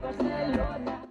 Barcelona.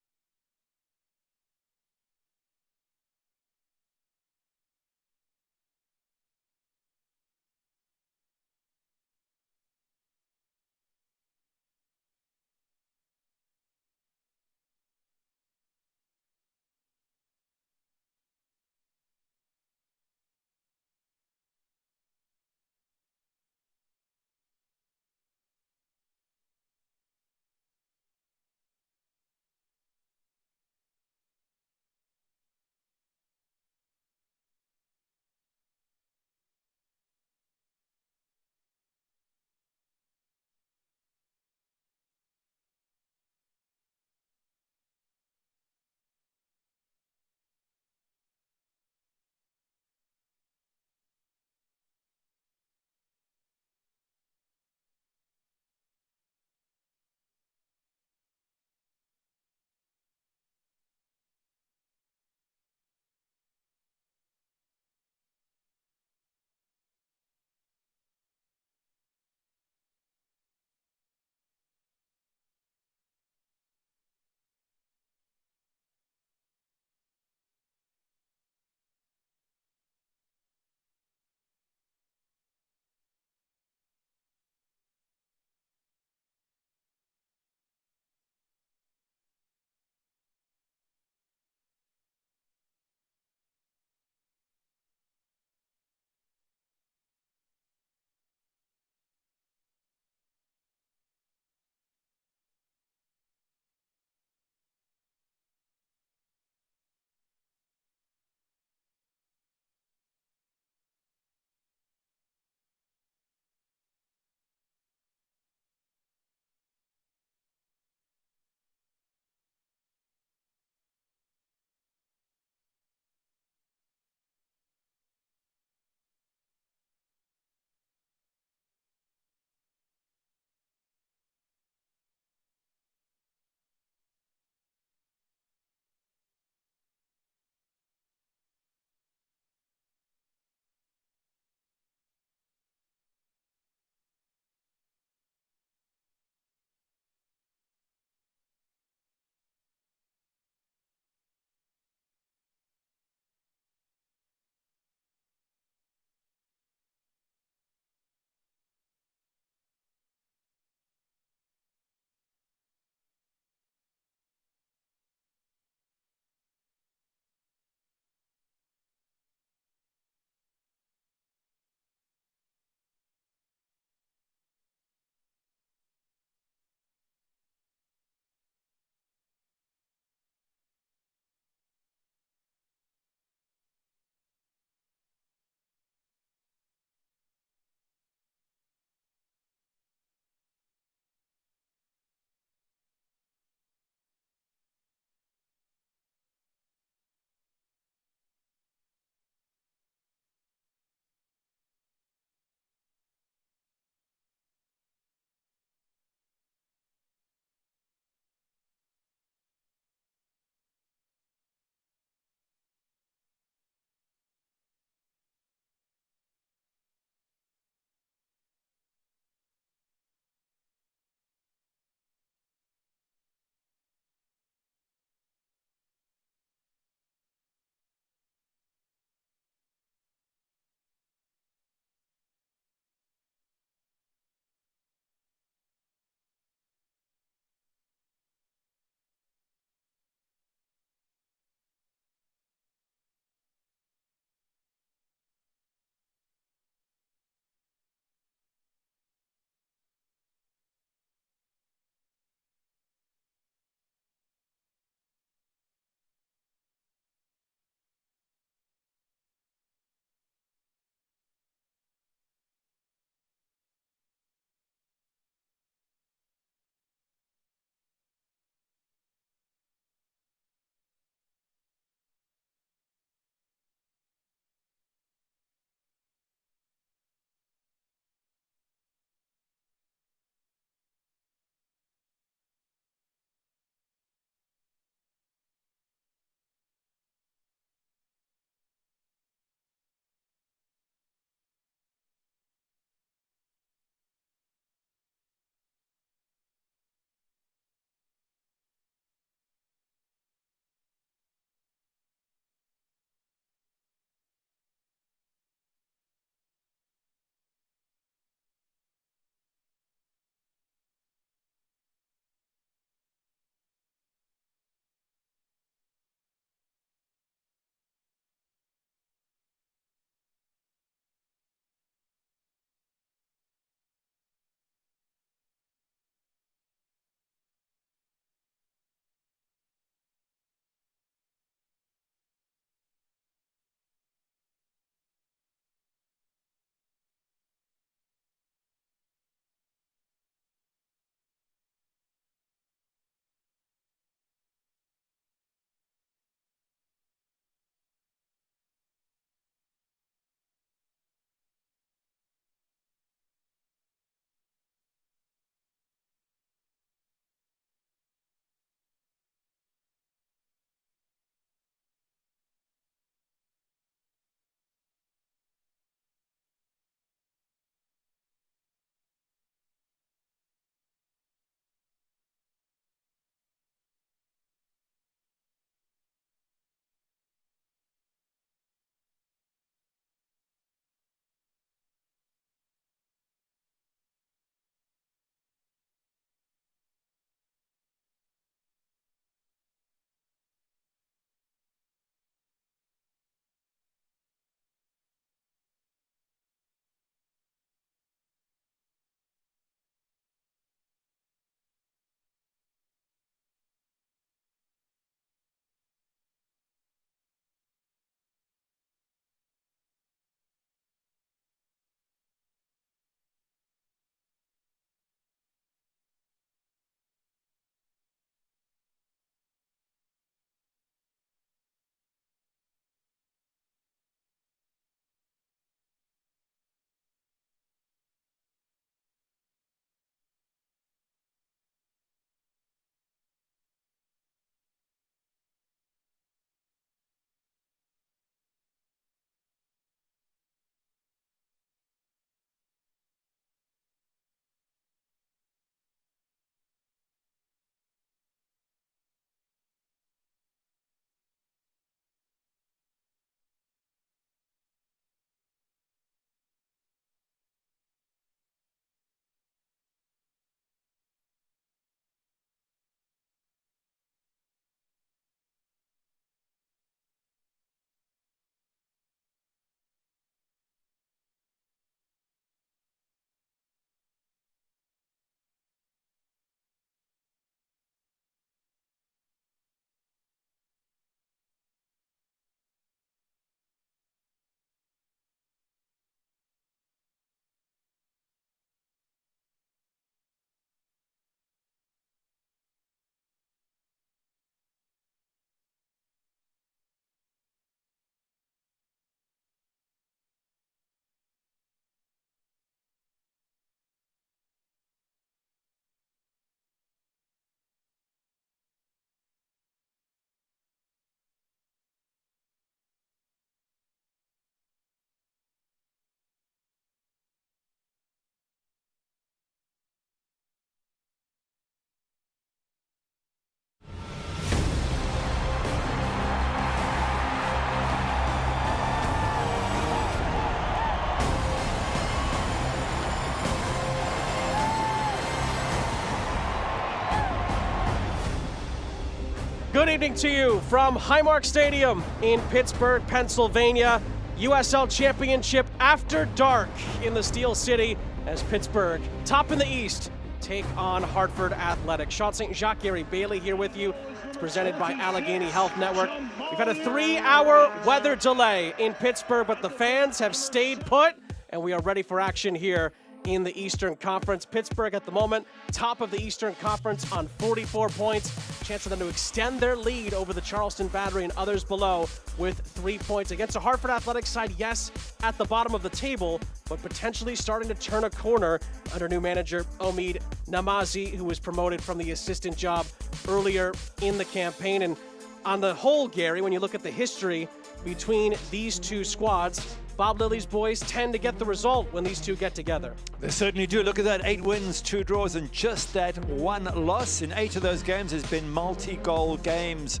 Good evening to you from Highmark Stadium in Pittsburgh, Pennsylvania. USL Championship after dark in the Steel City as Pittsburgh, top in the East, take on Hartford Athletic. Sean St. Jacques, Gary Bailey here with you. It's presented by Allegheny Health Network. We've had a 3-hour weather delay in Pittsburgh, but the fans have stayed put, and we are ready for action here in the Eastern Conference. Pittsburgh at the moment, top of the Eastern Conference on 44 points. Chance for them to extend their lead over the Charleston Battery and others below with 3 points. Against a Hartford Athletic side, yes, at the bottom of the table, but potentially starting to turn a corner under new manager Omid Namazi, who was promoted from the assistant job earlier in the campaign. And on the whole, Gary, when you look at the history between these two squads, Bob Lilly's boys tend to get the result when these two get together. They certainly do. Look at that, 8 wins, 2 draws, and just that 1 loss. In 8 of those games has been multi-goal games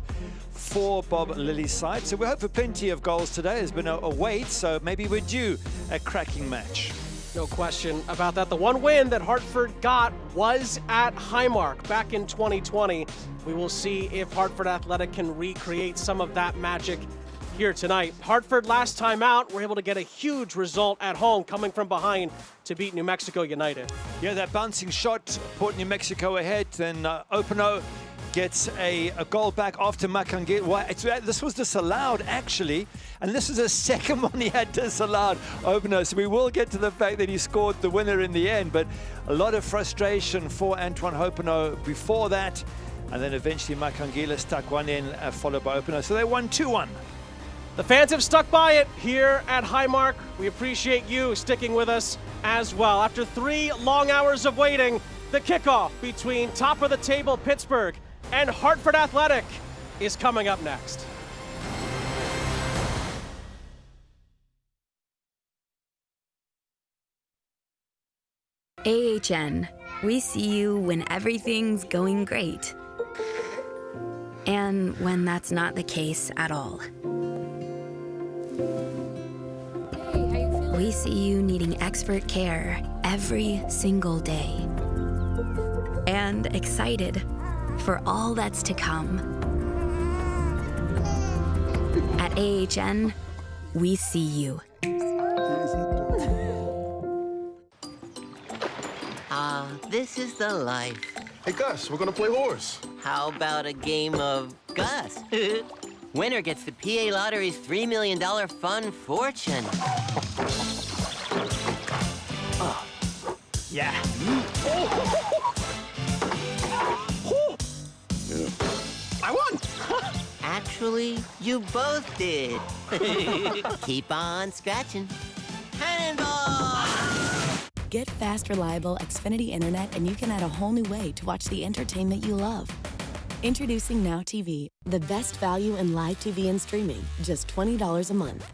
for Bob Lilly's side. So we hope for plenty of goals today. There's been a wait, so maybe we're due a cracking match. No question about that. The one win that Hartford got was at Highmark back in 2020. We will see if Hartford Athletic can recreate some of that magic here tonight. Hartford last time out were able to get a huge result at home coming from behind to beat New Mexico United. Yeah, that bouncing shot put New Mexico ahead. Then Openo gets a goal back after Makangila. This was disallowed actually, and this is the second one he had disallowed, Openo. So we will get to the fact that he scored the winner in the end, but a lot of frustration for Antoine Openo before that, and then eventually Makangila stuck one in, followed by Openo. So they won 2-1. The fans have stuck by it here at Highmark. We appreciate you sticking with us as well. After 3 long hours of waiting, the kickoff between top of the table Pittsburgh and Hartford Athletic is coming up next. AHN, we see you when everything's going great. And when that's not the case at all. We see you needing expert care every single day. And excited for all that's to come. At AHN, we see you. This is the life. Hey, Gus, we're gonna play horse. How about a game of Gus? Winner gets the PA Lottery's $3 million fun fortune. Oh. Yeah. I won! Actually, you both did. Keep on scratching. Cannonball! Get fast, reliable Xfinity Internet, and you can add a whole new way to watch the entertainment you love. Introducing Now TV, the best value in live TV and streaming, just $20 a month.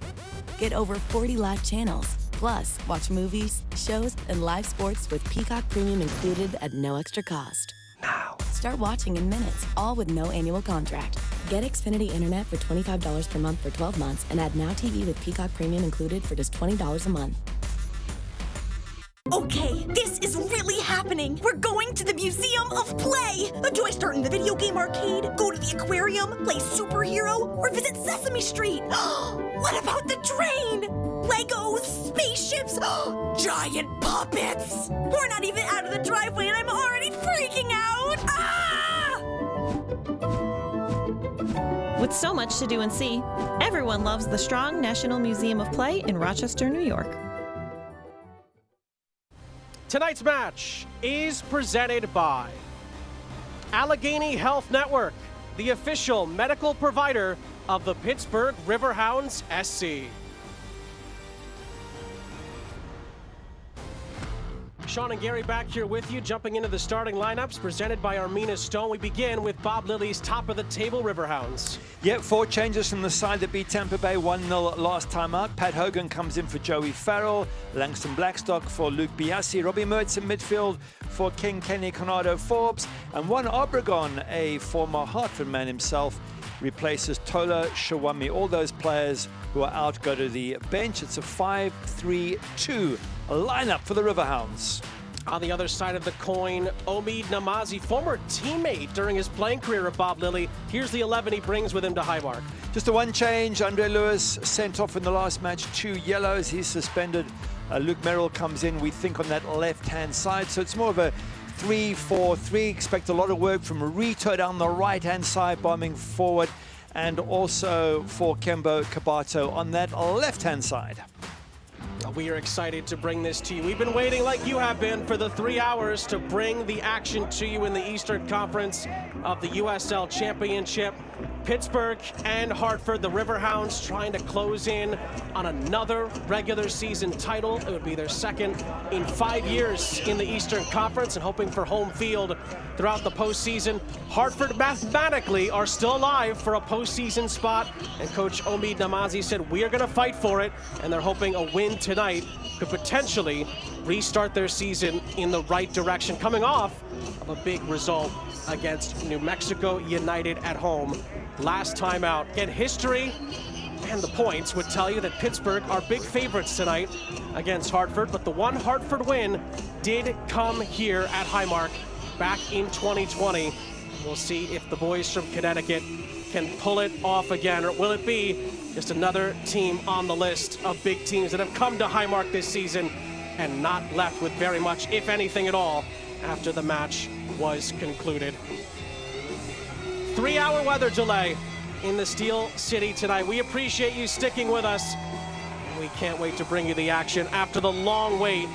Get over 40 live channels, plus watch movies, shows, and live sports with Peacock Premium included at no extra cost. Now. Start watching in minutes, all with no annual contract. Get Xfinity Internet for $25 per month for 12 months and add Now TV with Peacock Premium included for just $20 a month. Okay, this is really happening. We're going to the Museum of Play. Do I start in the video game arcade, go to the aquarium, play superhero, or visit Sesame Street? What about the train? Legos, spaceships, giant puppets. We're not even out of the driveway and I'm already freaking out. Ah! With so much to do and see, everyone loves the Strong National Museum of Play in Rochester, New York. Tonight's match is presented by Allegheny Health Network, the official medical provider of the Pittsburgh Riverhounds SC. Sean and Gary back here with you, jumping into the starting lineups presented by Armina Stone. We begin with Bob Lilly's top-of-the-table Riverhounds. Yep, 4 changes from the side that beat Tampa Bay 1-0 last time out. Pat Hogan comes in for Joey Farrell, Langston Blackstock for Luke Biassi, Robbie Mertz in midfield for King Kenny Conrado Forbes, and Juan Obregon, a former Hartford man himself, replaces Tola Shawami. All those players who are out go to the bench. It's a 5-3-2 lineup for the Riverhounds. On the other side of the coin, Omid Namazi, former teammate during his playing career at Bob Lilly. Here's the 11 he brings with him to Highmark. Just the one change. Andre Lewis sent off in the last match, 2 yellows. He's suspended. Luke Merrill comes in, we think, on that left-hand side. So it's more of a 3-4-3. Expect a lot of work from Rito down the right-hand side, bombing forward, and also for Kembo Kabato on that left-hand side. We are excited to bring this to you. We've been waiting, like you have been, for the 3 hours to bring the action to you in the Eastern Conference of the USL Championship. Pittsburgh and Hartford, the Riverhounds, trying to close in on another regular season title. It would be their second in 5 years in the Eastern Conference, and hoping for home field throughout the postseason. Hartford mathematically are still alive for a postseason spot, and Coach Omid Namazi said, we are going to fight for it, and they're hoping a win tonight could potentially restart their season in the right direction, coming off of a big result against New Mexico United at home last time out. Again, history and the points would tell you that Pittsburgh are big favorites tonight against Hartford, but the one Hartford win did come here at Highmark back in 2020. We'll see if the boys from Connecticut can pull it off again, or will it be just another team on the list of big teams that have come to Highmark this season and not left with very much, if anything at all, after the match was concluded. 3-hour weather delay in the Steel City tonight. We appreciate you sticking with us, and we can't wait to bring you the action after the long wait.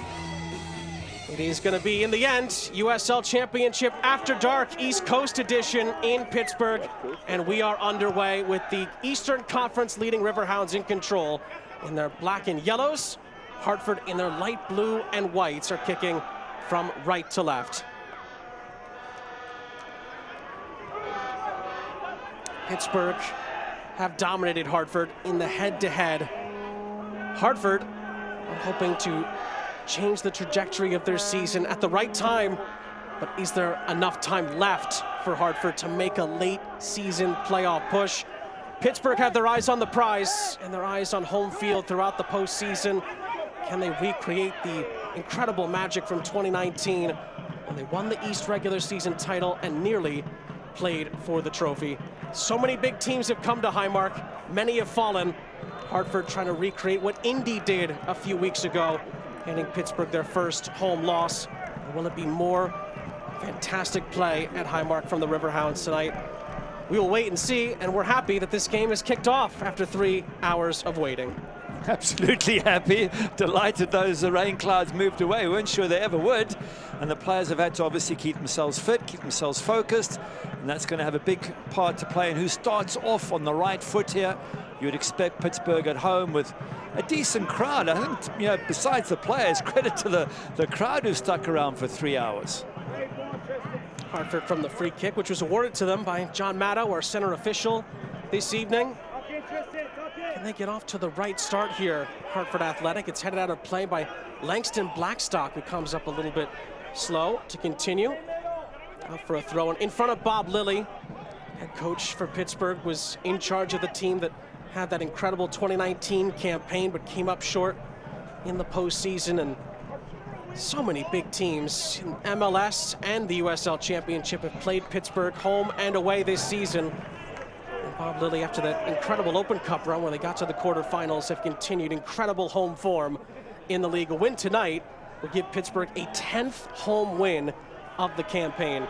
It is going to be, in the end, USL Championship After Dark East Coast Edition in Pittsburgh, and we are underway with the Eastern Conference leading Riverhounds in control in their black and yellows. Hartford in their light blue and whites are kicking from right to left. Pittsburgh have dominated Hartford in the head-to-head. Hartford are hoping to change the trajectory of their season at the right time, but is there enough time left for Hartford to make a late season playoff push? Pittsburgh have their eyes on the prize and their eyes on home field throughout the postseason. Can they recreate the incredible magic from 2019 when they won the East regular season title and nearly played for the trophy? So many big teams have come to Highmark, many have fallen. Hartford trying to recreate what Indy did a few weeks ago, handing Pittsburgh their first home loss. Will it be more fantastic play at Highmark from the Riverhounds tonight? We will wait and see, and we're happy that this game is kicked off after 3 hours of waiting. Absolutely happy, delighted those rain clouds moved away. We weren't sure they ever would, and the players have had to obviously keep themselves fit, keep themselves focused, and that's going to have a big part to play in who starts off on the right foot here. You would expect Pittsburgh at home with a decent crowd. I think, you know, besides the players, credit to the crowd who stuck around for 3 hours. Hartford from the free kick, which was awarded to them by John Maddow, our center official this evening. Can they get off to the right start here? Hartford Athletic. It's headed out of play by Langston Blackstock, who comes up a little bit slow to continue. Out for a throw in front of Bob Lilly. Head coach for Pittsburgh, was in charge of the team that had that incredible 2019 campaign, but came up short in the postseason. And so many big teams in MLS and the USL Championship have played Pittsburgh home and away this season. And Bob Lilly, after that incredible Open Cup run where they got to the quarterfinals, have continued incredible home form in the league. A win tonight will give Pittsburgh a 10th home win of the campaign.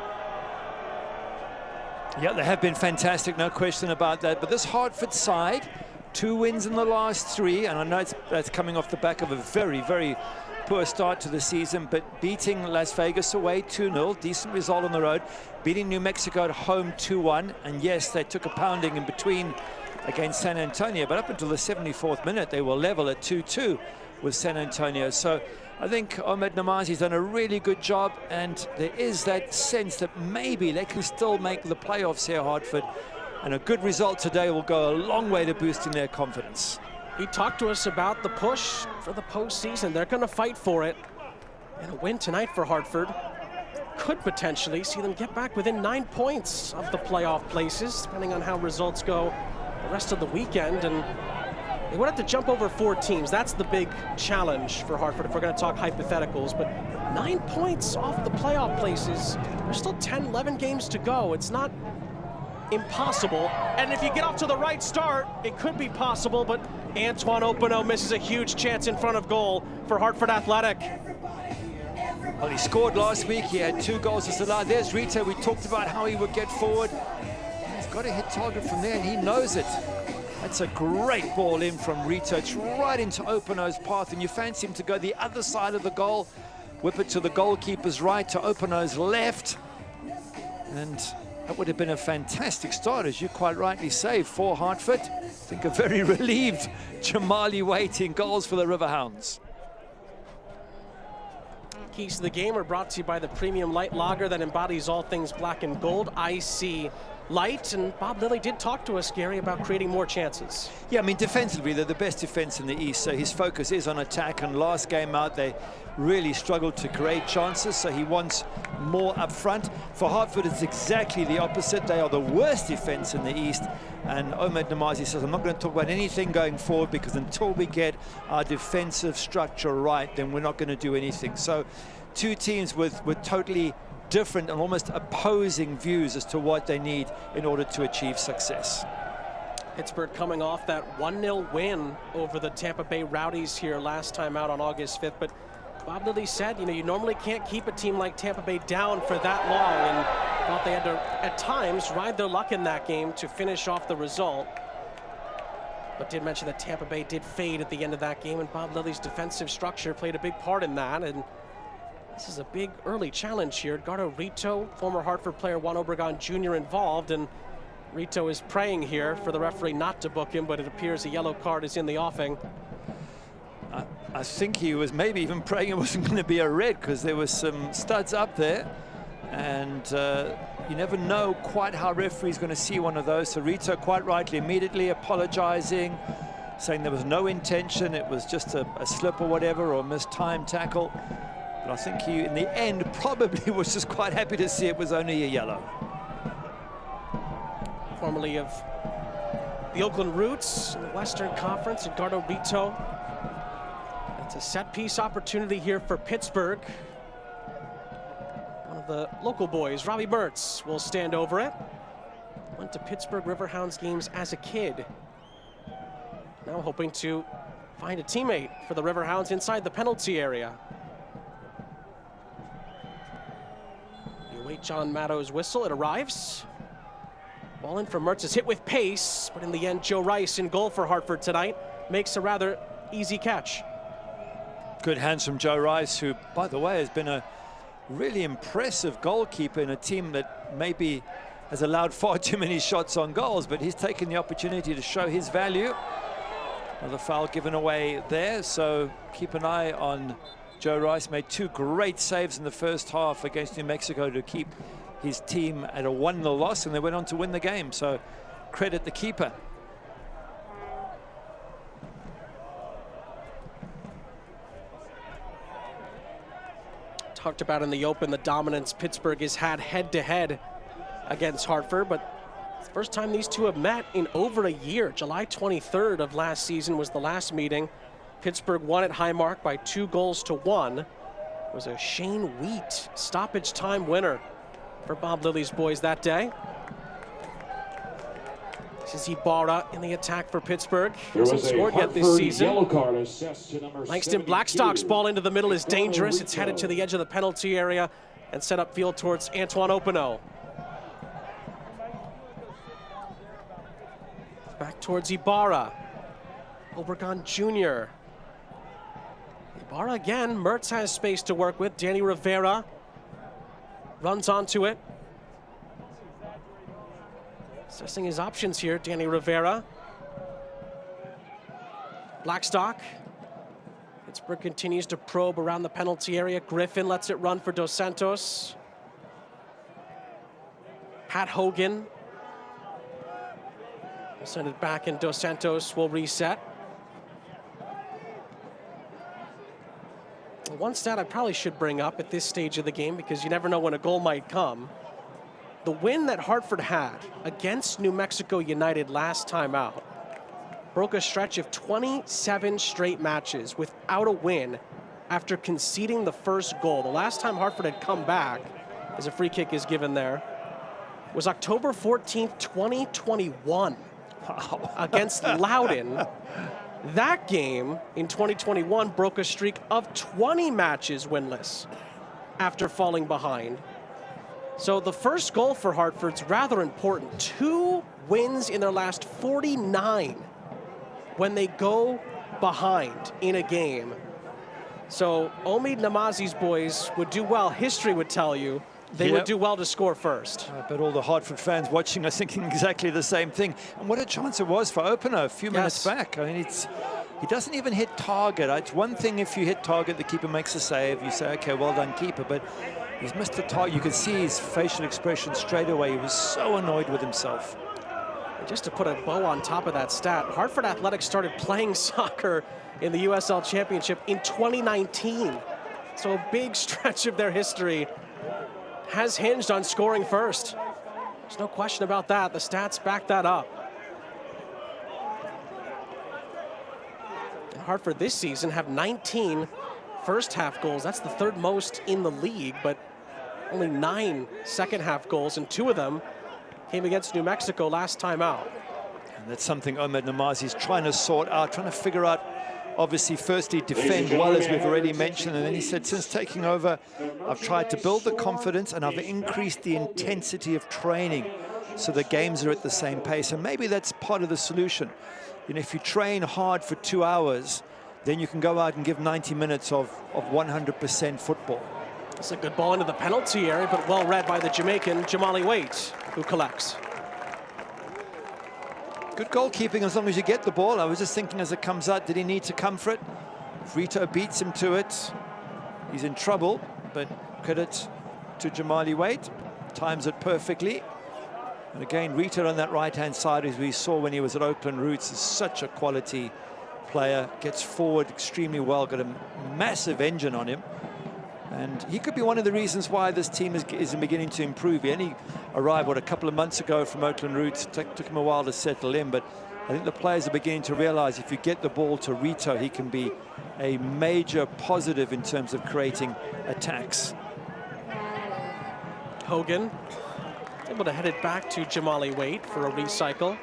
Yeah, they have been fantastic, no question about that. But this Hartford side, 2 wins in the last 3, and I know that's coming off the back of a very, very poor start to the season, but beating Las Vegas away 2-0, decent result on the road, beating New Mexico at home 2-1, and yes, they took a pounding in between against San Antonio, but up until the 74th minute, they were level at 2-2 with San Antonio. So I think Omid Namazi's done a really good job, and there is that sense that maybe they can still make the playoffs here, Hartford, and a good result today will go a long way to boosting their confidence. He talked to us about the push for the postseason. They're going to fight for it, and a win tonight for Hartford could potentially see them get back within 9 points of the playoff places, depending on how results go the rest of the weekend. And they would have to jump over 4 teams. That's the big challenge for Hartford if we're going to talk hypotheticals. But 9 points off the playoff places. There's still 10, 11 games to go. It's not impossible. And if you get off to the right start, it could be possible, but Antoine Opino misses a huge chance in front of goal for Hartford Athletic. Well, he scored last week. He had 2 goals disallowed. There's Rito. We talked about how he would get forward. He's got to hit target from there, and he knows it. That's a great ball in from Rito. It's right into Opino's path, and you fancy him to go the other side of the goal. Whip it to the goalkeeper's right, to Opino's left. And that would have been a fantastic start, as you quite rightly say, for Hartford. I think a very relieved Jamali waiting goals for the Riverhounds. Keys to the game are brought to you by the premium light lager that embodies all things black and gold, IC Light. And Bob Lilly did talk to us, Gary, about creating more chances. Yeah, I mean, defensively, they're the best defense in the East, so his focus is on attack. And last game out, they really struggled to create chances, so he wants more up front. For Hartford, it's exactly the opposite. They are the worst defense in the East. And Omid Namazi says, I'm not going to talk about anything going forward, because until we get our defensive structure right, then we're not going to do anything. So 2 teams with totally different and almost opposing views as to what they need in order to achieve success. Pittsburgh coming off that 1-0 win over the Tampa Bay Rowdies here last time out on August 5th. But Bob Lilly said, you normally can't keep a team like Tampa Bay down for that long, and thought they had to, at times, ride their luck in that game to finish off the result. But did mention that Tampa Bay did fade at the end of that game, and Bob Lilly's defensive structure played a big part in that. And this is a big early challenge here. Edgardo Rito, former Hartford player Juan Obregon Jr. involved, and Rito is praying here for the referee not to book him, but it appears a yellow card is in the offing. I think he was maybe even praying it wasn't going to be a red, because there was some studs up there, and you never know quite how referee's going to see one of those. So Rito, quite rightly, immediately apologizing, saying there was no intention, it was just a slip or whatever, or a mistimed tackle. But I think he, in the end, probably was just quite happy to see it was only a yellow. Formerly of the Oakland Roots in the Western Conference, Edgardo Rito. It's a set-piece opportunity here for Pittsburgh. One of the local boys, Robbie Mertz, will stand over it. Went to Pittsburgh Riverhounds games as a kid. Now hoping to find a teammate for the Riverhounds inside the penalty area. You wait John Maddow's whistle, it arrives. Ball in from Mertz is hit with pace, but in the end, Joe Rice in goal for Hartford tonight makes a rather easy catch. Good hands from Joe Rice, who, by the way, has been a really impressive goalkeeper in a team that maybe has allowed far too many shots on goals, but he's taken the opportunity to show his value. Another foul given away there, so keep an eye on Joe Rice. Made 2 great saves in the first half against New Mexico to keep his team at a 1-0 loss, and they went on to win the game, so credit the keeper. Talked about in the open the dominance Pittsburgh has had head-to-head against Hartford, but it's the first time these two have met in over a year. July 23rd of last season was the last meeting. Pittsburgh won at Highmark by 2-1. It was a Shane Wheat stoppage time winner for Bob Lilly's boys that day. This is Ibarra in the attack for Pittsburgh. He hasn't scored yet this season. Langston Blackstock's ball into the middle is dangerous. It's headed to the edge of the penalty area and set up field towards Antoine Opino. Back towards Ibarra. Obregon Jr. Ibarra again. Mertz has space to work with. Danny Rivera runs onto it. Assessing his options here, Danny Rivera. Blackstock. Pittsburgh continues to probe around the penalty area. Griffin lets it run for Dos Santos. Pat Hogan. We'll send it back, and Dos Santos will reset. One stat I probably should bring up at this stage of the game, because you never know when a goal might come. The win that Hartford had against New Mexico United last time out broke a stretch of 27 straight matches without a win after conceding the first goal. The last time Hartford had come back, as a free kick is given there, was October 14th, 2021 against Loudoun. That game in 2021 broke a streak of 20 matches winless after falling behind. So the first goal for Hartford's rather important. 2 wins in their last 49 when they go behind in a game. So Omid Namazi's boys would do well. History would tell you they would do well to score first. I bet all the Hartford fans watching are thinking exactly the same thing. And what a chance it was for opener a few minutes back. I mean, he doesn't even hit target. It's one thing if you hit target, the keeper makes a save. You say, okay, well done, keeper. But he's missed the target. You could see his facial expression straight away. He was so annoyed with himself. And just to put a bow on top of that stat, Hartford Athletics started playing soccer in the USL Championship in 2019. So a big stretch of their history has hinged on scoring first. There's no question about that. The stats back that up. And Hartford this season have 19 first half goals. That's the 3rd most in the league, but only 9 second half goals, and 2 of them came against New Mexico last time out. And that's something Omid Namazi's trying to sort out, trying to figure out. Obviously, firstly, defend well, as we've already mentioned. And then he said, since taking over, I've tried to build the confidence and I've increased the intensity of training so the games are at the same pace. And maybe that's part of the solution. You know, if you train hard for 2 hours, then you can go out and give 90 minutes of 100% football. It's a good ball into the penalty area, but well read by the Jamaican, Jamali Waite, who collects. Good goalkeeping as long as you get the ball. I was just thinking as it comes out, did he need to come for it? If Rito beats him to it, he's in trouble, but credit to Jamali Waite. Times it perfectly. And again, Rito on that right-hand side, as we saw when he was at Oakland Roots, is such a quality player. Gets forward extremely well, got a massive engine on him. And he could be one of the reasons why this team is beginning to improve. He only arrived, a couple of months ago from Oakland Roots. It took him a while to settle in, but I think the players are beginning to realize if you get the ball to Rito, he can be a major positive in terms of creating attacks. Hogan able to head it back to Jamali Waite for a recycle.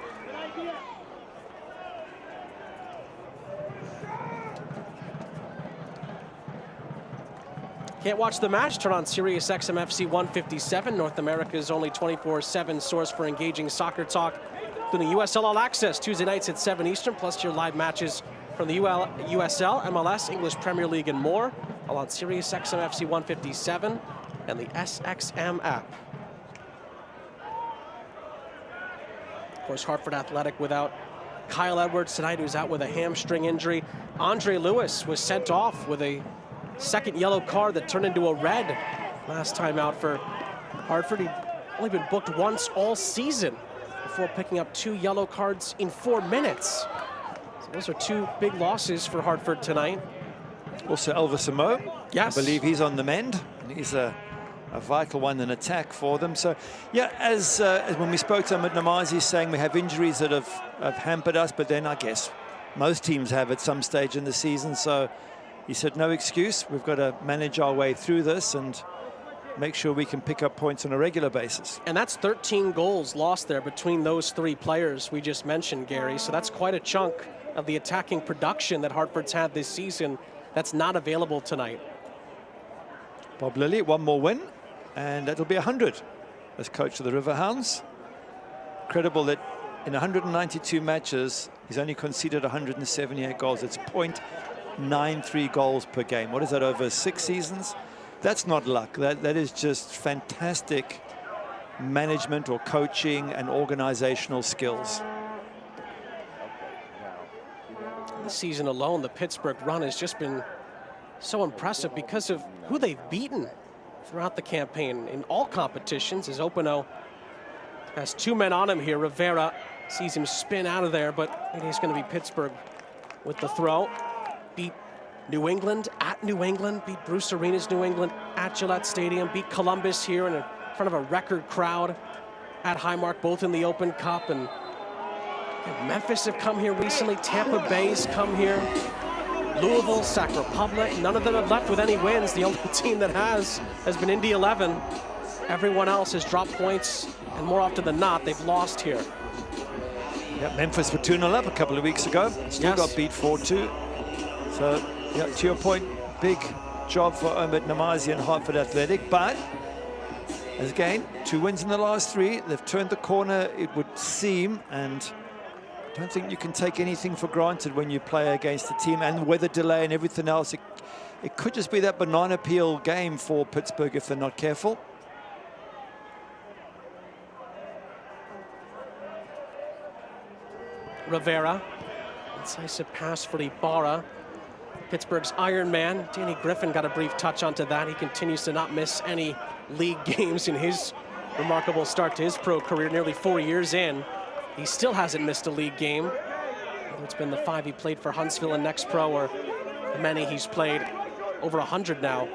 Can't watch the match? Turn on Sirius XM FC 157, North America's only 24/7 source for engaging soccer talk, including USL All Access Tuesday nights at 7 Eastern, plus your live matches from the USL, MLS, English Premier League, and more, all on Sirius XM FC 157 and the SXM app. Of course, Hartford Athletic without Kyle Edwards tonight, who's out with a hamstring injury. Andre Lewis was sent off with a second yellow card that turned into a red last time out for Hartford. He'd only been booked once all season before picking up 2 yellow cards in 4 minutes. So those are 2 big losses for Hartford tonight. Also Elvis Amo. Yes. I believe he's on the mend, and he's a vital one in attack for them. So yeah, as when we spoke to him at Namazi, saying we have injuries that have hampered us, but then I guess most teams have at some stage in the season. So he said, no excuse. We've got to manage our way through this and make sure we can pick up points on a regular basis. And that's 13 goals lost there between those 3 players we just mentioned, Gary. So that's quite a chunk of the attacking production that Hartford's had this season that's not available tonight. Bob Lilly, 1 more win, and that'll be 100 as coach of the Riverhounds. Incredible that in 192 matches, he's only conceded 178 goals. It's 0.93 goals per game. What is that, over 6 seasons? That's not luck. That is just fantastic management or coaching and organizational skills. This season alone, the Pittsburgh run has just been so impressive because of who they've beaten throughout the campaign in all competitions. As Opano has 2 men on him here. Rivera sees him spin out of there, but it is going to be Pittsburgh with the throw. Beat New England at New England, beat Bruce Arena's New England at Gillette Stadium, beat Columbus here in front of a record crowd at Highmark, both in the Open Cup. And Memphis have come here recently. Tampa Bay's come here. Louisville, Sac Republic, none of them have left with any wins. The only team that has been Indy 11. Everyone else has dropped points, and more often than not, they've lost here. Yeah, Memphis were 2-0 up a couple of weeks ago. Still got beat 4-2. So, yeah, to your point, big job for Omid Namazi and Hartford Athletic, but again, 2 wins in the last 3. They've turned the corner, it would seem, and I don't think you can take anything for granted when you play against a team, and weather delay and everything else. It could just be that banana peel game for Pittsburgh if they're not careful. Rivera, incisive pass for Ibarra. Pittsburgh's Iron Man, Danny Griffin, got a brief touch onto that. He continues to not miss any league games in his remarkable start to his pro career, nearly 4 years in. He still hasn't missed a league game. Whether it's been the 5 he played for Huntsville and Next Pro, or the many he's played, over 100 now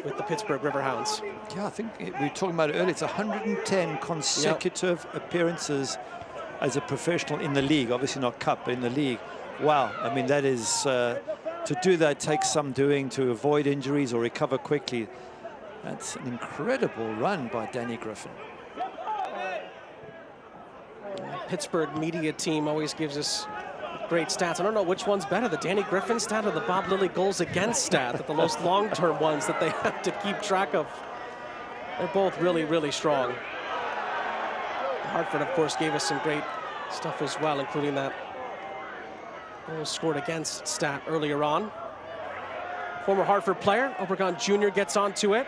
with the Pittsburgh Riverhounds. Yeah, I think we were talking about it earlier. It's 110 consecutive appearances as a professional in the league. Obviously not cup, but in the league. Wow, I mean, that is, to do that takes some doing to avoid injuries or recover quickly. That's an incredible run by Danny Griffin. Pittsburgh media team always gives us great stats. I don't know which one's better, the Danny Griffin stat or the Bob Lilly goals against stat, that the most long-term ones that they have to keep track of. They're both really, really strong. Hartford, of course, gave us some great stuff as well, including that goal scored against stat earlier on. Former Hartford player, Obregon Jr. gets onto it.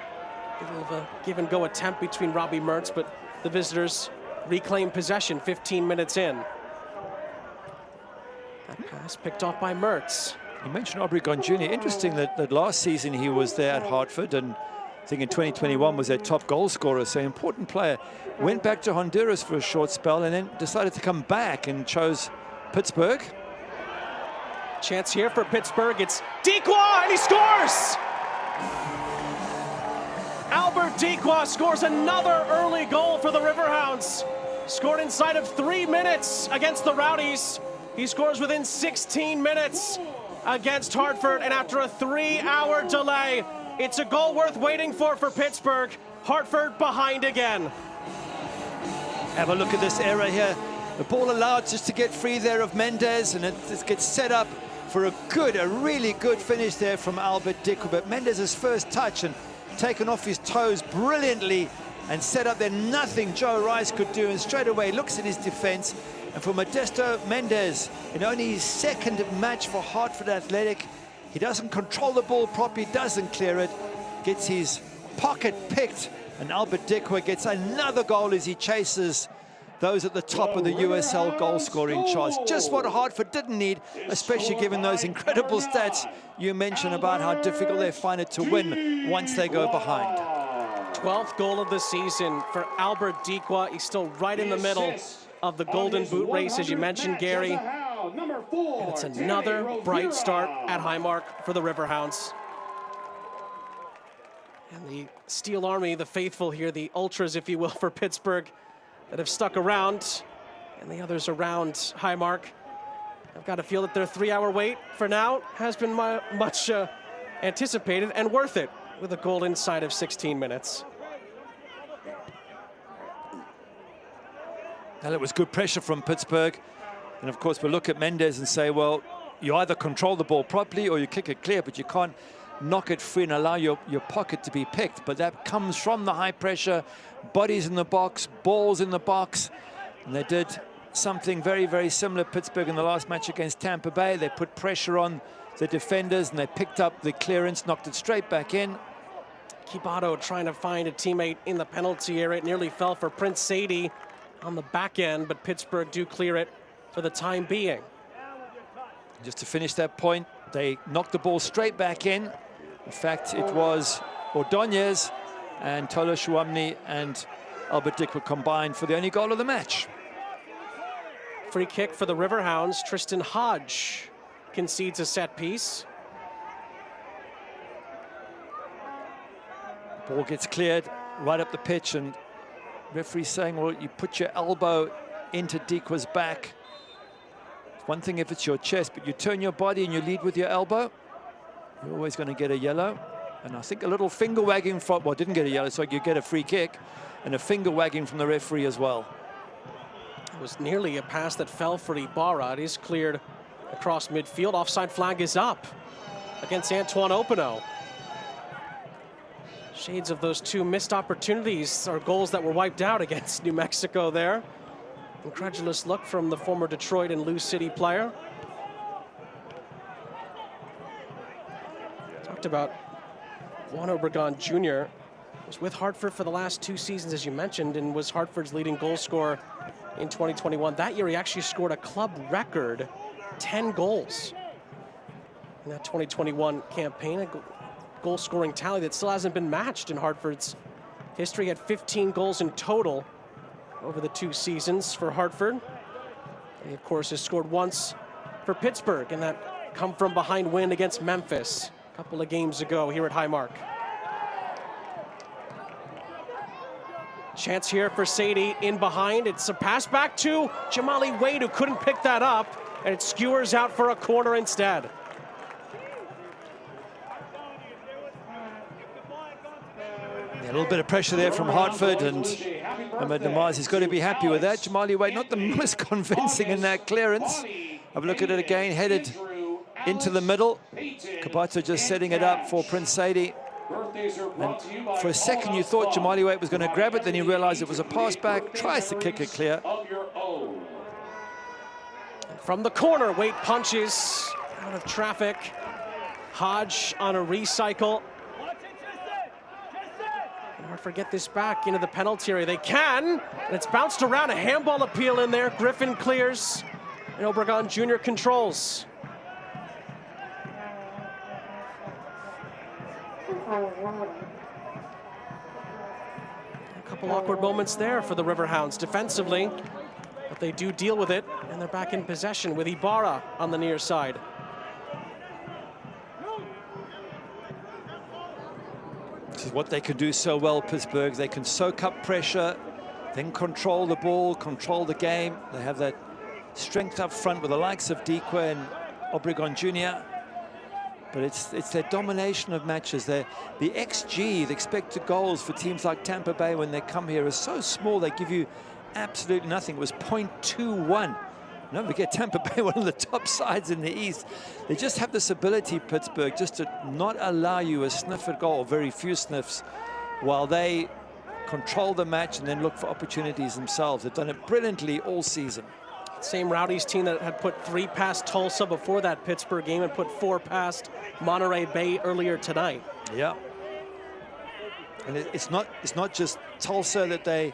A little of a give-and-go attempt between Robbie Mertz, but the visitors reclaim possession 15 minutes in. That pass picked off by Mertz. You mentioned Obregon Jr. Interesting that last season he was there at Hartford, and I think in 2021 was their top goal scorer, so important player. Went back to Honduras for a short spell and then decided to come back and chose Pittsburgh. Chance here for Pittsburgh. It's Dequa, and he scores! Albert Dequa scores another early goal for the Riverhounds. Scored inside of 3 minutes against the Rowdies. He scores within 16 minutes against Hartford, and after a 3-hour delay, it's a goal worth waiting for Pittsburgh. Hartford behind again. Have a look at this error here. The ball allowed just to get free there of Mendez, and it just gets set up for a really good finish there from Albert Dequa. But Mendez's first touch and taken off his toes brilliantly and set up there, nothing Joe Rice could do, and straight away looks at his defense. And for Modesto Mendez, in only his second match for Hartford Athletic, he doesn't control the ball properly, doesn't clear it, gets his pocket picked, and Albert Dequa gets another goal as he chases those at the top of the USL goal-scoring charts. Just what Hartford didn't need, especially given those incredible stats you mentioned about how difficult they find it to win once they go behind. 12th goal of the season for Albert Dequa. He's still right in the middle of the Golden Boot race, as you mentioned, Gary. And it's another bright start at Highmark for the Riverhounds. And the Steel Army, the faithful here, the ultras, if you will, for Pittsburgh, that have stuck around, and the others around Highmark. I've got to feel that their 3-hour wait for now has been much anticipated and worth it, with a goal inside of 16 minutes. Well, it was good pressure from Pittsburgh. And of course, we'll look at Mendez and say, well, you either control the ball properly or you kick it clear, but you can't knock it free and allow your pocket to be picked. But that comes from the high pressure, bodies in the box, balls in the box. And they did something very, very similar, Pittsburgh, in the last match against Tampa Bay. They put pressure on the defenders and they picked up the clearance, knocked it straight back in. Kibato trying to find a teammate in the penalty area. It nearly fell for Prince Sadie on the back end, but Pittsburgh do clear it for the time being. Just to finish that point, they knocked the ball straight back in. In fact, it was Ordonez and Tolo Shuamni and Albert Dequa combined for the only goal of the match. Free kick for the Riverhounds. Tristan Hodge concedes a set piece. Ball gets cleared right up the pitch, and referee saying, well, you put your elbow into Dequa's back. One thing if it's your chest, but you turn your body and you lead with your elbow, you're always going to get a yellow. And I think a little finger wagging from, well, didn't get a yellow, so you get a free kick, and a finger wagging from the referee as well. It was nearly a pass that fell for Ibarra. It is cleared across midfield. Offside flag is up against Antoine Openo. Shades of those two missed opportunities are goals that were wiped out against New Mexico there. Incredulous look from the former Detroit and Lou City player. Talked about Juan Obregon Jr. was with Hartford for the last 2 seasons, as you mentioned, and was Hartford's leading goal scorer in 2021. That year, he actually scored a club record 10 goals in that 2021 campaign. A goal scoring tally that still hasn't been matched in Hartford's history. He had 15 goals in total over the 2 seasons for Hartford. And he, of course, has scored once for Pittsburgh in that come-from-behind win against Memphis a couple of games ago here at Highmark. Chance here for Sadie in behind. It's a pass back to Jamali Wade, who couldn't pick that up, and it skewers out for a corner instead. Yeah, a little bit of pressure there from Hartford, and Ahmed Namaz has got to be happy with that. Jamali Wade, not the most convincing in that clearance. Have a look at it again, headed into the middle. Kabato just setting it up for Prince Sadie. And for a second you thought Jamali Wade was going to grab it, then he realized it was a pass back, tries to kick it clear. From the corner, Wade punches out of traffic. Hodge on a recycle. And Hartford get this back into the penalty area. They can, and it's bounced around. A handball appeal in there. Griffin clears, and Obregon Jr. controls. A couple awkward moments there for the Riverhounds defensively, but they do deal with it, and they're back in possession with Ibarra on the near side. This is what they can do so well, Pittsburgh. They can soak up pressure, then control the ball, control the game. They have that strength up front with the likes of Dikwe and Obregon Jr. But it's their domination of matches. The XG, the expected goals for teams like Tampa Bay when they come here, is so small. They give you absolutely nothing. It was 0.21. Don't forget, Tampa Bay, one of the top sides in the East. They just have this ability, Pittsburgh, just to not allow you a sniff at goal, very few sniffs, while they control the match and then look for opportunities themselves. They've done it brilliantly all season. Same Rowdies team that had put 3 past Tulsa before that Pittsburgh game and put 4 past Monterey Bay earlier tonight. Yeah. And it's not just Tulsa that they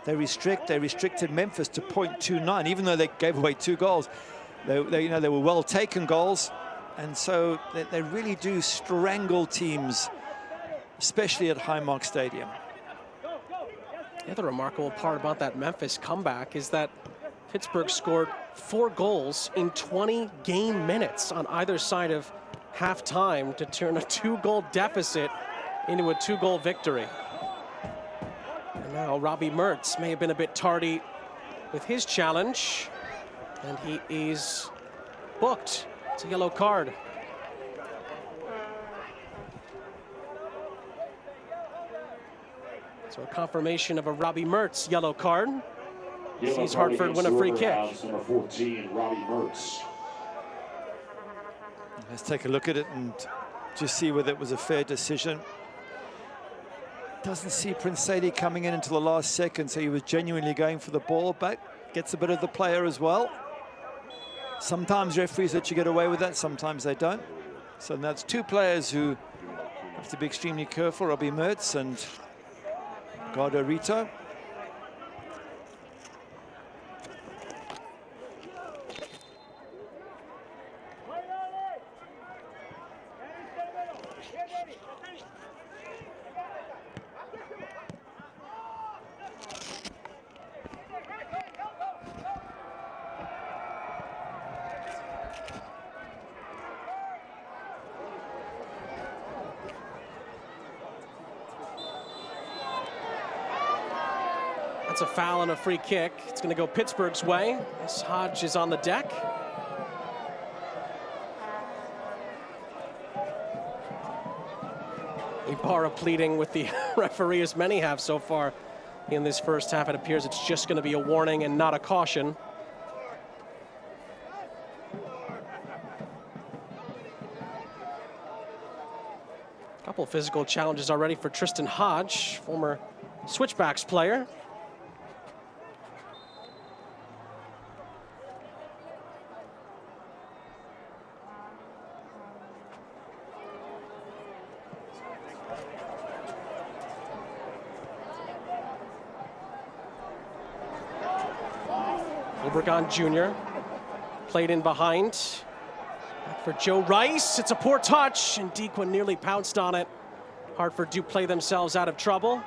restrict. They restricted Memphis to 0.29, even though they gave away 2 goals. They were well taken goals, and so they really do strangle teams, especially at Highmark Stadium. The other remarkable part about that Memphis comeback is that Pittsburgh scored 4 goals in 20 game minutes on either side of halftime to turn a 2-goal deficit into a 2-goal victory. And now Robbie Mertz may have been a bit tardy with his challenge, and he is booked. It's a yellow card. So a confirmation of a Robbie Mertz yellow card. Sees Hartford win a free kick. Number 14, Robbie Mertz. Let's take a look at it and just see whether it was a fair decision. Doesn't see Prince Sadie coming in until the last second, so he was genuinely going for the ball, but gets a bit of the player as well. Sometimes referees let you get away with that, sometimes they don't. So that's 2 players who have to be extremely careful, Robbie Mertz and Gardo Rito. That's a foul and a free kick. It's going to go Pittsburgh's way as Hodge is on the deck. Ibarra pleading with the referee, as many have so far in this first half. It appears it's just going to be a warning and not a caution. A couple of physical challenges already for Tristan Hodge, former Switchbacks player. Obregon Jr. played in behind. Back for Joe Rice. It's a poor touch, and Dequa nearly pounced on it. Hartford do play themselves out of trouble.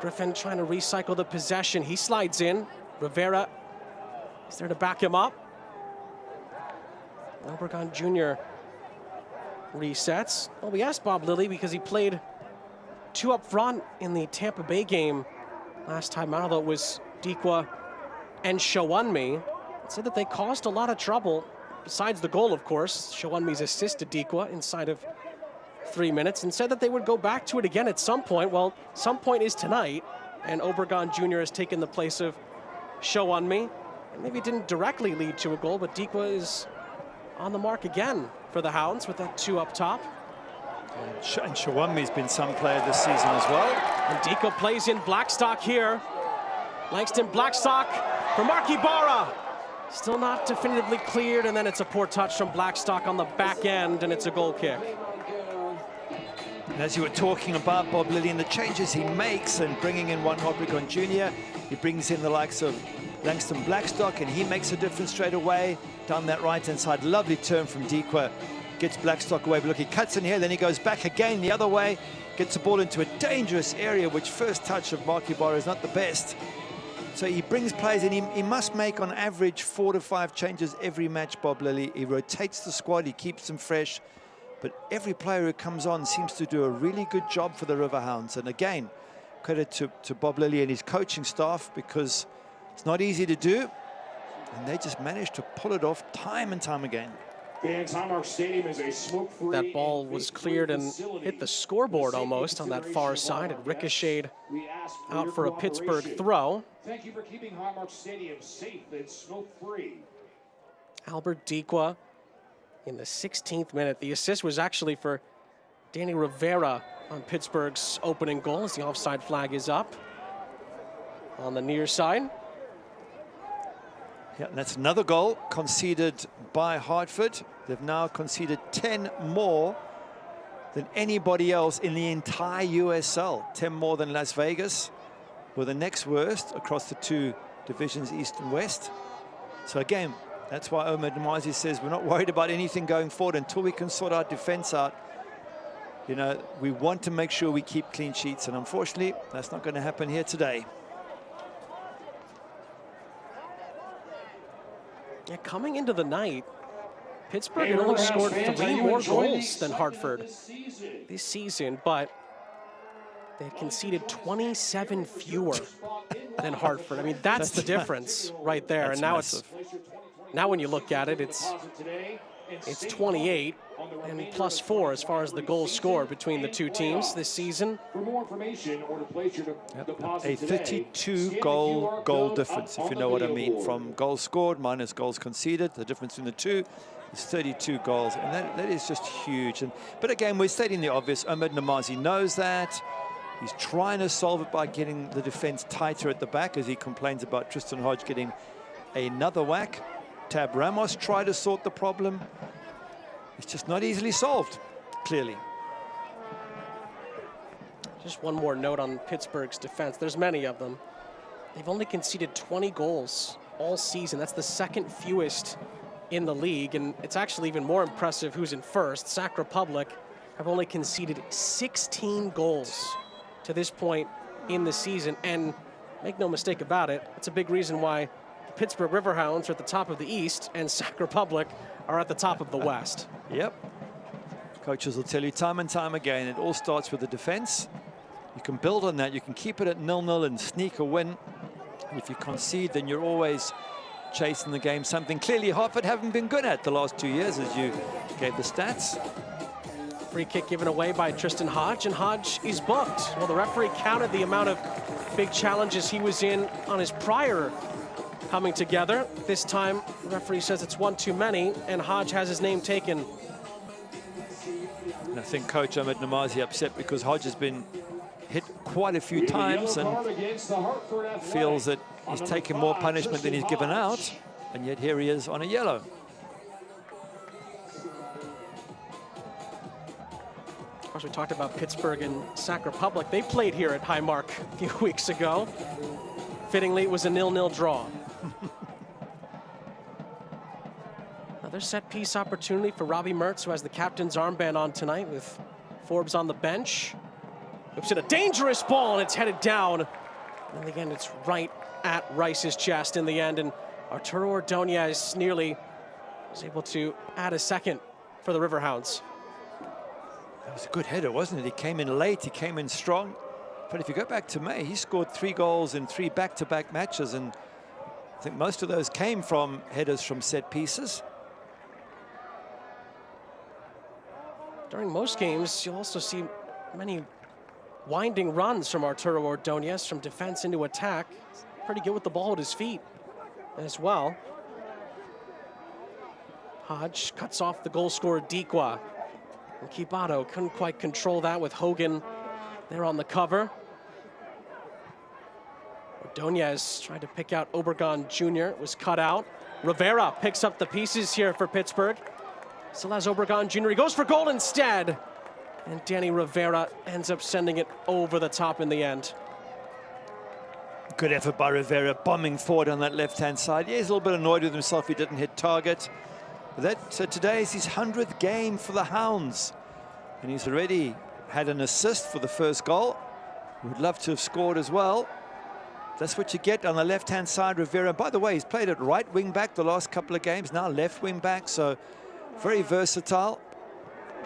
Griffin trying to recycle the possession. He slides in. Rivera is there to back him up. Obregon Jr. resets. Well, we asked Bob Lilly because he played two up front in the Tampa Bay game last time out, though it was Dequa and Showunmi. Said that they caused a lot of trouble, besides the goal, of course. Showunmi's assist to Dequa inside of 3 minutes, and said that they would go back to it again at some point. Well, some point is tonight, and Obregon Jr. has taken the place of Showunmi. Maybe it didn't directly lead to a goal, but Dequa is on the mark again for the Hounds with that two up top. And Showunmi's been some player this season as well. And Dequa plays in Blackstock here. Langston Blackstock for Mark Ibarra. Still not definitively cleared, and then it's a poor touch from Blackstock on the back end, and it's a goal kick. And as you were talking about, Bob Lilly, and the changes he makes and bringing in one Obregon Jr., he brings in the likes of Langston Blackstock, and he makes a difference straight away down that right-hand side. Lovely turn from Dequa. Gets Blackstock away, but look, he cuts in here, then he goes back again the other way, gets the ball into a dangerous area, which first touch of Mark Ibarra is not the best. So he brings players in. He must make, on average, 4 to 5 changes every match, Bob Lilly. He rotates the squad, he keeps them fresh. But every player who comes on seems to do a really good job for the Riverhounds. And again, credit to Bob Lilly and his coaching staff, because it's not easy to do. And they just managed to pull it off time and time again. That ball was cleared and hit the scoreboard almost on that far side. It ricocheted out for a Pittsburgh throw. Thank you for keeping Highmark Stadium safe and smoke-free. Albert Dequa in the 16th minute. The assist was actually for Danny Rivera on Pittsburgh's opening goal, as the offside flag is up on the near side. Yeah, and that's another goal conceded by Hartford. They've now conceded 10 more than anybody else in the entire USL. 10 more than Las Vegas. We're the next worst across the two divisions, East and West. So again, that's why Omar Namazi says we're not worried about anything going forward until we can sort our defense out. You know, we want to make sure we keep clean sheets, and unfortunately, that's not going to happen here today. Yeah, coming into the night, Pittsburgh had only scored 3 more goals than Hartford this season, but they conceded 27 fewer than Hartford. I mean, that's the difference right there. And now massive. Now when you look at it, it's 28 and +4 as far as the goals scored between the two teams this season. For more information or to place your deposit A 32 goal difference, if you know what I mean. From goals scored minus goals conceded, the difference between the two is 32 goals, and that is just huge. But again, we're stating the obvious. Ahmed Namazi knows that. He's trying to solve it by getting the defense tighter at the back, as he complains about Tristan Hodge getting another whack. Tab Ramos tried to sort the problem. It's just not easily solved, clearly. Just one more note on Pittsburgh's defense. There's many of them. They've only conceded 20 goals all season. That's the second fewest in the league, and it's actually even more impressive who's in first. Sac Republic have only conceded 16 goals to this point in the season, and make no mistake about it, it's a big reason why the Pittsburgh Riverhounds are at the top of the East and Sac Republic are at the top of the West. Yep. Coaches will tell you time and time again, it all starts with the defense. You can build on that, you can keep it at 0-0 and sneak a win. And if you concede, then you're always chasing the game, something clearly Hartford haven't been good at the last 2 years, as you gave the stats. Free kick given away by Tristan Hodge, and Hodge is booked. Well, the referee counted the amount of big challenges he was in on his prior coming together. This time, the referee says it's one too many, and Hodge has his name taken. And I think Coach Ahmed Namazi upset because Hodge has been hit quite a few times and feels that he's taken more punishment than he's given out, and yet here he is on a yellow. Of course, we talked about Pittsburgh and Sac Republic. They played here at Highmark a few weeks ago. Fittingly, it was a 0-0 draw. Another set-piece opportunity for Robbie Mertz, who has the captain's armband on tonight with Forbes on the bench. Whips in a dangerous ball, and it's headed down. And again, it's right at Rice's chest in the end, and Arturo Ordonez nearly was able to add a second for the Riverhounds. That was a good header, wasn't it? He came in late, he came in strong. But if you go back to May, he scored 3 goals in 3 back-to-back matches, and I think most of those came from headers from set pieces. During most games, you'll also see many winding runs from Arturo Ordonez from defense into attack. Pretty good with the ball at his feet as well. Hodge cuts off the goal scorer Dikwa. And Kibato couldn't quite control that with Hogan there on the cover. Ordonez tried to pick out Obregon Jr. It was cut out. Rivera picks up the pieces here for Pittsburgh. Still has Obregon Jr. He goes for goal instead. And Danny Rivera ends up sending it over the top in the end. Good effort by Rivera, bombing forward on that left-hand side. Yeah, he's a little bit annoyed with himself he didn't hit target. So today is his 100th game for the Hounds. And he's already had an assist for the first goal. Would love to have scored as well. That's what you get on the left-hand side, Rivera. By the way, he's played at right wing back the last couple of games, now left wing back, so very versatile.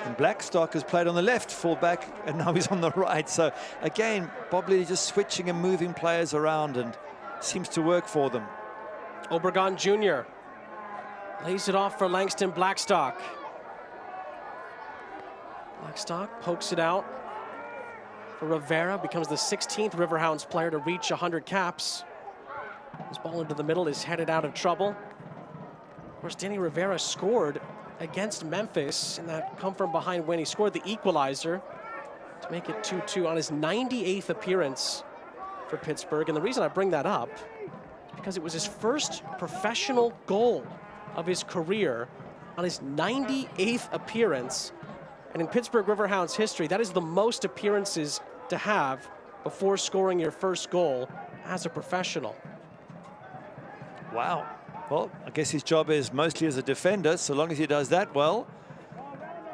And Blackstock has played on the left fullback, and now he's on the right. So again, Bob Lilly just switching and moving players around, and seems to work for them. Obregon Jr. lays it off for Langston Blackstock. Blackstock pokes it out for Rivera, becomes the 16th Riverhounds player to reach 100 caps. His ball into the middle is headed out of trouble. Of course, Danny Rivera scored against Memphis in that come-from-behind win. He scored the equalizer to make it 2-2 on his 98th appearance for Pittsburgh. And the reason I bring that up is because it was his first professional goal of his career on his 98th appearance. And in Pittsburgh Riverhounds history, that is the most appearances to have before scoring your first goal as a professional. Wow. Well, I guess his job is mostly as a defender. So long as he does that well,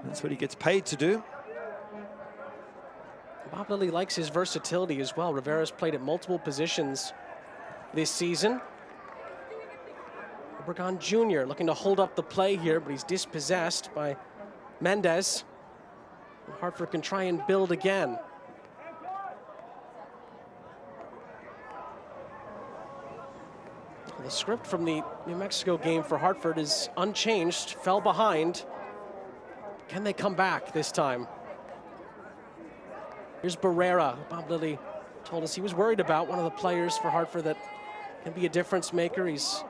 that's what he gets paid to do. Bob Lilly likes his versatility as well. Rivera's played at multiple positions this season. Obregon Jr. looking to hold up the play here, but he's dispossessed by Mendez. Hartford can try and build again. The script from the New Mexico game for Hartford is unchanged, fell behind. Can they come back this time? Here's Barrera. Bob Lilly told us he was worried about, one of the players for Hartford that can be a difference maker. He's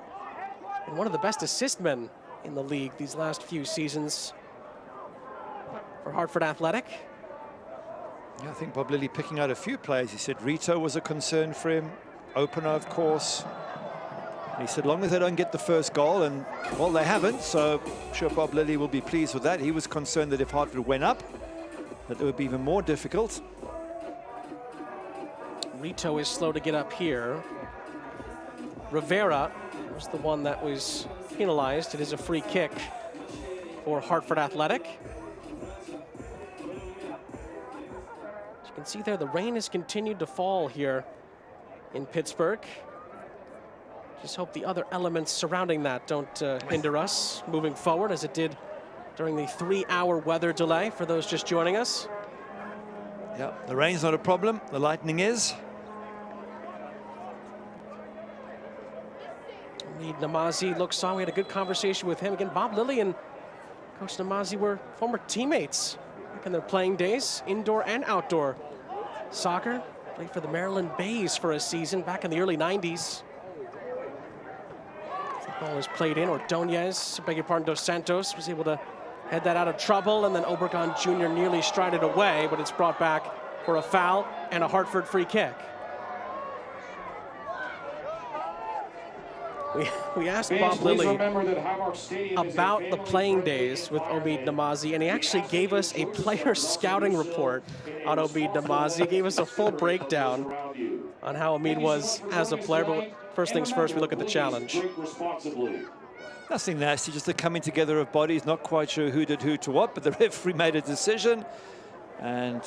been one of the best assist men in the league these last few seasons for Hartford Athletic. Yeah, I think Bob Lilly picking out a few players. He said Rito was a concern for him, opener, of course. And he said, long as they don't get the first goal, and, well, they haven't, so I'm sure Bob Lilly will be pleased with that. He was concerned that if Hartford went up, that it would be even more difficult. Rito is slow to get up here. Rivera was the one that was penalized. It is a free kick for Hartford Athletic. As you can see there, the rain has continued to fall here in Pittsburgh. Just hope the other elements surrounding that don't hinder us moving forward, as it did during the 3-hour weather delay for those just joining us. Yeah, the rain's not a problem, the lightning is. Lead Namazi looks on. We had a good conversation with him. Again, Bob Lilly and Coach Namazi were former teammates at back in their playing days, indoor and outdoor soccer. Played for the Maryland Bays for a season back in the early 90s. The ball was played in. Ordonez, beg your pardon, Dos Santos was able to head that out of trouble, and then Obregon Jr. nearly strided away, but it's brought back for a foul and a Hartford free kick. We asked Bob Lilly about the playing days with Omid Namazi, and he actually gave us a player scouting report on Omid Namazi. He gave us a full breakdown on how Omid was as a player, but first things first, we look at the challenge. Nothing nasty, just the coming together of bodies. Not quite sure who did who to what, but the referee made a decision, and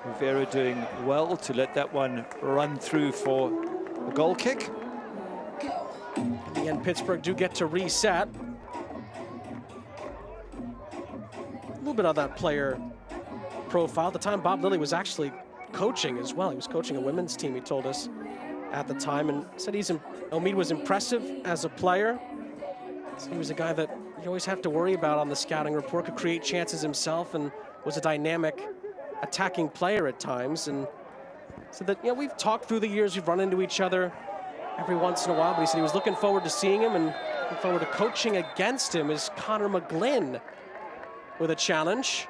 Rivera doing well to let that one run through for a goal kick. In the end, Pittsburgh do get to reset. A little bit of that player profile. At the time, Bob Lilly was actually coaching as well. He was coaching a women's team, he told us at the time, and said Omid was impressive as a player. So he was a guy that you always have to worry about on the scouting report, could create chances himself, and was a dynamic attacking player at times. And so that, we've talked through the years, we've run into each other every once in a while, but he said he was looking forward to seeing him and looking forward to coaching against him. Is Connor McGlynn with a challenge.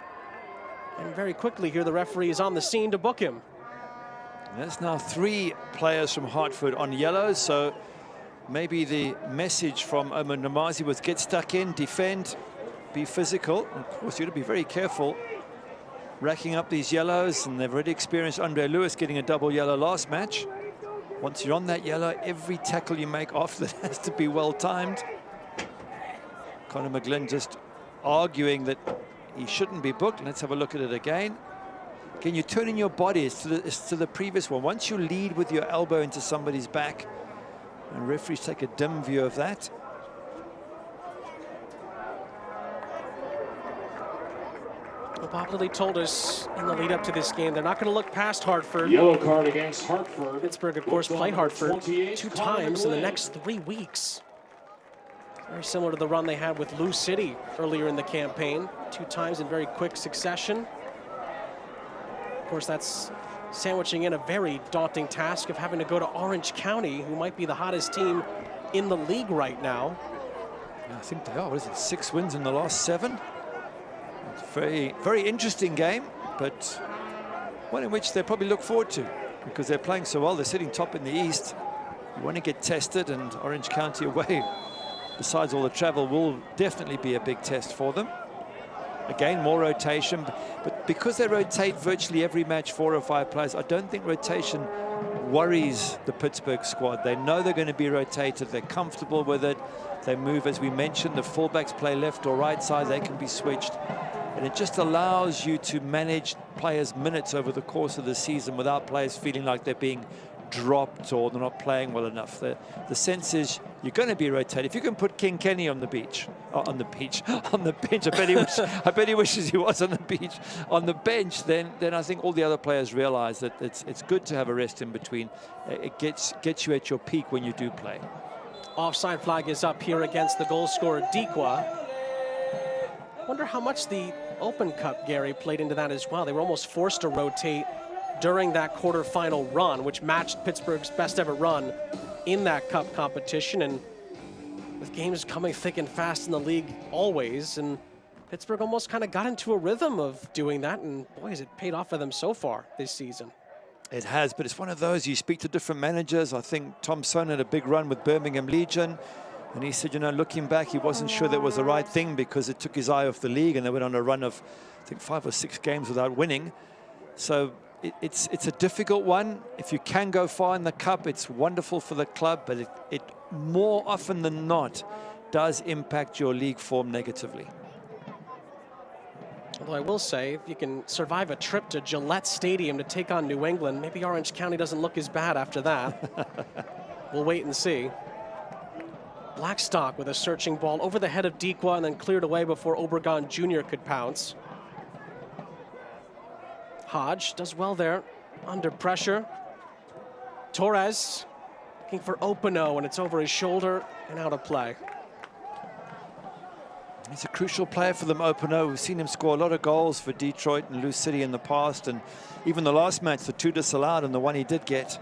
And very quickly here, the referee is on the scene to book him. There's now 3 players from Hartford on yellow, so maybe the message from Omid Namazi was get stuck in, defend, be physical. And of course, you have to be very careful racking up these yellows, and they've already experienced Andre Lewis getting a double yellow last match. Once you're on that yellow, every tackle you make after that has to be well timed. Connor McGlynn just arguing that he shouldn't be booked. Let's have a look at it again. Again, you're turning your body. It's to the previous one. Once you lead with your elbow into somebody's back, and referees take a dim view of that. Well, Bob Lilly told us in the lead up to this game, they're not going to look past Hartford. Yellow card against Hartford. Pittsburgh, of course, play Hartford 2 times in the next 3 weeks. Very similar to the run they had with Lou City earlier in the campaign. 2 times in very quick succession. Of course, that's sandwiching in a very daunting task of having to go to Orange County, who might be the hottest team in the league right now. I think they are. What is it, 6 wins in the last 7? It's a very, very interesting game, but one in which they probably look forward to because they're playing so well. They're sitting top in the East. You want to get tested, and Orange County away, besides all the travel, will definitely be a big test for them. Again, more rotation, but because they rotate virtually every match 4 or 5 players, I don't think rotation worries the Pittsburgh squad. They know they're going to be rotated. They're comfortable with it. They move, as we mentioned, the fullbacks play left or right side. They can be switched. And it just allows you to manage players' minutes over the course of the season without players feeling like they're being dropped or they're not playing well enough. The sense is you're going to be rotated. If you can put King Kenny on the bench, on the bench. I bet he wishes he was on the beach. On the bench, then I think all the other players realize that it's good to have a rest in between. It gets you at your peak when you do play. Offside flag is up here against the goal scorer, Dikwa. Wonder how much the Open Cup, Gary, played into that as well. They were almost forced to rotate during that quarterfinal run, which matched Pittsburgh's best ever run in that cup competition. And with games coming thick and fast in the league always, and Pittsburgh almost kind of got into a rhythm of doing that, and boy, has it paid off for them so far this season. It has, but it's one of those, you speak to different managers. I think Tom Son had a big run with Birmingham Legion, and he said, looking back, he wasn't sure that was the right thing because it took his eye off the league, and they went on a run of, I think, 5 or 6 games without winning. So it's a difficult one. If you can go far in the cup, it's wonderful for the club, but it more often than not does impact your league form negatively. Although I will say, if you can survive a trip to Gillette Stadium to take on New England, maybe Orange County doesn't look as bad after that. We'll wait and see. Blackstock with a searching ball over the head of Dikwa and then cleared away before Obregon Jr. could pounce. Hodge does well there, under pressure. Torres looking for Openo, and it's over his shoulder and out of play. He's a crucial player for them, Openo. We've seen him score a lot of goals for Detroit and Lou City in the past, and even the last match, the 2 disallowed and the one he did get.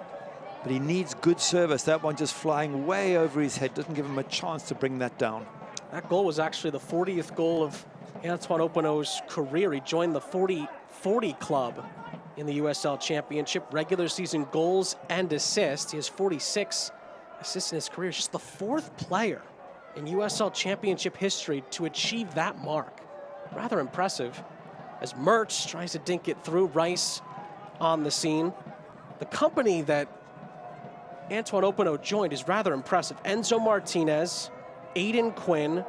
But he needs good service. That one just flying way over his head doesn't give him a chance to bring that down. That goal was actually the 40th goal of Antoine Openo's career. He joined the 40-40 club in the USL Championship. Regular season goals and assists. He has 46 assists in his career. He's just the 4th player in USL Championship history to achieve that mark. Rather impressive. As Mertz tries to dink it through, Rice on the scene. The company that Antoine Openo joined is rather impressive. Enzo Martinez, Aiden Quinn,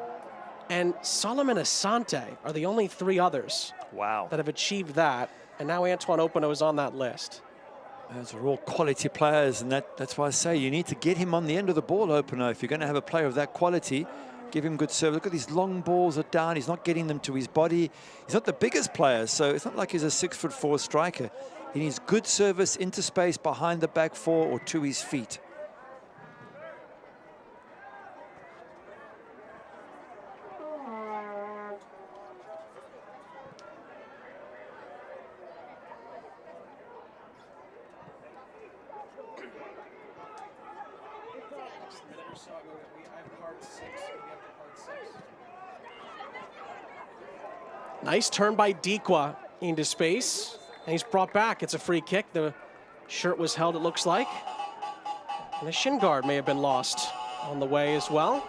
and Solomon Asante are the only 3 others that have achieved that. And now Antoine Openo is on that list. Those are all quality players, and that's why I say you need to get him on the end of the ball, Openo. If you're going to have a player of that quality, give him good service. Look at these long balls are down. He's not getting them to his body. He's not the biggest player, so it's not like he's a 6'4" striker. He needs good service into space behind the back 4 or to his feet. Nice turn by Dikwa into space, and he's brought back. It's a free kick. The shirt was held, it looks like. And the shin guard may have been lost on the way as well.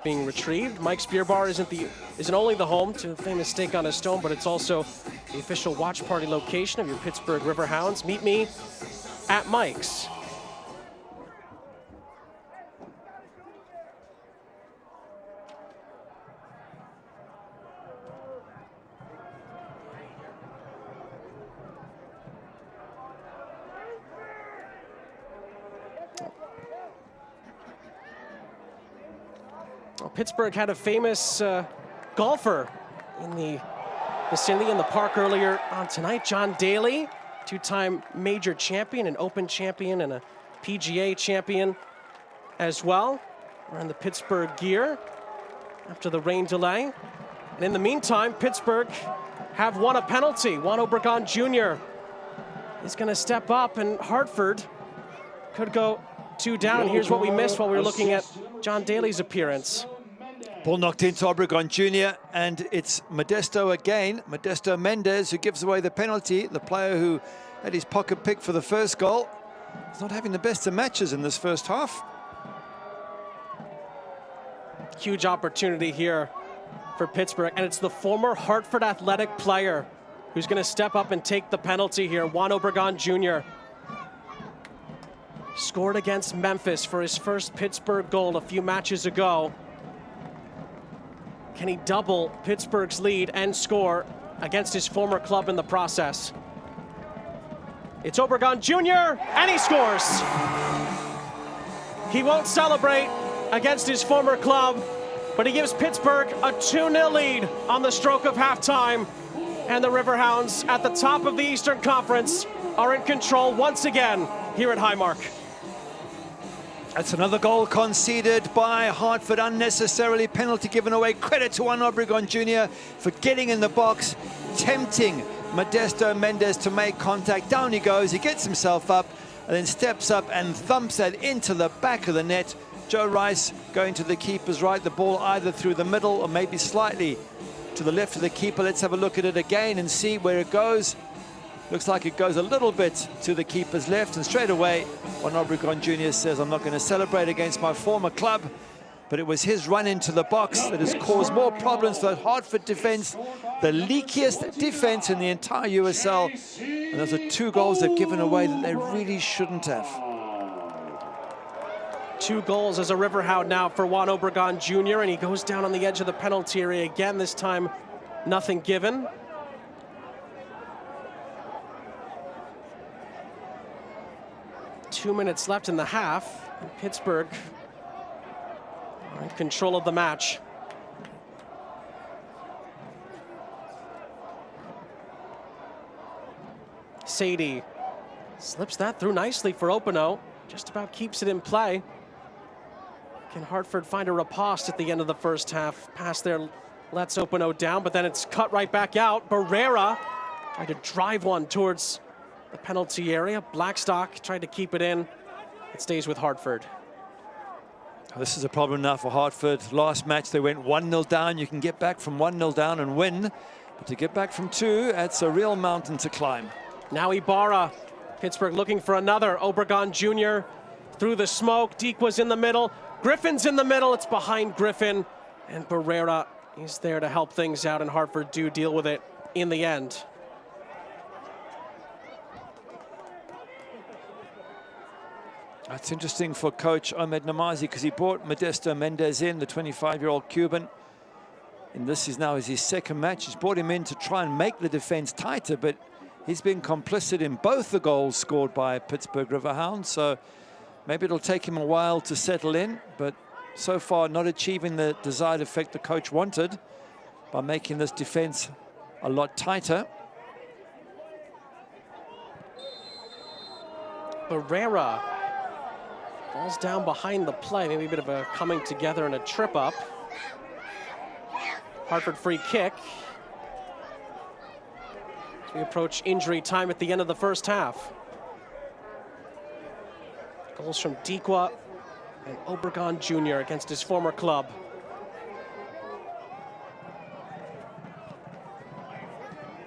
Being retrieved. Mike's Beer Bar isn't only the home to the famous Steak on a Stone, but it's also the official watch party location of your Pittsburgh Riverhounds. Meet me at Mike's. Well, Pittsburgh had a famous golfer in the vicinity in the park earlier on tonight. John Daly, 2-time major champion, an Open champion, and a PGA champion as well. Wearing the Pittsburgh gear after the rain delay. And in the meantime, Pittsburgh have won a penalty. Juan Obregon Jr. is going to step up, and Hartford could go 2 down. Here's what we missed while we were looking at John Daly's appearance. Ball knocked into Obregon Jr., and it's Modesto again. Modesto Mendez who gives away the penalty. The player who had his pocket pick for the first goal. He's not having the best of matches in this first half. Huge opportunity here for Pittsburgh, and it's the former Hartford Athletic player who's going to step up and take the penalty here. Juan Obregon Jr. scored against Memphis for his first Pittsburgh goal a few matches ago. Can he double Pittsburgh's lead and score against his former club in the process? It's Obregon Jr., and he scores. He won't celebrate against his former club, but he gives Pittsburgh a 2-0 lead on the stroke of halftime. And the Riverhounds at the top of the Eastern Conference are in control once again here at Highmark. That's another goal conceded by Hartford, unnecessarily. Penalty given away. Credit to Juan Obregon Jr. for getting in the box, tempting Modesto Mendez to make contact. Down he goes, he gets himself up, and then steps up and thumps that into the back of the net. Joe Rice going to the keeper's right. The ball either through the middle or maybe slightly to the left of the keeper. Let's have a look at it again and see where it goes. Looks like it goes a little bit to the keeper's left, and straight away, Juan Obregon Jr. says, I'm not going to celebrate against my former club. But it was his run into the box that has caused more problems for the Hartford defense, the leakiest defense in the entire USL. And those are 2 goals they've given away that they really shouldn't have. 2 goals as a Riverhound now for Juan Obregon Jr., and he goes down on the edge of the penalty area again, this time nothing given. Two minutes left in the half. Pittsburgh are in control of the match. Sadie slips that through nicely for Openo. Just about keeps it in play. Can Hartford find a riposte at the end of the first half? Pass there lets Opano down, but then it's cut right back out. Barrera tried to drive one towards the penalty area. Blackstock tried to keep it in. It stays with Hartford. This is a problem now for Hartford. Last match they went 1-0 down. You can get back from 1-0 down and win. But to get back from 2, that's a real mountain to climb. Now Ibarra. Pittsburgh looking for another. Obregon Jr. through the smoke. Deekwa's in the middle. Griffin's in the middle. It's behind Griffin. And Barrera is there to help things out, and Hartford do deal with it in the end. That's interesting for coach Ahmed Namazi, because he brought Modesto Mendez in, the 25-year-old Cuban. And this is now his second match. He's brought him in to try and make the defense tighter, but he's been complicit in both the goals scored by Pittsburgh Riverhounds. So maybe it'll take him a while to settle in, but so far not achieving the desired effect the coach wanted by making this defense a lot tighter. Barrera falls down behind the play. Maybe a bit of a coming together and a trip up. Hartford free kick. As we approach injury time at the end of the first half. Goals from Deekwa and Obregon Jr. against his former club.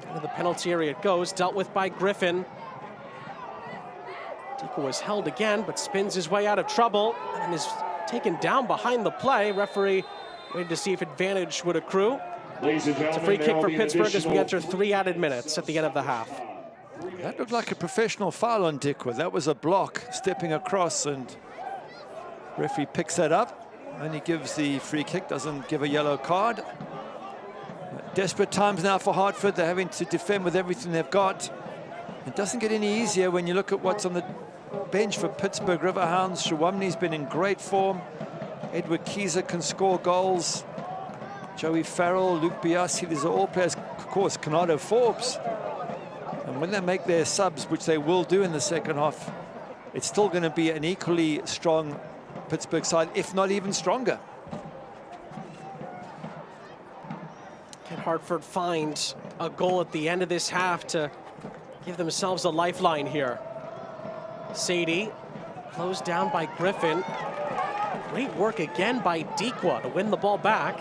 Into the penalty area it goes, dealt with by Griffin. Deekwa was held again, but spins his way out of trouble and is taken down behind the play. Referee waited to see if advantage would accrue. It's a free kick for Pittsburgh as we enter 3 added minutes at the end of the half. That looked like a professional foul on Deekwa. That was a block stepping across, and referee picks that up and he gives the free kick, doesn't give a yellow card. Desperate times now for Hartford. They're having to defend with everything they've got. It doesn't get any easier when you look at what's on the bench for Pittsburgh Riverhounds. Shawamni's been in great form. Edward Keyser can score goals. Joey Farrell, Luke Biasi, these are all players, of course, Canado Forbes. And when they make their subs, which they will do in the second half, it's still going to be an equally strong Pittsburgh side, if not even stronger. Can Hartford find a goal at the end of this half to give themselves a lifeline here? Sadie closed down by Griffin. Great work again by Deekwa to win the ball back.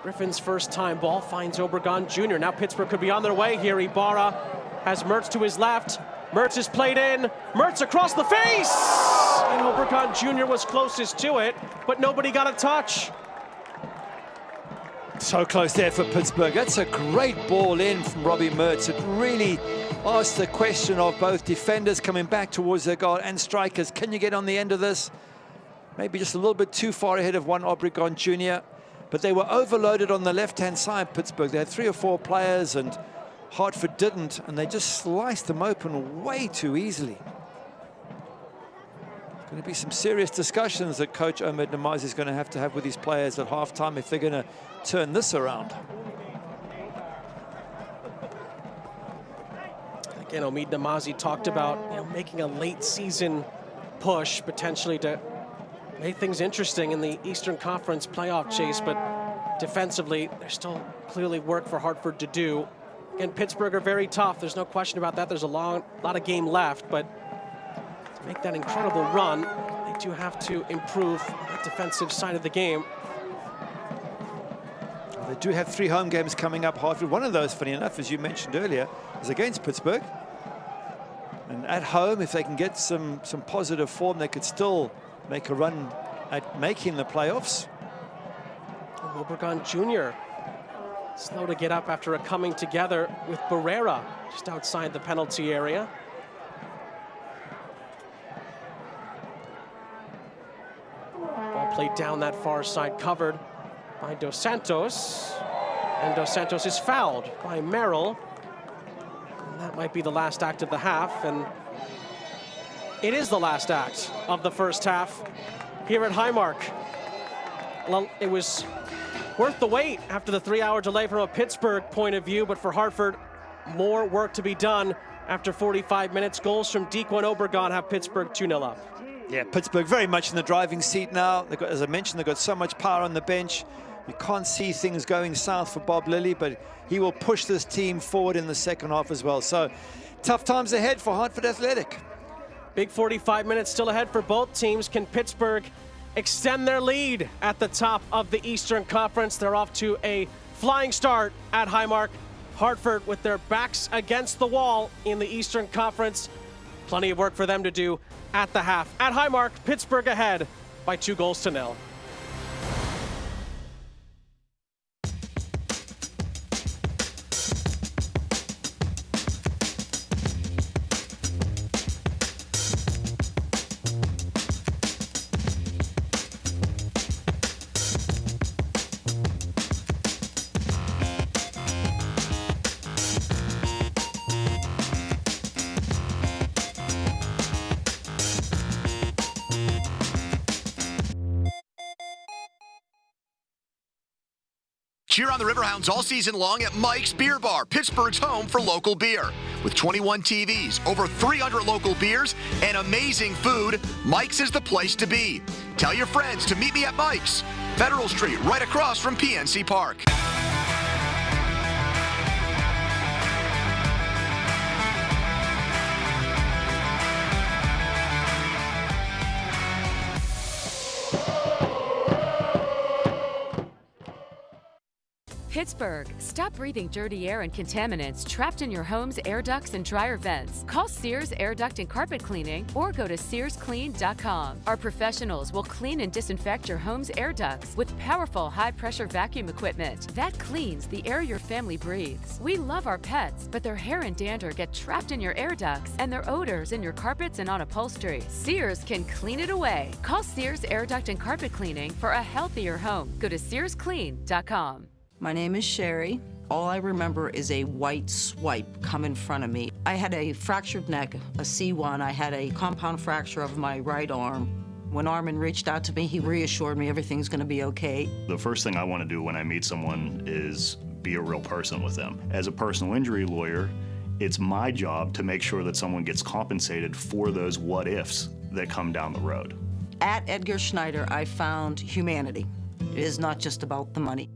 Griffin's first time ball finds Obregon Jr. Now Pittsburgh could be on their way here. Ibarra has Mertz to his left. Mertz is played in. Mertz across the face! And Obregon Jr. was closest to it, but nobody got a touch. So close there for Pittsburgh. That's a great ball in from Robbie Mertz. It really asked the question of both defenders coming back towards their goal and strikers. Can you get on the end of this? Maybe just a little bit too far ahead of one Obregon Jr. But they were overloaded on the left-hand side, Pittsburgh. They had 3 or 4 players, and Hartford didn't, and they just sliced them open way too easily. Going to be some serious discussions that Coach Ahmed Namazi is going to have with his players at halftime if they're going to turn this around. Again, Omid Namazi talked about making a late season push potentially to make things interesting in the Eastern Conference playoff chase, but defensively, there's still clearly work for Hartford to do. Again, Pittsburgh are very tough. There's no question about that. There's a lot of game left, but to make that incredible run, they do have to improve the defensive side of the game. They do have 3 home games coming up, Hartford. One of those, funny enough, as you mentioned earlier, is against Pittsburgh. And at home, if they can get some positive form, they could still make a run at making the playoffs. Obregon Jr. slow to get up after a coming together with Barrera just outside the penalty area. Ball played down that far side, covered by Dos Santos. And Dos Santos is fouled by Merrill. And that might be the last act of the half. And it is the last act of the first half here at Highmark. Well, it was worth the wait after the 3-hour delay from a Pittsburgh point of view, but for Hartford, more work to be done after 45 minutes. Goals from Deekwa and Obregon have Pittsburgh 2-0 up. Yeah, Pittsburgh very much in the driving seat now. They've got, as I mentioned, they've got so much power on the bench. You can't see things going south for Bob Lilly, but he will push this team forward in the second half as well. So tough times ahead for Hartford Athletic. Big 45 minutes still ahead for both teams. Can Pittsburgh extend their lead at the top of the Eastern Conference? They're off to a flying start at Highmark. Hartford with their backs against the wall in the Eastern Conference. Plenty of work for them to do at the half. At Highmark, Pittsburgh ahead by 2-0. Cheer on the Riverhounds all season long at Mike's Beer Bar, Pittsburgh's home for local beer. With 21 TVs, over 300 local beers, and amazing food, Mike's is the place to be. Tell your friends to meet me at Mike's, Federal Street, right across from PNC Park. Pittsburgh, stop breathing dirty air and contaminants trapped in your home's air ducts and dryer vents. Call Sears Air Duct and Carpet Cleaning or go to SearsClean.com. Our professionals will clean and disinfect your home's air ducts with powerful high-pressure vacuum equipment that cleans the air your family breathes. We love our pets, but their hair and dander get trapped in your air ducts and their odors in your carpets and on upholstery. Sears can clean it away. Call Sears Air Duct and Carpet Cleaning for a healthier home. Go to SearsClean.com. My name is Sherry. All I remember is a white swipe come in front of me. I had a fractured neck, a C1. I had a compound fracture of my right arm. When Armin reached out to me, he reassured me everything's going to be okay. The first thing I want to do when I meet someone is be a real person with them. As a personal injury lawyer, it's my job to make sure that someone gets compensated for those what-ifs that come down the road. At Edgar Schneider, I found humanity. It is not just about the money.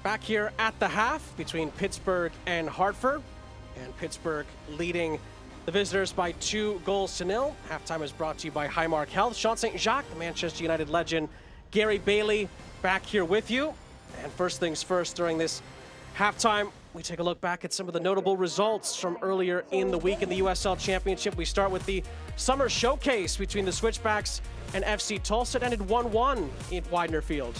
Back here at the half between Pittsburgh and Hartford, and Pittsburgh leading the visitors by 2-0. Halftime is brought to you by Highmark Health. Sean St. Jacques, the Manchester United legend, Gary Bailey back here with you. And first things first, during this halftime, we take a look back at some of the notable results from earlier in the week in the USL Championship. We start with the summer showcase between the Switchbacks and FC Tulsa. It ended 1-1 in Widener Field.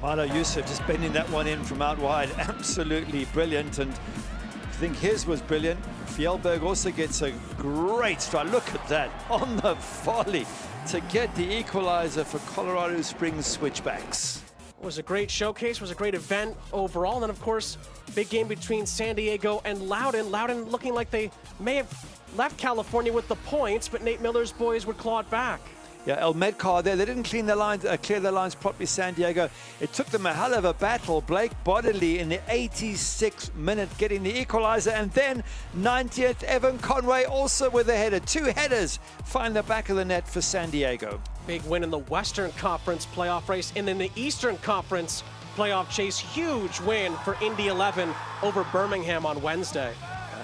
Mano Yusuf just bending that one in from out wide. Absolutely brilliant. And I think his was brilliant. Fjellberg also gets a great strike. Look at that on the volley to get the equalizer for Colorado Springs Switchbacks. It was a great showcase, was a great event overall. And then, of course, big game between San Diego and Loudoun. Loudoun looking like they may have left California with the points, but Nate Miller's boys were clawed back. Yeah, El Medcar there. They didn't clear their lines properly, San Diego. It took them a hell of a battle. Blake Bodley in the 86th minute getting the equalizer. And then 90th, Evan Conway also with a header. 2 headers find the back of the net for San Diego. Big win in the Western Conference playoff race. And in the Eastern Conference playoff chase, huge win for Indy 11 over Birmingham on Wednesday.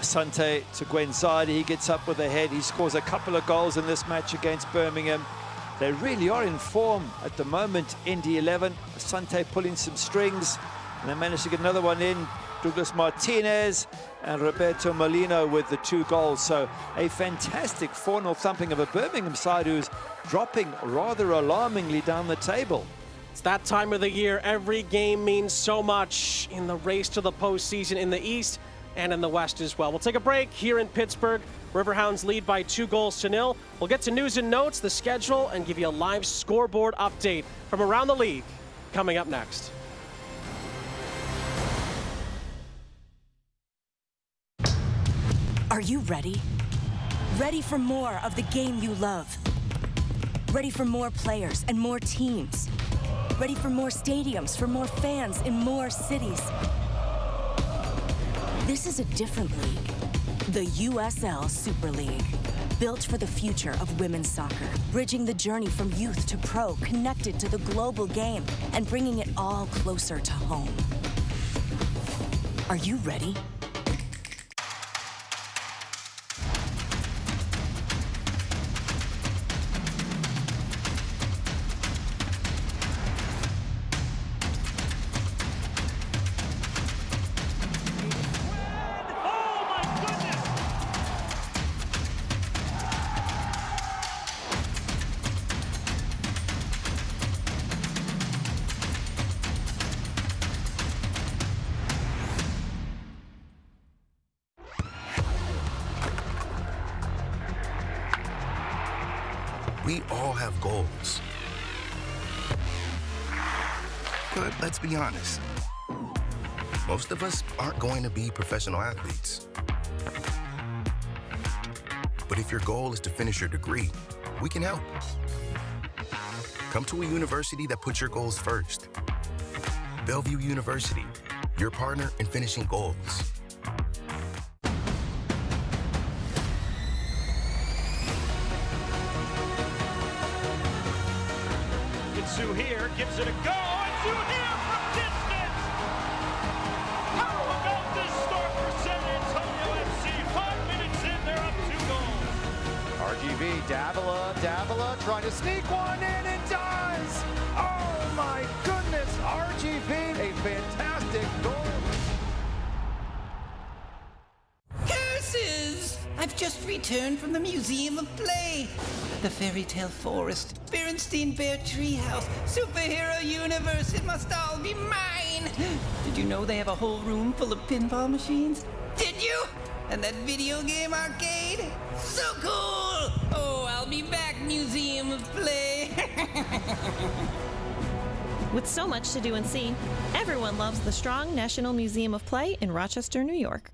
Asante Tugwenzade, he gets up with a head. He scores a couple of goals in this match against Birmingham. They really are in form at the moment, Indy 11. Asante pulling some strings, and they managed to get another one in. Douglas Martinez and Roberto Molino with the 2 goals. So a fantastic 4-0 thumping of a Birmingham side who's dropping rather alarmingly down the table. It's that time of the year. Every game means so much in the race to the postseason in the East and in the West as well. We'll take a break here in Pittsburgh. Riverhounds lead by 2-0. We'll get to news and notes, the schedule, and give you a live scoreboard update from around the league coming up next. Are you ready? Ready for more of the game you love? Ready for more players and more teams? Ready for more stadiums, for more fans in more cities? This is a different league, the USL Super League. Built for the future of women's soccer, bridging the journey from youth to pro, connected to the global game, and bringing it all closer to home. Are you ready? We all have goals. But let's be honest, most of us aren't going to be professional athletes. But if your goal is to finish your degree, we can help. Come to a university that puts your goals first. Bellevue University, your partner in finishing goals. Sue here gives it a go, and Sue here from distance! How about this start for San Antonio FC? 5 minutes in, they're up 2 goals. RGV, Davila trying to sneak one in and does! Oh my goodness, RGV, a fantastic goal! Curses! I've just returned from the Museum of Play. The fairy tale forest, Berenstein Bear Treehouse, superhero universe, it must all be mine! Did you know they have a whole room full of pinball machines? Did you? And that video game arcade? So cool! Oh, I'll be back, Museum of Play! With so much to do and see, everyone loves the strong National Museum of Play in Rochester, New York.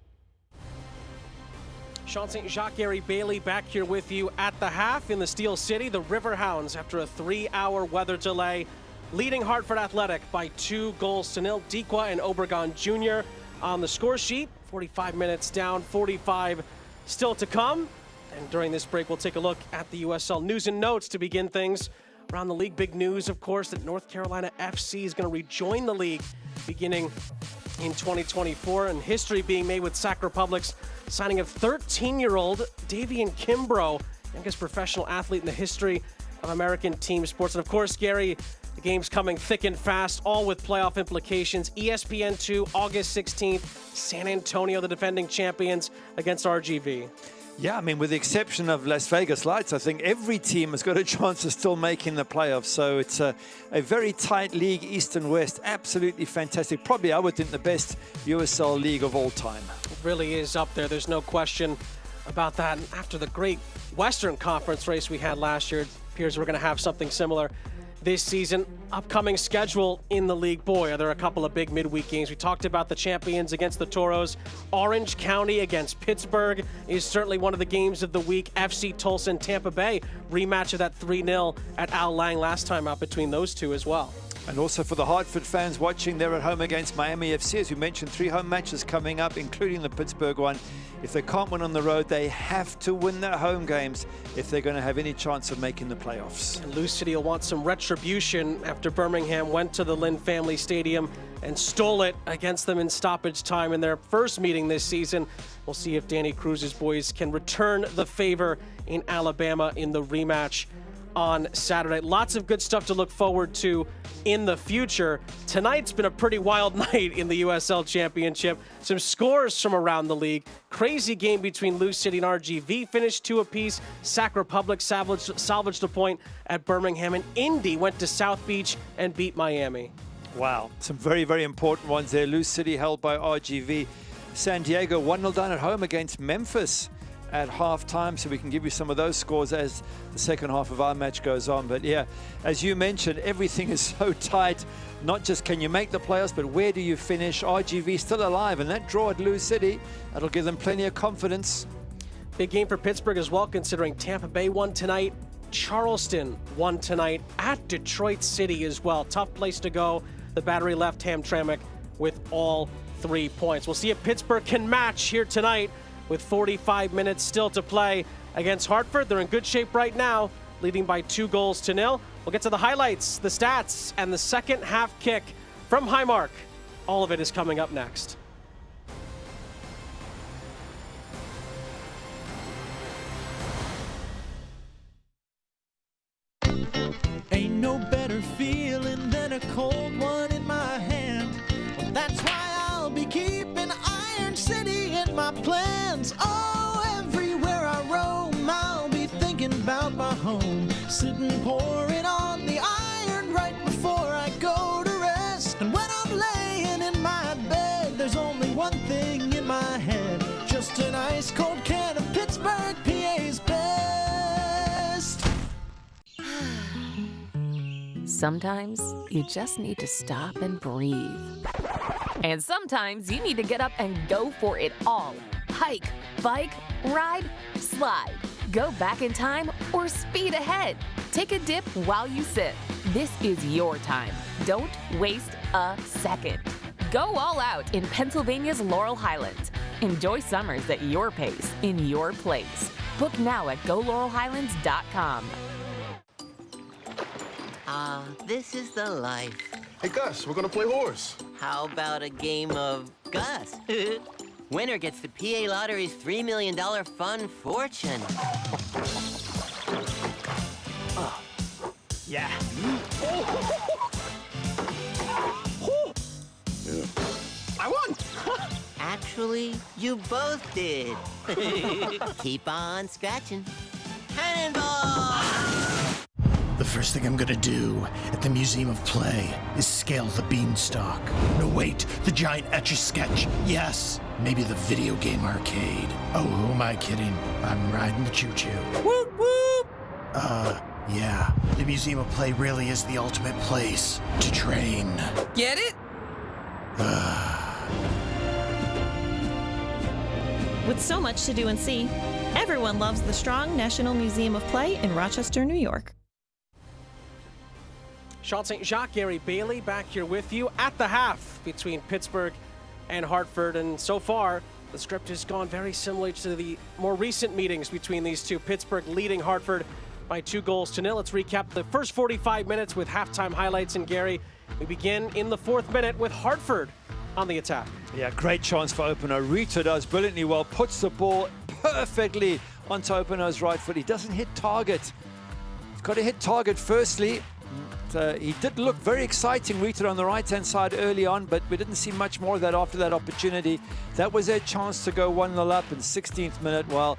Sean St. Jacques, Gary Bailey back here with you at the half in the Steel City. The Riverhounds, after a 3-hour weather delay, leading Hartford Athletic by 2 goals to nil. Dequa and Obregon Jr. on the score sheet. 45 minutes down, 45 still to come. And during this break, we'll take a look at the USL news and notes to begin things. Around the league, big news, of course, that North Carolina FC is going to rejoin the league beginning in 2024, and history being made with Sac Republic's signing of 13-year-old Davian Kimbrough, youngest professional athlete in the history of American team sports. And of course, Gary, the game's coming thick and fast, all with playoff implications. ESPN2, August 16th, San Antonio, the defending champions, against RGV. Yeah, I mean, with the exception of Las Vegas Lights, I think every team has got a chance of still making the playoffs. So it's a very tight league, East and West. Absolutely fantastic. Probably, I would think, the best USL league of all time. It really is up there. There's no question about that. And after the great Western Conference race we had last year, it appears we're going to have something similar this season. Upcoming schedule in the league. Boy, are there a couple of big midweek games. We talked about the champions against the Toros. Orange County against Pittsburgh is certainly one of the games of the week. FC Tulsa and Tampa Bay, rematch of that 3-0 at Al Lang last time out between those two as well. And also for the Hartford fans watching, they're at home against Miami FC. As you mentioned, 3 home matches coming up, including the Pittsburgh one. If they can't win on the road, they have to win their home games if they're going to have any chance of making the playoffs. And Lou City will want some retribution after Birmingham went to the Lynn Family Stadium and stole it against them in stoppage time in their first meeting this season. We'll see if Danny Cruz's boys can return the favor in Alabama in the rematch on Saturday. Lots of good stuff to look forward to in the future. Tonight's been a pretty wild night in the USL Championship. Some scores from around the league. Crazy game between Lou City and RGV, finished 2 apiece. Sac Republic salvaged a point at Birmingham, and Indy went to South Beach and beat Miami. Wow, some very, very important ones there. Lou City held by RGV. San Diego 1-0 down at home against Memphis at halftime, so we can give you some of those scores as the second half of our match goes on. But yeah, as you mentioned, everything is so tight. Not just can you make the playoffs, but where do you finish? RGV still alive, and that draw at Lou City, that'll give them plenty of confidence. Big game for Pittsburgh as well, considering Tampa Bay won tonight. Charleston won tonight at Detroit City as well. Tough place to go. The Battery left Hamtramck with all 3 points. We'll see if Pittsburgh can match here tonight with 45 minutes still to play against Hartford. They're in good shape right now, leading by 2-0. We'll get to the highlights, the stats, and the second half kick from Highmark. All of it is coming up next. Ain't no better feeling than a cold one in my hand. Well, that's why I'll be keeping Iron City in my plans. Oh, everywhere I roam, I'll be thinking about my home. Sitting pouring on the iron right before I go to rest. And when I'm laying in my bed, there's only one thing in my head. Just an ice cold can of Pittsburgh, PA's best. Sometimes you just need to stop and breathe. And sometimes you need to get up and go for it all. Hike, bike, ride, slide. Go back in time or speed ahead. Take a dip while you sip. This is your time. Don't waste a second. Go all out in Pennsylvania's Laurel Highlands. Enjoy summers at your pace, in your place. Book now at GoLaurelHighlands.com. This is the life. Hey, Gus, we're gonna play horse. How about a game of Gus? Winner gets the PA Lottery's $3 million fun fortune. Yeah. I won! Actually, you both did. Keep on scratching. Cannonball! The first thing I'm gonna do at the Museum of Play is scale the beanstalk. No, wait, the giant Etch-a-Sketch. Yes, maybe the video game arcade. Oh, who am I kidding? I'm riding the choo-choo. Whoop, whoop! Yeah, the Museum of Play really is the ultimate place to train. Get it? With so much to do and see, everyone loves the strong National Museum of Play in Rochester, New York. Sean St. Jacques, Gary Bailey back here with you at the half between Pittsburgh and Hartford. And so far, the script has gone very similar to the more recent meetings between these two. Pittsburgh leading Hartford by 2-0. Let's recap the first 45 minutes with halftime highlights. And Gary, we begin in the 4th minute with Hartford on the attack. Yeah, great chance for Opener. Rita does brilliantly well, puts the ball perfectly onto Opener's right foot. He doesn't hit target. He's got to hit target firstly. He did look very exciting, Rita, on the right-hand side early on, but we didn't see much more of that after that opportunity. That was their chance to go 1-0 up in the 16th minute. Well,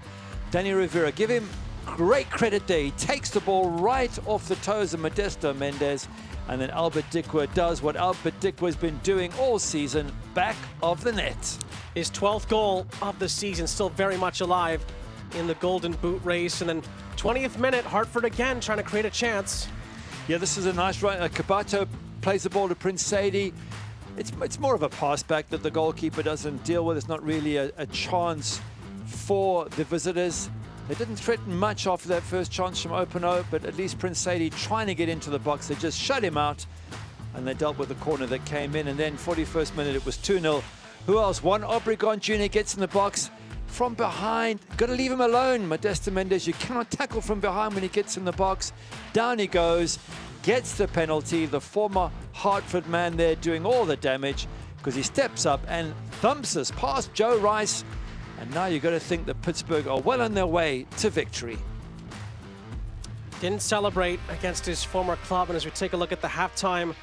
Danny Rivera, give him great credit there. He takes the ball right off the toes of Modesto Mendez, and then Albert Dikwa does what Albert Dikwa's been doing all season, back of the net. His 12th goal of the season, still very much alive in the Golden Boot race. And then 20th minute, Hartford again trying to create a chance. Yeah, this is a nice run. Kabato plays the ball to Prince Sadie. It's more of a pass back that the goalkeeper doesn't deal with. It's not really a chance for the visitors. They didn't threaten much after that first chance from Openo, but at least Prince Sadie trying to get into the box. They just shut him out, and they dealt with the corner that came in. And then 41st minute, it was 2-0. Who else? Juan Obregon Jr. gets in the box from behind. Got to leave him alone, Modesto Mendez. You cannot tackle from behind when he gets in the box. Down he goes, gets the penalty. The former Hartford man there doing all the damage because he steps up and thumps us past Joe Rice. And now you've got to think that Pittsburgh are well on their way to victory. Didn't celebrate against his former club. And as we take a look at the halftime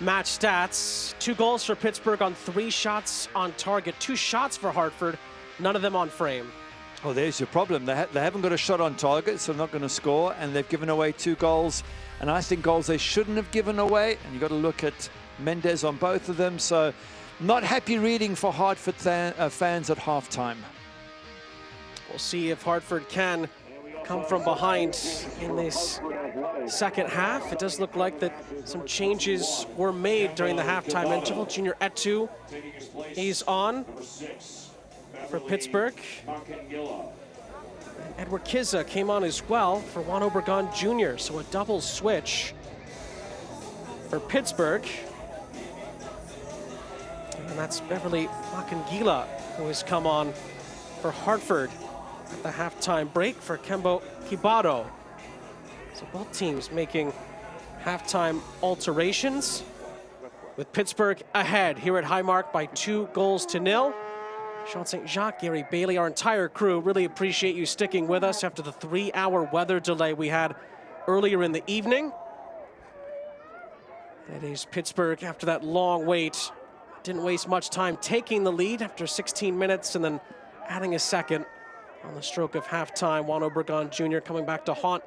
match stats, 2 goals for Pittsburgh on 3 shots on target, 2 shots for Hartford. None of them on frame. Oh, there's your problem. They haven't got a shot on target, so they're not going to score, and they've given away 2 goals. And I think goals they shouldn't have given away. And you've got to look at Mendez on both of them. So not happy reading for Hartford fans at halftime. We'll see if Hartford can come from behind in this second half. It does look like that some changes were made during the halftime interval. Junior Etu, he's on for Pittsburgh. And Edward Kizza came on as well for Juan Obregon Jr. So a double switch for Pittsburgh. And that's Beverly Makangila, who has come on for Hartford at the halftime break for Kembo Kibado. So both teams making halftime alterations, with Pittsburgh ahead here at Highmark by 2-0. Sean St. Jacques, Gary Bailey, our entire crew really appreciate you sticking with us after the 3-hour weather delay we had earlier in the evening. That is Pittsburgh, after that long wait, didn't waste much time taking the lead after 16 minutes and then adding a second on the stroke of halftime. Juan Obregon Jr. coming back to haunt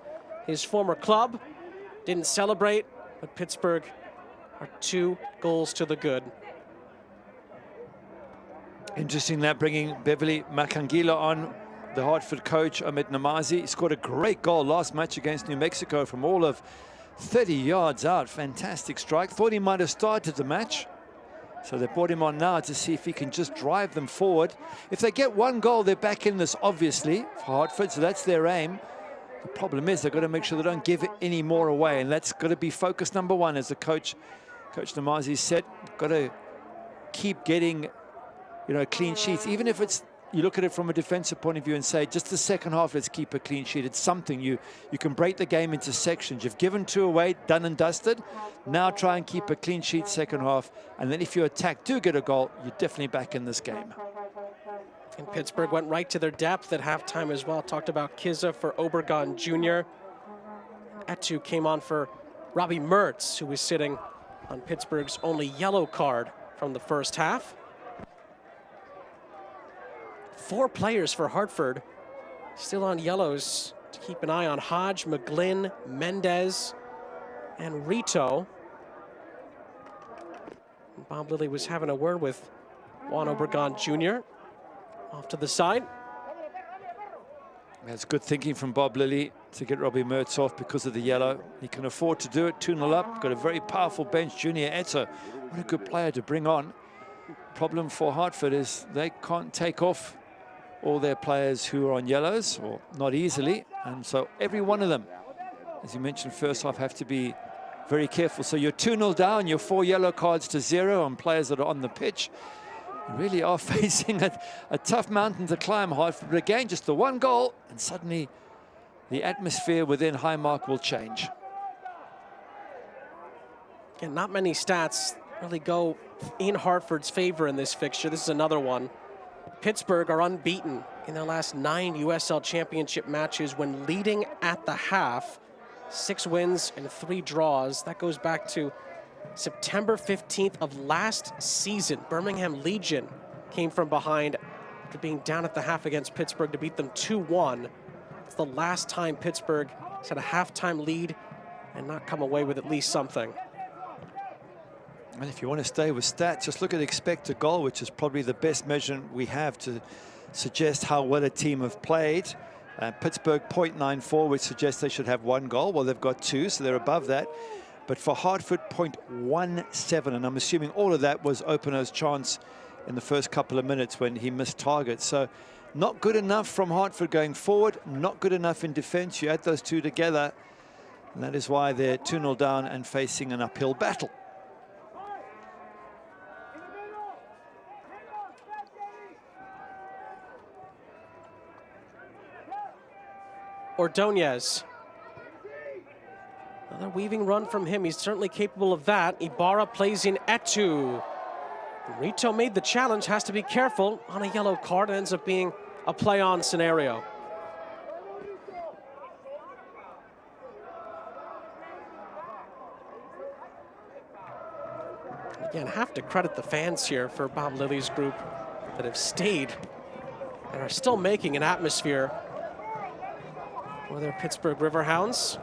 his former club. Didn't celebrate, but Pittsburgh are 2 goals to the good. Interesting that bringing Beverly Makangila on, the Hartford coach Ahmed Namazi. He scored a great goal last match against New Mexico from all of 30 yards out. Fantastic strike. Thought he might have started the match. So they brought him on now to see if he can just drive them forward. If they get 1 goal, they're back in this, obviously, for Hartford. So that's their aim. The problem is they've got to make sure they don't give any more away. And that's got to be focus number 1, as the Coach Namazi said. Got to keep getting, you know, clean sheets. Even if it's, you look at it from a defensive point of view and say, just the second half, let's keep a clean sheet. It's something. You can break the game into sections. You've given 2 away, done and dusted. Now try and keep a clean sheet second half. And then if your attack do get a goal, you're definitely back in this game. And Pittsburgh went right to their depth at halftime as well. Talked about Kizza for Obregon Jr. Etu came on for Robbie Mertz, who was sitting on Pittsburgh's only yellow card from the first half. 4 players for Hartford still on yellows to keep an eye on: Hodge, McGlynn, Mendez, and Rito. And Bob Lilly was having a word with Juan Obregon Jr. off to the side. That's good thinking from Bob Lilly to get Robbie Mertz off because of the yellow. He can afford to do it. 2-0 up. Got a very powerful bench. Junior Etta, what a good player to bring on. Problem for Hartford is they can't take off all their players who are on yellows, or not easily. And so every one of them, as you mentioned, first half, have to be very careful. So you're 2-0 down, you're 4 yellow cards to 0 on players that are on the pitch. You really are facing a tough mountain to climb, Hartford. But again, just the 1 goal, and suddenly the atmosphere within Highmark will change. Again, not many stats really go in Hartford's favor in this fixture. This is another one. Pittsburgh are unbeaten in their last 9 USL Championship matches when leading at the half. 6 wins and 3 draws. That goes back to September 15th of last season. Birmingham Legion came from behind after being down at the half against Pittsburgh to beat them 2-1. It's the last time Pittsburgh has had a halftime lead and not come away with at least something. And if you want to stay with stats, just look at expected goal, which is probably the best measurement we have to suggest how well a team have played. Pittsburgh 0.94, which suggests they should have 1 goal. Well, they've got 2, so they're above that. But for Hartford, 0.17, and I'm assuming all of that was Opener's chance in the first couple of minutes when he missed targets. So not good enough from Hartford going forward, not good enough in defense. You add those 2 together, and that is why they're 2-0 down and facing an uphill battle. Ordonez. Another weaving run from him. He's certainly capable of that. Ibarra plays in Etu. Rito made the challenge, has to be careful on a yellow card. It ends up being a play-on scenario. Again, have to credit the fans here for Bob Lilly's group that have stayed and are still making an atmosphere for their Pittsburgh Riverhounds.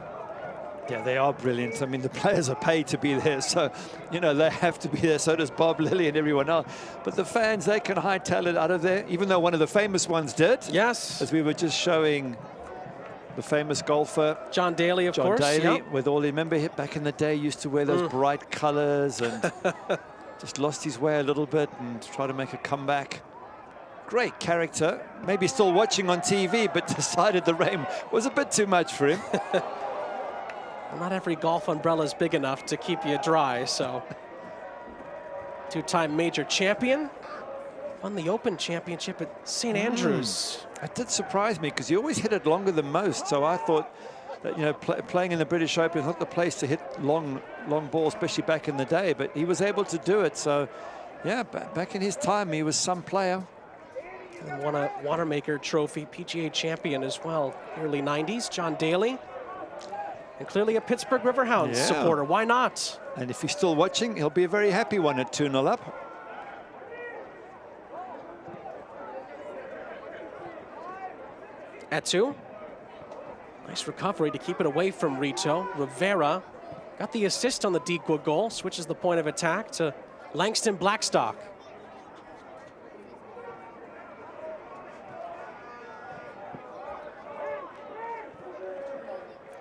Yeah, they are brilliant. I mean, the players are paid to be there, so, you know, they have to be there. So does Bob Lilly and everyone else. But the fans, they can hightail it out of there, even though one of the famous ones did. Yes. As we were just showing the famous golfer. John Daly, of course. John Daly, yep. with all, remember back in the day, used to wear those bright colors and just lost his way a little bit and tried to make a comeback. Great character. Maybe still watching on TV, but decided the rain was a bit too much for him. Well, not every golf umbrella is big enough to keep you dry, so. 2-time major champion. Won the Open Championship at St. Andrews That did surprise me because he always hit it longer than most. So I thought that, you know, playing in the British Open is not the place to hit long balls, especially back in the day. But he was able to do it. So, yeah, back in his time, he was some player. And won a Wanamaker Trophy, PGA champion as well. Early 90s, John Daly. And clearly a Pittsburgh Riverhounds supporter. Why not? And if he's still watching, he'll be a very happy one at 2-0 up. Etu. Nice recovery to keep it away from Rito. Rivera got the assist on the Dikwa goal. Switches the point of attack to Langston Blackstock.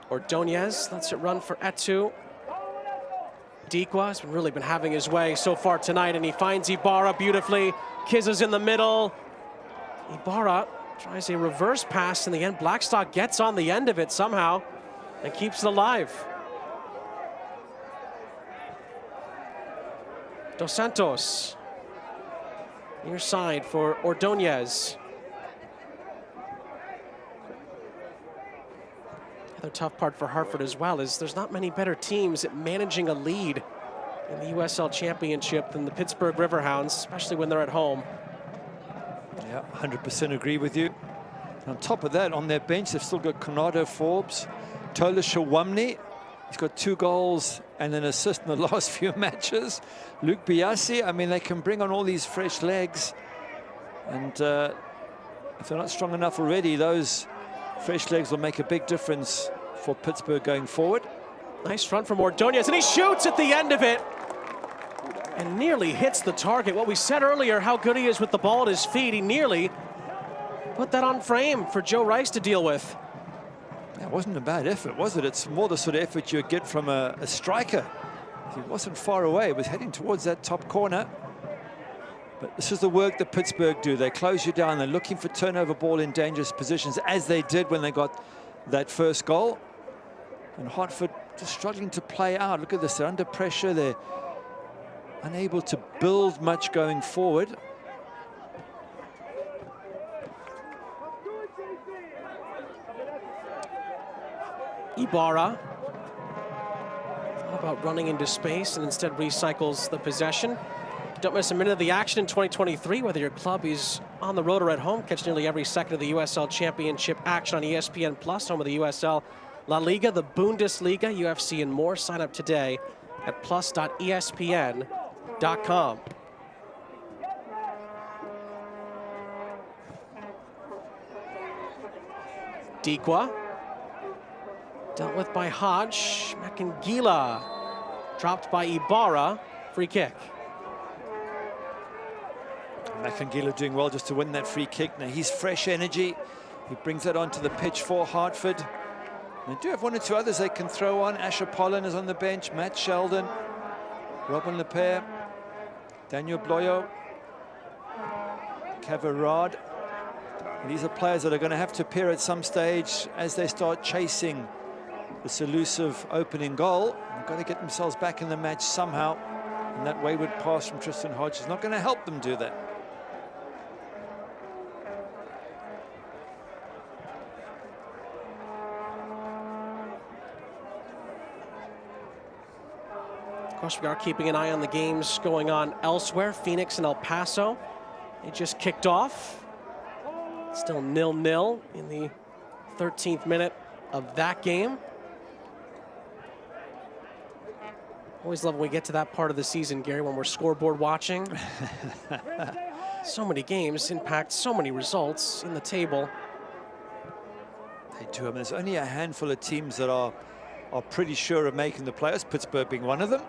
Ordonez lets it run for Etu. Dikwa has really been having his way so far tonight, and he finds Ibarra beautifully. Kiza's in the middle. Ibarra tries a reverse pass in the end. Blackstock gets on the end of it somehow and keeps it alive. Dos Santos. Near side for Ordonez. The tough part for Hartford as well is there's not many better teams at managing a lead in the USL Championship than the Pittsburgh Riverhounds, especially when they're at home. Yeah, 100% agree with you. And on top of that, on their bench, they've still got Conrado Forbes, Tola Shawamni. He's got 2 goals and an assist in the last few matches. Luke Biasi, I mean, they can bring on all these fresh legs. And if they're not strong enough already, those fresh legs will make a big difference for Pittsburgh going forward. Nice run from Ordonez, and he shoots at the end of it. And nearly hits the target. What we said earlier, how good he is with the ball at his feet. He nearly put that on frame for Joe Rice to deal with. That wasn't a bad effort, was it? It's more the sort of effort you get from a striker. He wasn't far away. He was heading towards that top corner. But this is the work that Pittsburgh do. They close you down. They're looking for turnover ball in dangerous positions, as they did when they got that first goal. And Hartford just struggling to play out. Look at this. They're under pressure. They're unable to build much going forward. Ibarra thought about running into space and instead recycles the possession. Don't miss a minute of the action in 2023, whether your club is on the road or at home. Catch nearly every second of the USL Championship action on ESPN Plus, home of the USL La Liga, the Bundesliga, UFC, and more. Sign up today at plus.espn.com. Dikwa. Dealt with by Hodge. Makangila dropped by Ibarra. Free kick. Makangila doing well just to win that free kick. Now he's fresh energy. He brings that onto the pitch for Hartford. They do have 1 or 2 others they can throw on. Asher Pollen is on the bench. Matt Sheldon, Robin Lepere, Daniel Bloyo, Cavarad. These are players that are going to have to appear at some stage as they start chasing this elusive opening goal. They've got to get themselves back in the match somehow. And that wayward pass from Tristan Hodge is not going to help them do that. Of course, we are keeping an eye on the games going on elsewhere. Phoenix and El Paso. They just kicked off. Still 0-0 in the 13th minute of that game. Always love when we get to that part of the season, Gary, when we're scoreboard watching. So many games impact so many results in the table. They do. I mean, there's only a handful of teams that are pretty sure of making the playoffs, Pittsburgh being one of them.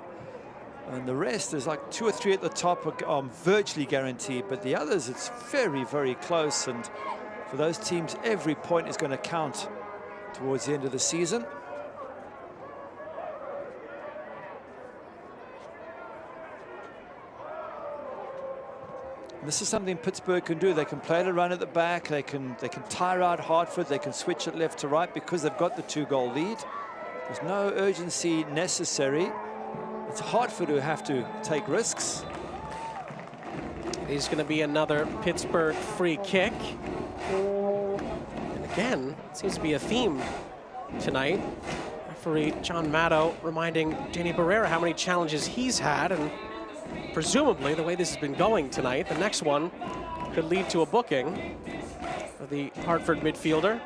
And the rest, there's like 2 or 3 at the top are virtually guaranteed, but the others, it's very, very close. And for those teams, every point is going to count towards the end of the season. And this is something Pittsburgh can do. They can play it around at the back. They can tire out Hartford. They can switch it left to right because they've got the 2-goal lead. There's no urgency necessary. It's Hartford who have to take risks. It is going to be another Pittsburgh free kick. again. Seems to be a theme tonight. Referee John Maddow reminding Danny Barrera how many challenges he's had, and presumably the way this has been going tonight, the next one could lead to a booking for the Hartford midfielder.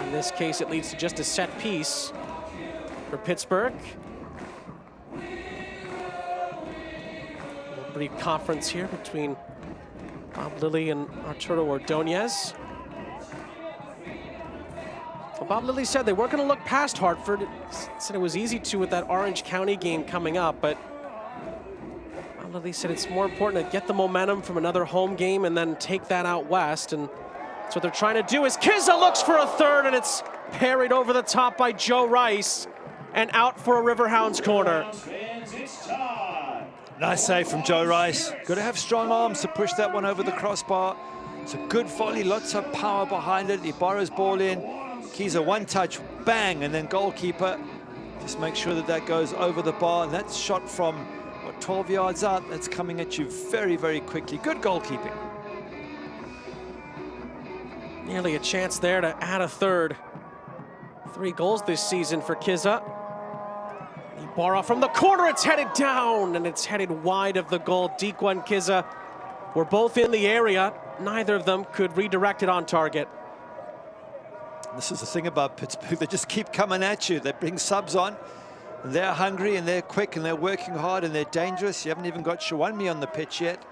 In this case, it leads to just a set piece for Pittsburgh. A brief conference here between Bob Lilly and Arturo Ordonez. Well, Bob Lilly said they weren't going to look past Hartford. Said it was easy to with that Orange County game coming up, but Bob Lilly said it's more important to get the momentum from another home game and then take that out west. And that's what they're trying to do. As Kizza looks for a third, and it's parried over the top by Joe Rice and out for a Riverhounds corner. Nice save from Joe Rice. Got to have strong arms to push that one over the crossbar. It's a good volley, lots of power behind it. Ibarra's ball in. Kizza one touch, bang, and then goalkeeper just make sure that that goes over the bar. And that's shot from, what, 12 yards out. That's coming at you very, very quickly. Good goalkeeping. Nearly a chance there to add a third. 3 goals this season for Kizza. Ibarra from the corner, it's headed down, and it's headed wide of the goal. Dikwa and Kizza were both in the area. Neither of them could redirect it on target. This is the thing about Pittsburgh. They just keep coming at you. They bring subs on, and they're hungry, and they're quick, and they're working hard, and they're dangerous. You haven't even got Shawunmi on the pitch yet.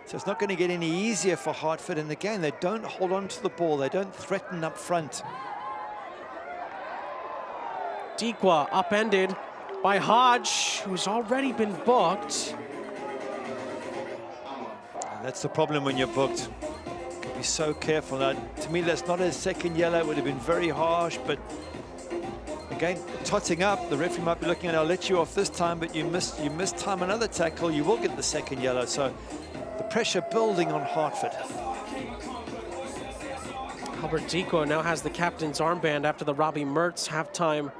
So it's not going to get any easier for Hartford. And again, they don't hold on to the ball. They don't threaten up front. Dikwa upended by Hodge, who's already been booked. And that's the problem when you're booked. Be so careful. Now, to me, that's not a second yellow. It would have been very harsh, but again, totting up, the referee might be looking at, I'll let you off this time, but you missed time another tackle, you will get the second yellow. So the pressure building on Hartford. Albert Dikwa now has the captain's armband after the Robbie Mertz halftime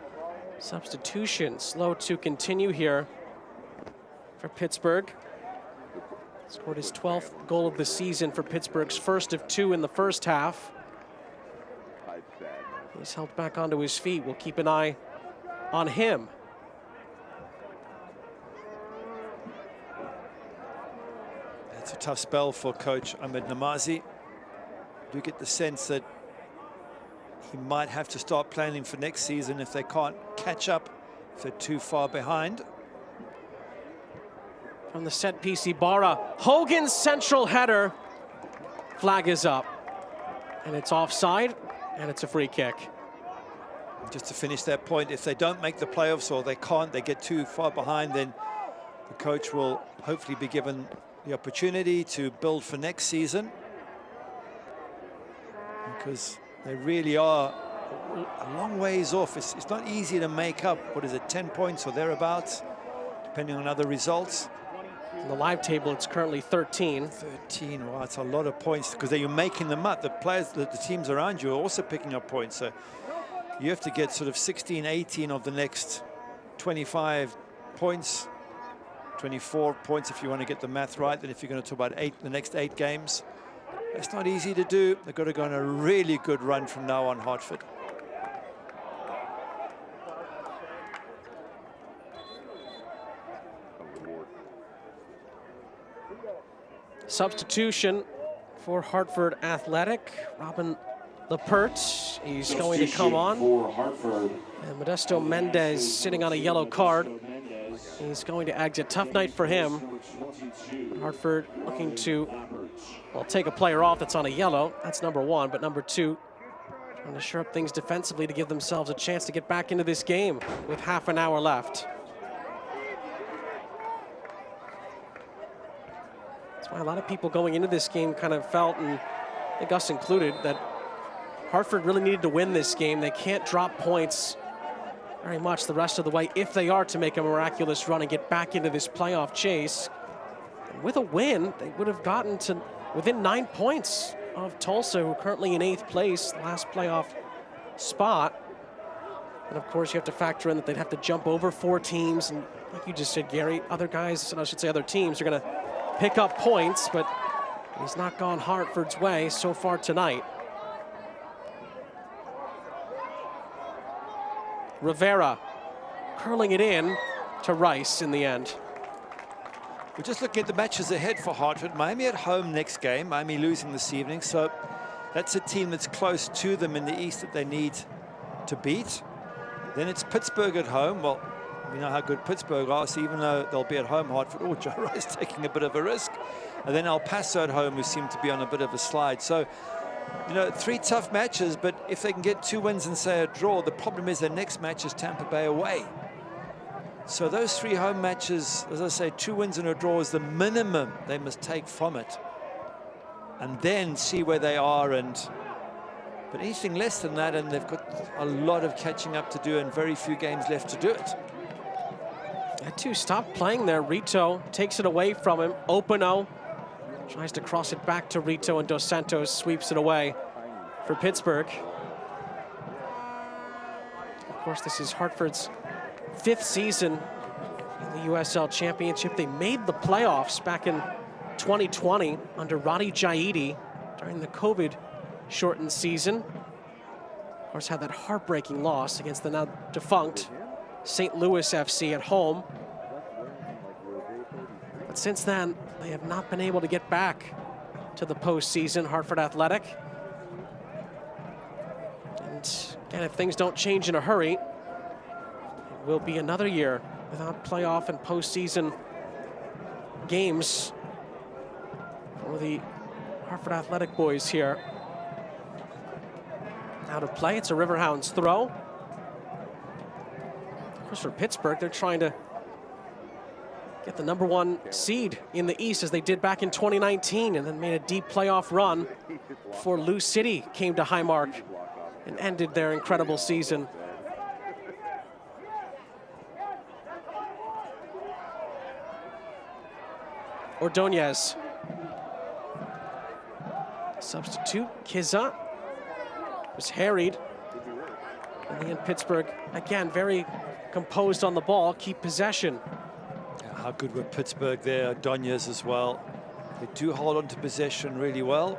substitution. Slow to continue here for Pittsburgh. Scored his 12th goal of the season for Pittsburgh's first of 2 in the first half. He's helped back onto his feet. We'll keep an eye on him. That's a tough spell for coach Ahmed Namazi. Do get the sense that he might have to start planning for next season if they can't catch up, if they're too far behind. From the set piece, Ibarra. Hogan's central header. Flag is up. And it's offside, and it's a free kick. Just to finish that point, if they don't make the playoffs or they get too far behind, then the coach will hopefully be given the opportunity to build for next season. Because they really are a long ways off. It's not easy to make up, what is it, 10 points or thereabouts, depending on other results. In the live table, it's currently 13. 13, wow, that's a lot of points because you're making them up. The players, the teams around you are also picking up points. So you have to get sort of 16, 18 of the next 25 points, 24 points if you want to get the math right. Then if you're going to talk about the next 8 games, it's not easy to do. They've got to go on a really good run from now on, Hartford. Substitution for Hartford Athletic. Robin Lepert, he's going to come on. And Modesto Mendez sitting on a yellow card. He's going to exit. Tough night for him. Hartford looking to, well, take a player off that's on a yellow. That's number 1, but number 2, trying to shore up things defensively to give themselves a chance to get back into this game with half an hour left. That's why a lot of people going into this game kind of felt, and I think us included, that Hartford really needed to win this game. They can't drop points very much the rest of the way if they are to make a miraculous run and get back into this playoff chase. And with a win, they would have gotten to within 9 points of Tulsa, who are currently in 8th place, last playoff spot. And of course, you have to factor in that they'd have to jump over 4 teams. And like you just said, Gary, other guys, and I should say other teams, are going to pick up points, but He's not gone Hartford's way so far tonight. Rivera curling it in to Rice in the end. We're just looking at the matches ahead for Hartford. Miami at home next game. Miami losing this evening, so that's a team that's close to them in the East that they need to beat. Then it's Pittsburgh at home. Well, we know how good Pittsburgh are, so even though they'll be at home, Hartford, oh, Joe Rice taking a bit of a risk. And then El Paso at home, who seem to be on a bit of a slide. So, you know, 3 tough matches, but if they can get 2 wins and say a draw, the problem is their next match is Tampa Bay away. So those 3 home matches, as I say, 2 wins and a draw is the minimum they must take from it. And then see where they are. But anything less than that, and they've got a lot of catching up to do and very few games left to do it. Had to stop playing there. Rito takes it away from him. Openo tries to cross it back to Rito, and Dos Santos sweeps it away for Pittsburgh. Of course, this is Hartford's 5th season in the USL Championship. They made the playoffs back in 2020 under Roddy Jaidi during the COVID-shortened season. Of course, had that heartbreaking loss against the now defunct St. Louis FC at home. But since then, they have not been able to get back to the postseason, Hartford Athletic. And again, if things don't change in a hurry, it will be another year without playoff and postseason games for the Hartford Athletic boys here. Out of play, it's a Riverhounds throw. Of course, for Pittsburgh, they're trying to get the #1 seed in the East, as they did back in 2019, and then made a deep playoff run before Lou City came to Highmark and ended their incredible season. Ordonez. Substitute, Kiza was harried. And then Pittsburgh, again, very composed on the ball, keep possession. Yeah, how good were Pittsburgh there, Ordonez as well. They do hold on to possession really well.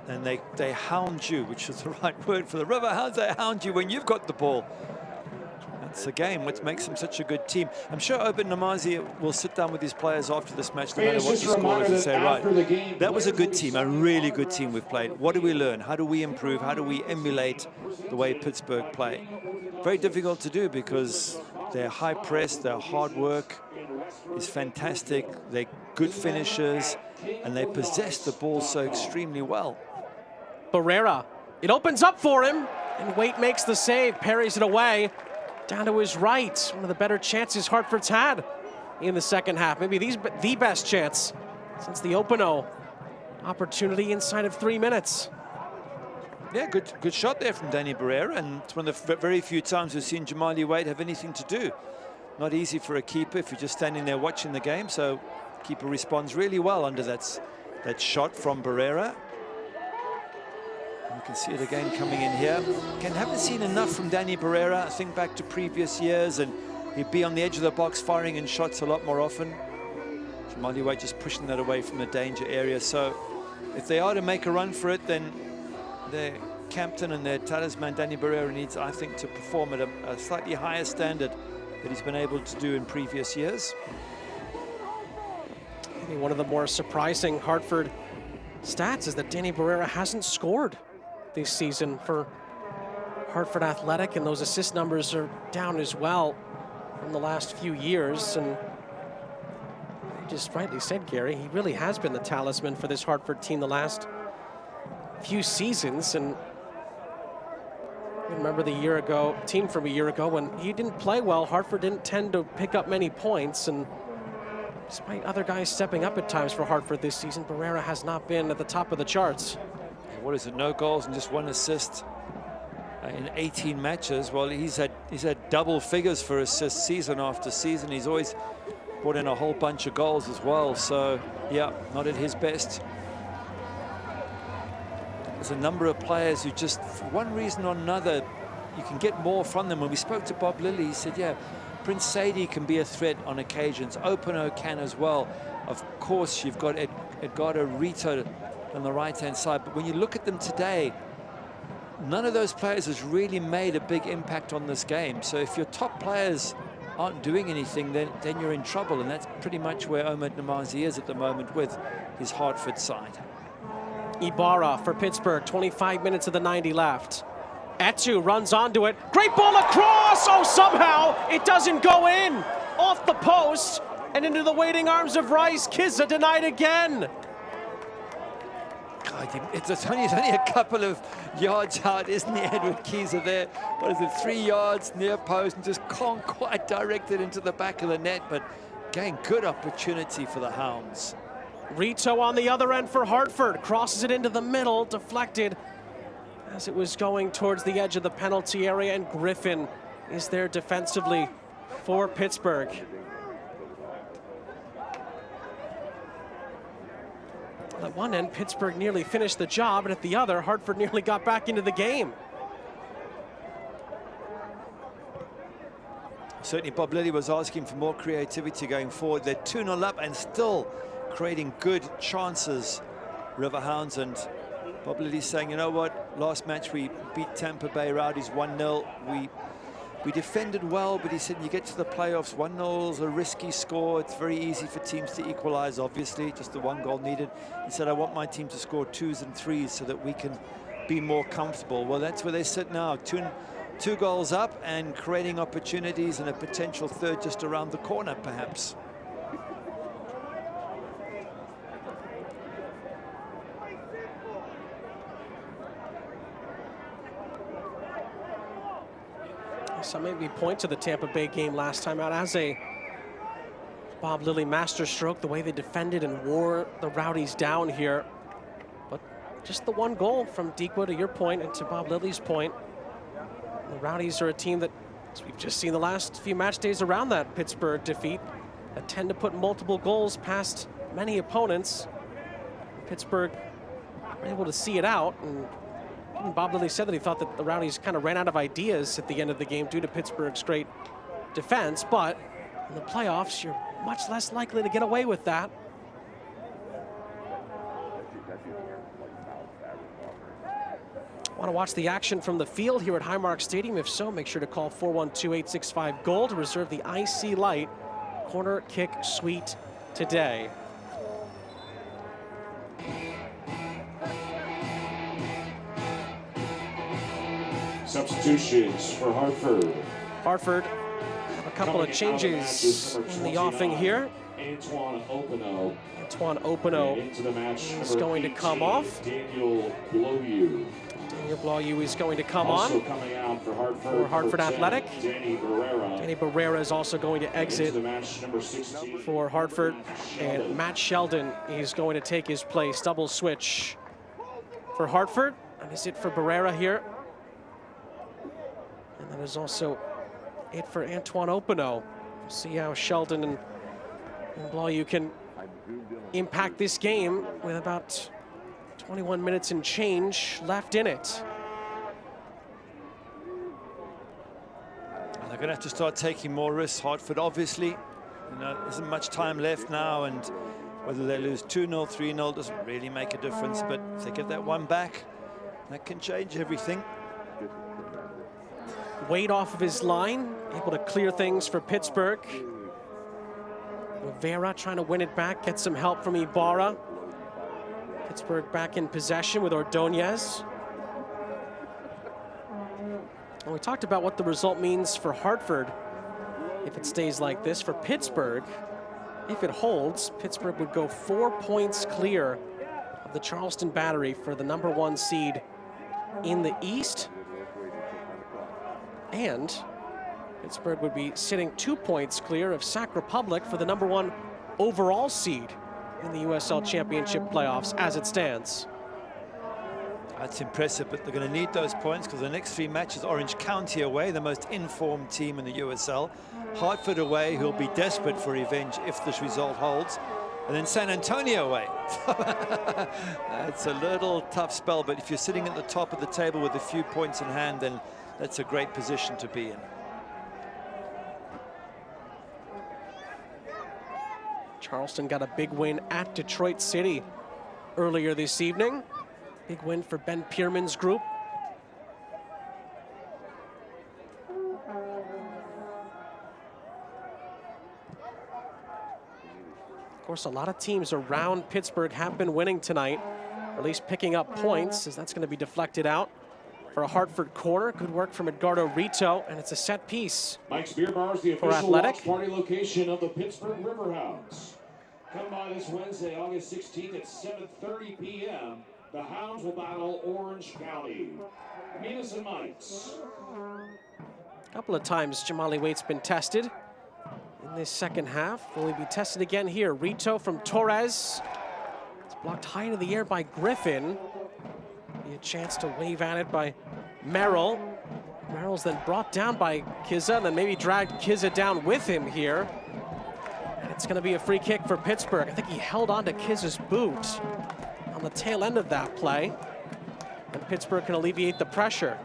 And they hound you, which is the right word for the Riverhounds. They hound you when you've got the ball. That's the game, what makes them such a good team. I'm sure Obed Namazi will sit down with his players after this match, no matter what the score is, and say, right, that was a good team, a really good team we've played. What do we learn? How do we improve? How do we emulate the way Pittsburgh play? Very difficult to do because their high press, their hard work is fantastic. They're good finishers, and they possess the ball so extremely well. Barrera, it opens up for him, and Waite makes the save, parries it away. Down to his right, one of the better chances Hartford's had in the second half. Maybe the best chance since the Openo opportunity inside of 3 minutes. Yeah, good shot there from Danny Barrera, and it's one of the very few times we've seen Jamali Waite have anything to do. Not easy for a keeper if you're just standing there watching the game, so keeper responds really well under that shot from Barrera. You can see it again coming in here. Again, haven't seen enough from Danny Barrera. I think back to previous years, and he'd be on the edge of the box firing in shots a lot more often. Jamali Waite just pushing that away from the danger area. So if they are to make a run for it, then their captain and their talisman, Danny Barrera, needs, I think, to perform at a slightly higher standard that he's been able to do in previous years. Maybe one of the more surprising Hartford stats is that Danny Barrera hasn't scored this season for Hartford Athletic, and those assist numbers are down as well from the last few years. And you just rightly said, Gary, he really has been the talisman for this Hartford team the last few seasons. And I remember the team from a year ago when he didn't play well, Hartford didn't tend to pick up many points, and despite other guys stepping up at times for Hartford this season, Barrera has not been at the top of the charts. What is it, no goals and just 1 assist in 18 matches? Well, he's had double figures for assists season after season. He's always brought in a whole bunch of goals as well. So, yeah, not at his best. There's a number of players who just, for one reason or another, you can get more from them. When we spoke to Bob Lilly, he said, yeah, Prince Sadie can be a threat on occasions. Openo can as well. Of course, you've got Edgardo Rito on the right-hand side. But when you look at them today, none of those players has really made a big impact on this game. So if your top players aren't doing anything, then you're in trouble. And that's pretty much where Omar Namazi is at the moment with his Hartford side. Ibarra for Pittsburgh, 25 minutes of the 90 left. Etu runs onto it. Great ball across! Oh, somehow it doesn't go in. Off the post and into the waiting arms of Rice. Kizza denied again. God, it's only a couple of yards out, isn't he, Edward Kizza there? What is it, 3 yards near post, and just can't quite direct it into the back of the net. But again, good opportunity for the Hounds. Rito on the other end for Hartford. Crosses it into the middle, deflected as it was going towards the edge of the penalty area, and Griffin is there defensively for Pittsburgh. At one end, Pittsburgh nearly finished the job, and at the other, Hartford nearly got back into the game. Certainly Bob Lilly was asking for more creativity going forward. They're 2-0 up and still creating good chances, Riverhounds. And Bob Lilly's saying, you know what, last match we beat Tampa Bay Rowdies 1-0. We defended well, but he said you get to the playoffs, 1-0 is a risky score. It's very easy for teams to equalize, obviously, just the one goal needed. He said, I want my team to score 2s and 3s so that we can be more comfortable. Well, that's where they sit now, two goals up and creating opportunities, and a potential third just around the corner, perhaps. So maybe point to the Tampa Bay game last time out as a Bob Lilly masterstroke, the way they defended and wore the Rowdies down here. But just the one goal from Dikwa, to your point, and to Bob Lilly's point. The Rowdies are a team that, as we've just seen the last few match days around that Pittsburgh defeat, that tend to put multiple goals past many opponents. Pittsburgh were able to see it out, and Bob Lilly said that he thought that the Rowdies kind of ran out of ideas at the end of the game due to Pittsburgh's great defense, but in the playoffs, you're much less likely to get away with that. Want to watch the action from the field here at Highmark Stadium? If so, make sure to call 412-865-GOLD to reserve the IC Light corner kick suite today. Substitutions for Hartford. Hartford have a couple of changes in the offing here. Antoine Openo. Antoine Openo into the match is going to come off. Daniel Bloyu. Daniel Bloyu is going to come also on. Coming out for Hartford. For Hartford Athletic. Danny Barrera. Danny Barrera is also going to exit into the match number 16 for Hartford. And Matt Sheldon is going to take his place. Double switch for Hartford. And is it for Barrera here? And that is also it for Antoine Openo. See how Sheldon and Bloyu can impact this game with about 21 minutes and change left in it. They're going to have to start taking more risks. Hartford, obviously, there isn't much time left now, and whether they lose 2-0, 3-0 doesn't really make a difference. But if they get that one back, that can change everything. Weight off of his line, able to clear things for Pittsburgh. Rivera trying to win it back, get some help from Ibarra. Pittsburgh back in possession with Ordonez. And we talked about what the result means for Hartford if it stays like this. For Pittsburgh, if it holds, Pittsburgh would go 4 points clear of the Charleston Battery for the #1 seed in the East. And Pittsburgh would be sitting 2 points clear of Sac Republic for the #1 overall seed in the USL Championship playoffs as it stands. That's impressive, but they're going to need those points because the next 3 matches, Orange County away, the most informed team in the USL. Hartford away, who'll be desperate for revenge if this result holds. And then San Antonio away. That's a little tough spell, but if you're sitting at the top of the table with a few points in hand, then that's a great position to be in. Charleston got a big win at Detroit City earlier this evening. Big win for Ben Pierman's group. Of course, a lot of teams around Pittsburgh have been winning tonight, or at least picking up points, as that's going to be deflected out for a Hartford corner. Good work from Edgardo Rito, and it's a set piece. Mike's Beer Bar is the for official Athletic. launch party location of the Pittsburgh Riverhounds. Come by this Wednesday, August 16th at 7:30 p.m. The Hounds will battle Orange County. Meet us at Mike's. A couple of times Jamali Waite's been tested in this second half. Will he be tested again here? Rito from Torres. It's blocked high into the air by Griffin. Be a chance to wave at it by Merrill. Merrill's then brought down by Kizza, and then maybe dragged Kizza down with him here. And it's going to be a free kick for Pittsburgh. I think he held on to Kizza's boot on the tail end of that play. And Pittsburgh can alleviate the pressure.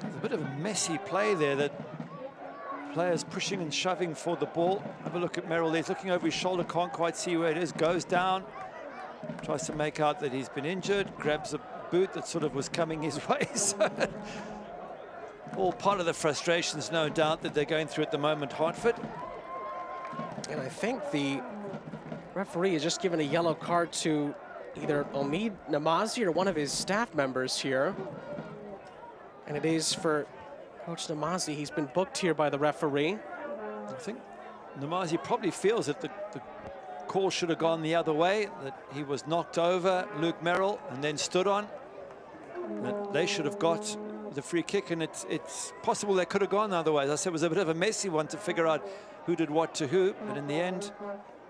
There's a bit of a messy play there, that players pushing and shoving for the ball. Have a look at Merrill. He's looking over his shoulder, can't quite see where it is, goes down, tries to make out that he's been injured, grabs a boot that sort of was coming his way. So, all part of the frustrations, no doubt, that they're going through at the moment, Hartford. And I think the referee has just given a yellow card to either Omid Namazi or one of his staff members here. And it is for Coach Namazi. He's been booked here by the referee. I think Namazi probably feels that the call should have gone the other way, that he was knocked over, Luke Merrill, and then stood on. That they should have got the free kick, and it's possible they could have gone otherwise. I said it was a bit of a messy one to figure out who did what to who, but in the end,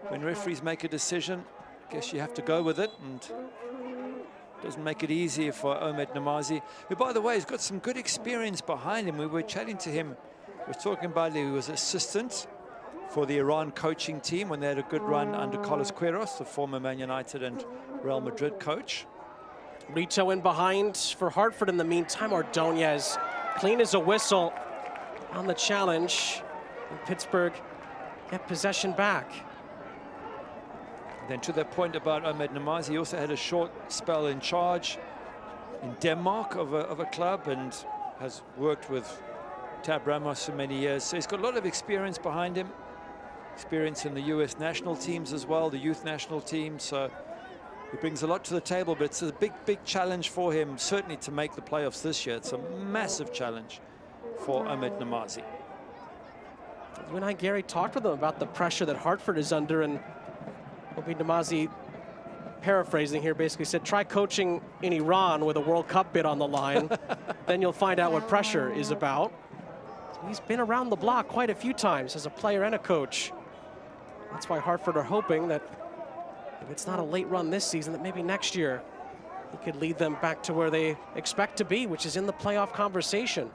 when referees make a decision, I guess you have to go with it, and doesn't make it easy for Omid Namazi, who, by the way, has got some good experience behind him. We were chatting to him, we were talking about he was assistant for the Iran coaching team when they had a good run under Carlos Queiroz, the former Man United and Real Madrid coach. Rito in behind for Hartford in the meantime. Ordonez clean as a whistle on the challenge. And Pittsburgh get possession back. Then to that point about Omid Namazi, he also had a short spell in charge in Denmark of a club, and has worked with Tab Ramos for many years. So he's got a lot of experience behind him. Experience in the US national teams as well, the youth national team. So he brings a lot to the table, but it's a big challenge for him, certainly to make the playoffs this year. It's a massive challenge for Omid Namazi. You and I, Gary, talked with him about the pressure that Hartford is under, and Omid Namazi, paraphrasing here, basically said, try coaching in Iran with a World Cup bid on the line. Then you'll find out what pressure is about. So he's been around the block quite a few times as a player and a coach. That's why Hartford are hoping that if it's not a late run this season, that maybe next year he could lead them back to where they expect to be, which is in the playoff conversation.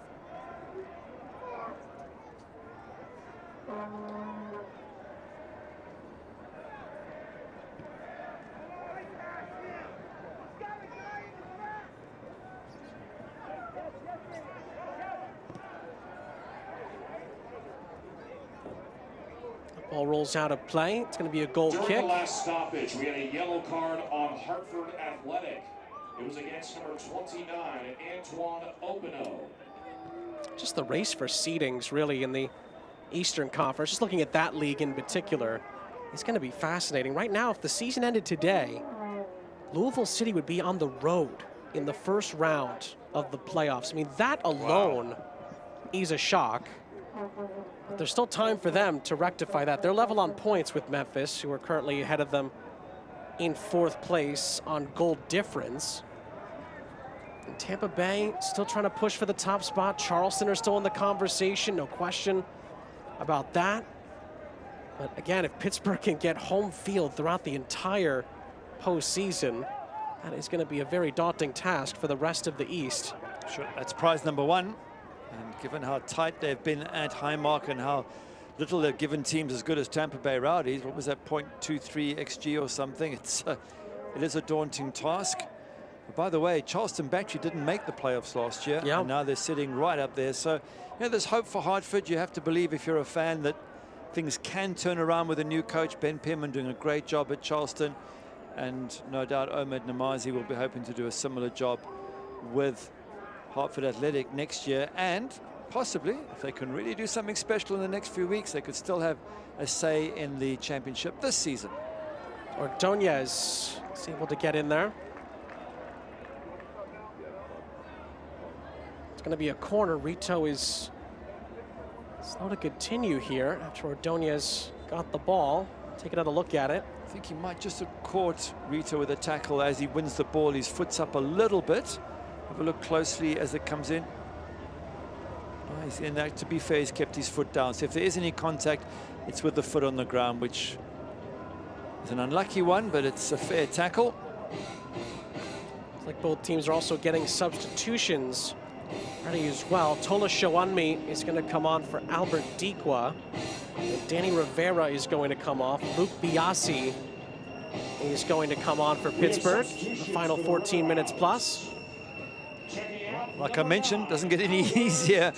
Ball rolls out of play. It's going to be a goal During kick. the last stoppage, we had a yellow card on Hartford Athletic. It was against number 29, Antoine Opino. Just the race for seedings, really, in the Eastern Conference. Just looking at that league in particular, it's going to be fascinating. Right now, if the season ended today, Louisville City would be on the road in the first round of the playoffs. I mean, that alone is a shock. But there's still time for them to rectify that. They're level on points with Memphis, who are currently ahead of them in fourth place on goal difference. And Tampa Bay still trying to push for the top spot. Charleston are still in the conversation, no question about that. But again, if Pittsburgh can get home field throughout the entire postseason, that is going to be a very daunting task for the rest of the East. Sure, that's prize number one. And given how tight they've been at Highmark and how little they've given teams as good as Tampa Bay Rowdies, what was that, 0.23 XG or something? It is a daunting task. But by the way, Charleston Battery didn't make the playoffs last year. And now they're sitting right up there. So, you know, there's hope for Hartford. You have to believe, if you're a fan, that things can turn around with a new coach. Ben Pimman doing a great job at Charleston. And no doubt Ahmed Namazi will be hoping to do a similar job with Hartford Athletic next year. And possibly, if they can really do something special in the next few weeks, they could still have a say in the championship this season. Ordonez is able to get in there. It's going to be a corner. Rito is slow to continue here after Ordonez got the ball. Take another look at it. I think he might just have caught Rito with a tackle as he wins the ball. His foot's up a little bit. Have a look closely as it comes in. Oh, he's in that. To be fair, he's kept his foot down. So if there is any contact, it's with the foot on the ground, which is an unlucky one, but it's a fair tackle. Looks like both teams are also getting substitutions ready as well. Tola Showanmi is going to come on for Albert Dikwa. Danny Rivera is going to come off. Luke Biasi is going to come on for Pittsburgh. The final 14 minutes plus. Like I mentioned, doesn't get any easier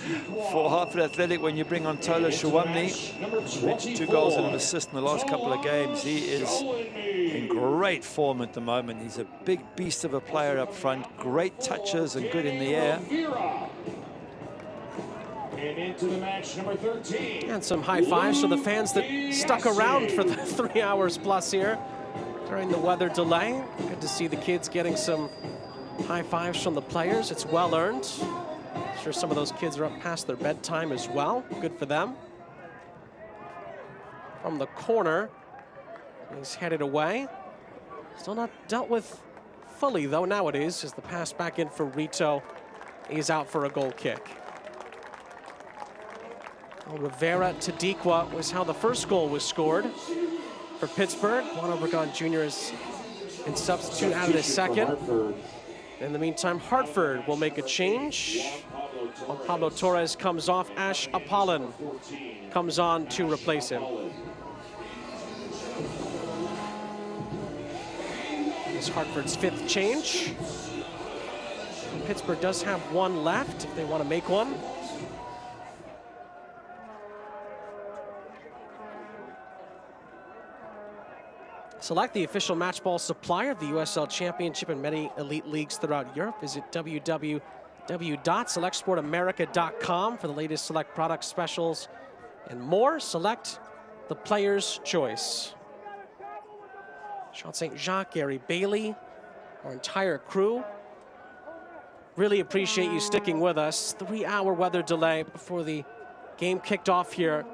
for Hartford Athletic when you bring on Tola Shawamni. 2 goals and an assist in the last couple of games. He is in great form at the moment. He's a big beast of a player up front. Great touches and good in the air. And into the match, number 13. And some high fives for the fans that stuck around for the 3 hours plus here during the weather delay. Good to see the kids getting some high fives from the players. It's well earned. I'm sure some of those kids are up past their bedtime as well. Good for them. From the corner, he's headed away. Still not dealt with fully though now it is, as the pass back in for Rito. He's out for a goal kick. Rivera to Dikwa was how the first goal was scored for Pittsburgh. Juan Obregon Jr. has been substituted out of the second. In the meantime, Hartford will make a change. Juan Pablo Torres comes off. Ash Apollon comes on to replace him. It's Hartford's 5th change. Pittsburgh does have one left if they want to make one. Select the official match ball supplier of the USL Championship and many elite leagues throughout Europe. Visit www.selectsportamerica.com for the latest select product specials and more. Select the player's choice. Sean St. Jacques, Gary Bailey, our entire crew. Really appreciate you sticking with us. 3-hour weather delay before the game kicked off here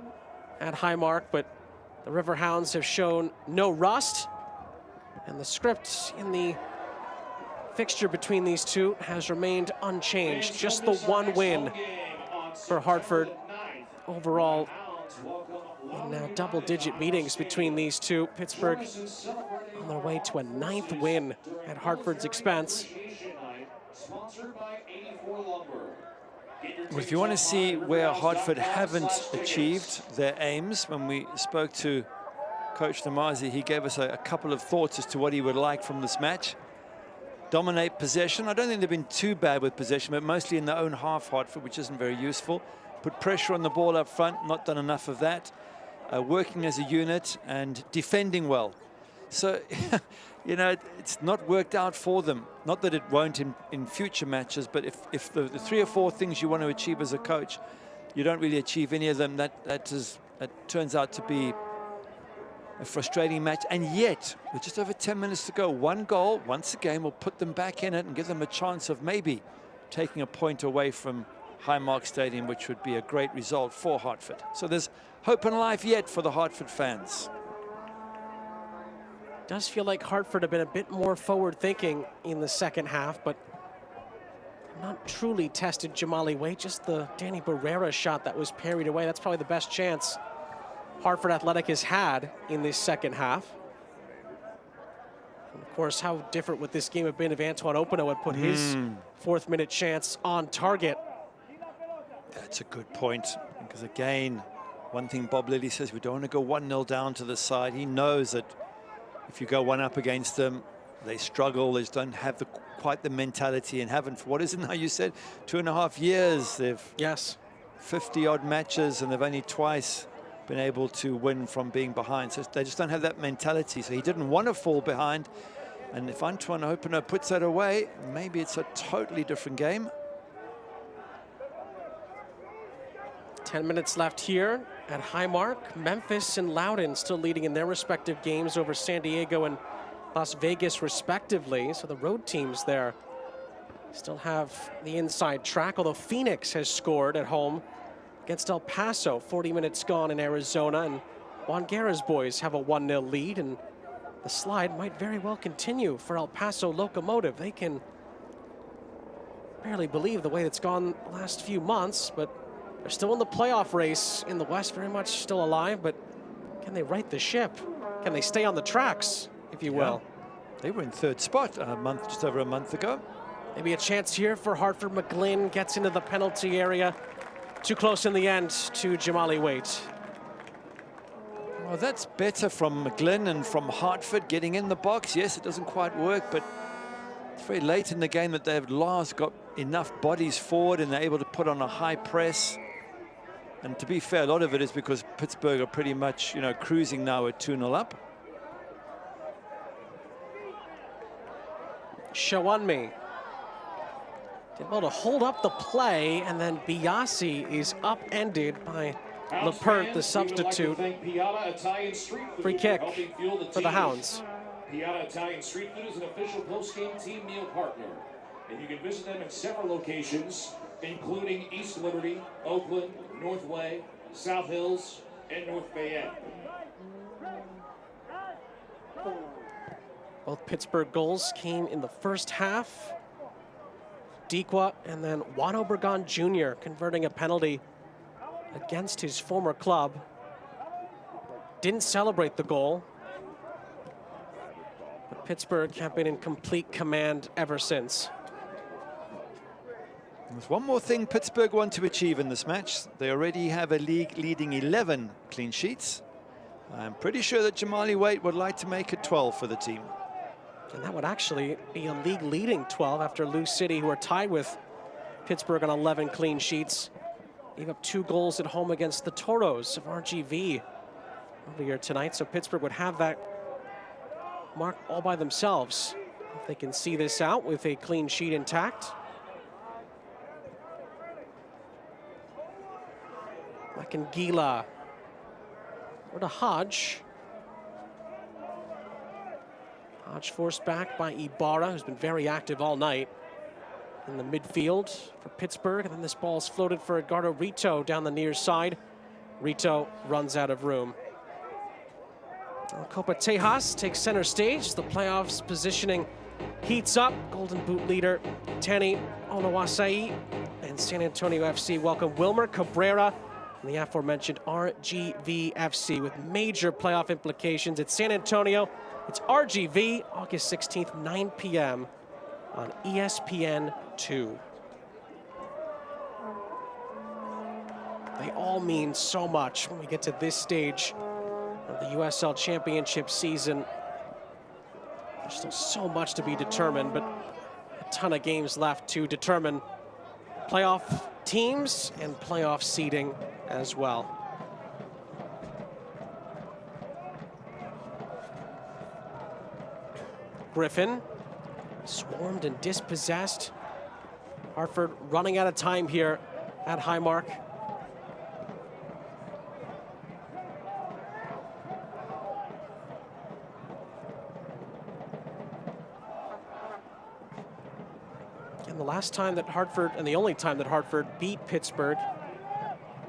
at Highmark, but the Riverhounds have shown no rust, and the script in the fixture between these two has remained unchanged. Just the one win for Hartford overall. And now double-digit meetings between these two. Pittsburgh on their way to a 9th win at Hartford's expense. Well, if you want to see where Hartford haven't achieved their aims, when we spoke to Coach Namazi, he gave us a couple of thoughts as to what he would like from this match. Dominate possession. I don't think they've been too bad with possession, but mostly in their own half, Hartford, which isn't very useful. Put pressure on the ball up front, not done enough of that. Working as a unit and defending well. So, you know, it's not worked out for them. Not that it won't in future matches, but if the 3 or 4 things you want to achieve as a coach, you don't really achieve any of them, that turns out to be a frustrating match. And yet, with just over 10 minutes to go, 1 goal once again will put them back in it and give them a chance of maybe taking a point away from Highmark Stadium, which would be a great result for Hartford. So there's hope and life yet for the Hartford fans. Does feel like Hartford have been a bit more forward-thinking in the second half, but not truly tested Jamali Way. Just the Danny Barrera shot that was parried away. That's probably the best chance Hartford Athletic has had in this second half. And of course, how different would this game have been if Antoine Opino had put his 4th-minute chance on target? That's a good point, because again, one thing Bob Lilly says, we don't want to go 1-0 down to the side. He knows that if you go 1 up against them, they struggle. They just don't have quite the mentality, and haven't, for what is it now, you said, 2.5 years. They've 50-odd matches, and they've only twice been able to win from being behind. So they just don't have that mentality. So he didn't want to fall behind. And if Antoine Opener puts that away, maybe it's a totally different game. 10 minutes left here at Highmark. Memphis and Loudoun still leading in their respective games over San Diego and Las Vegas respectively. So the road teams there still have the inside track, although Phoenix has scored at home against El Paso. 40 minutes gone in Arizona, and Juan Guerra's boys have a 1-0 lead, and the slide might very well continue for El Paso Locomotive. They can barely believe the way it's gone the last few months, but they're still in the playoff race in the West, very much still alive, but can they right the ship? Can they stay on the tracks, if you will? They were in third spot just over a month ago. Maybe a chance here for Hartford. McGlynn gets into the penalty area. Too close in the end to Jamali Waite. Well, that's better from McGlynn and from Hartford getting in the box. Yes, it doesn't quite work, but it's very late in the game that they've last got enough bodies forward and they're able to put on a high press. And to be fair, a lot of it is because Pittsburgh are pretty much, you know, cruising now at 2-0 up. Shawanmi did well to hold up the play, and then Biasi is upended by Lepert, the substitute. Free kick for the Hounds. Piata Italian Street Food is an official post-game team meal partner, and you can visit them in several locations, including East Liberty, Oakland, Northway, South Hills, and North Bay End. Both Pittsburgh goals came in the first half. Dequa and then Juan Obregon Jr. converting a penalty against his former club. Didn't celebrate the goal. But Pittsburgh have been in complete command ever since. There's one more thing Pittsburgh want to achieve in this match. They already have a league-leading 11 clean sheets. I'm pretty sure that Jamali Waite would like to make it 12 for the team. And that would actually be a league-leading 12 after Lou City, who are tied with Pittsburgh on 11 clean sheets. Gave up 2 goals at home against the Toros of RGV earlier tonight. So Pittsburgh would have that mark all by themselves if they can see this out with a clean sheet intact. Makangila or to Hodge. Hodge forced back by Ibarra, who's been very active all night in the midfield for Pittsburgh. And then this ball's floated for Edgardo Rito down the near side. Rito runs out of room. Copa Tejas takes center stage. The playoffs positioning heats up. Golden Boot leader Tani Onawasai and San Antonio FC welcome Wilmer Cabrera and the aforementioned RGV FC with major playoff implications. At San Antonio, it's RGV, August 16th, 9 p.m. on ESPN2. They all mean so much when we get to this stage of the USL Championship season. There's still so much to be determined, but a ton of games left to determine playoff teams and playoff seeding as well. Griffin swarmed and dispossessed. Hartford running out of time here at Highmark. And the last time that Hartford, and the only time that Hartford beat Pittsburgh,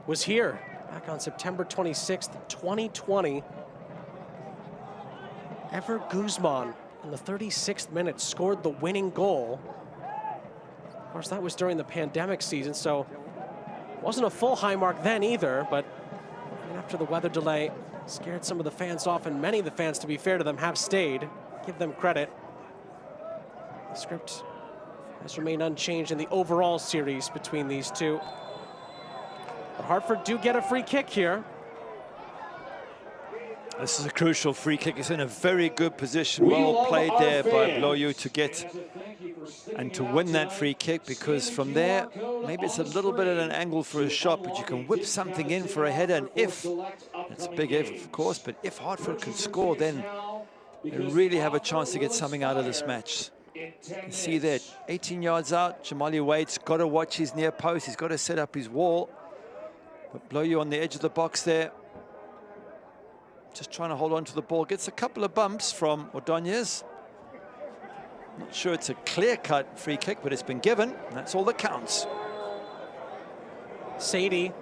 was here back on September 26th, 2020. Ever Guzman in the 36th minute scored the winning goal. Of course, that was during the pandemic season, so it wasn't a full Highmark then either, but after the weather delay scared some of the fans off, and many of the fans, to be fair to them, have stayed. Give them credit. The script has remained unchanged in the overall series between these two. But Hartford do get a free kick here. This is a crucial free kick. It's in a very good position. Well played there by Bloyu to get and to win that free kick, because from there, maybe it's a little bit at an angle for a shot, but you can whip something in for a header. And if It's a big if, of course, but if Hartford can score, then they really have a chance to get something out of this match. You can see that 18 yards out, Jamali Wade's got to watch his near post. He's got to set up his wall. But blow you on the edge of the box there. Just trying to hold on to the ball. Gets a couple of bumps from Ordonez. Not sure it's a clear-cut free kick, but it's been given. And that's all that counts. Sadie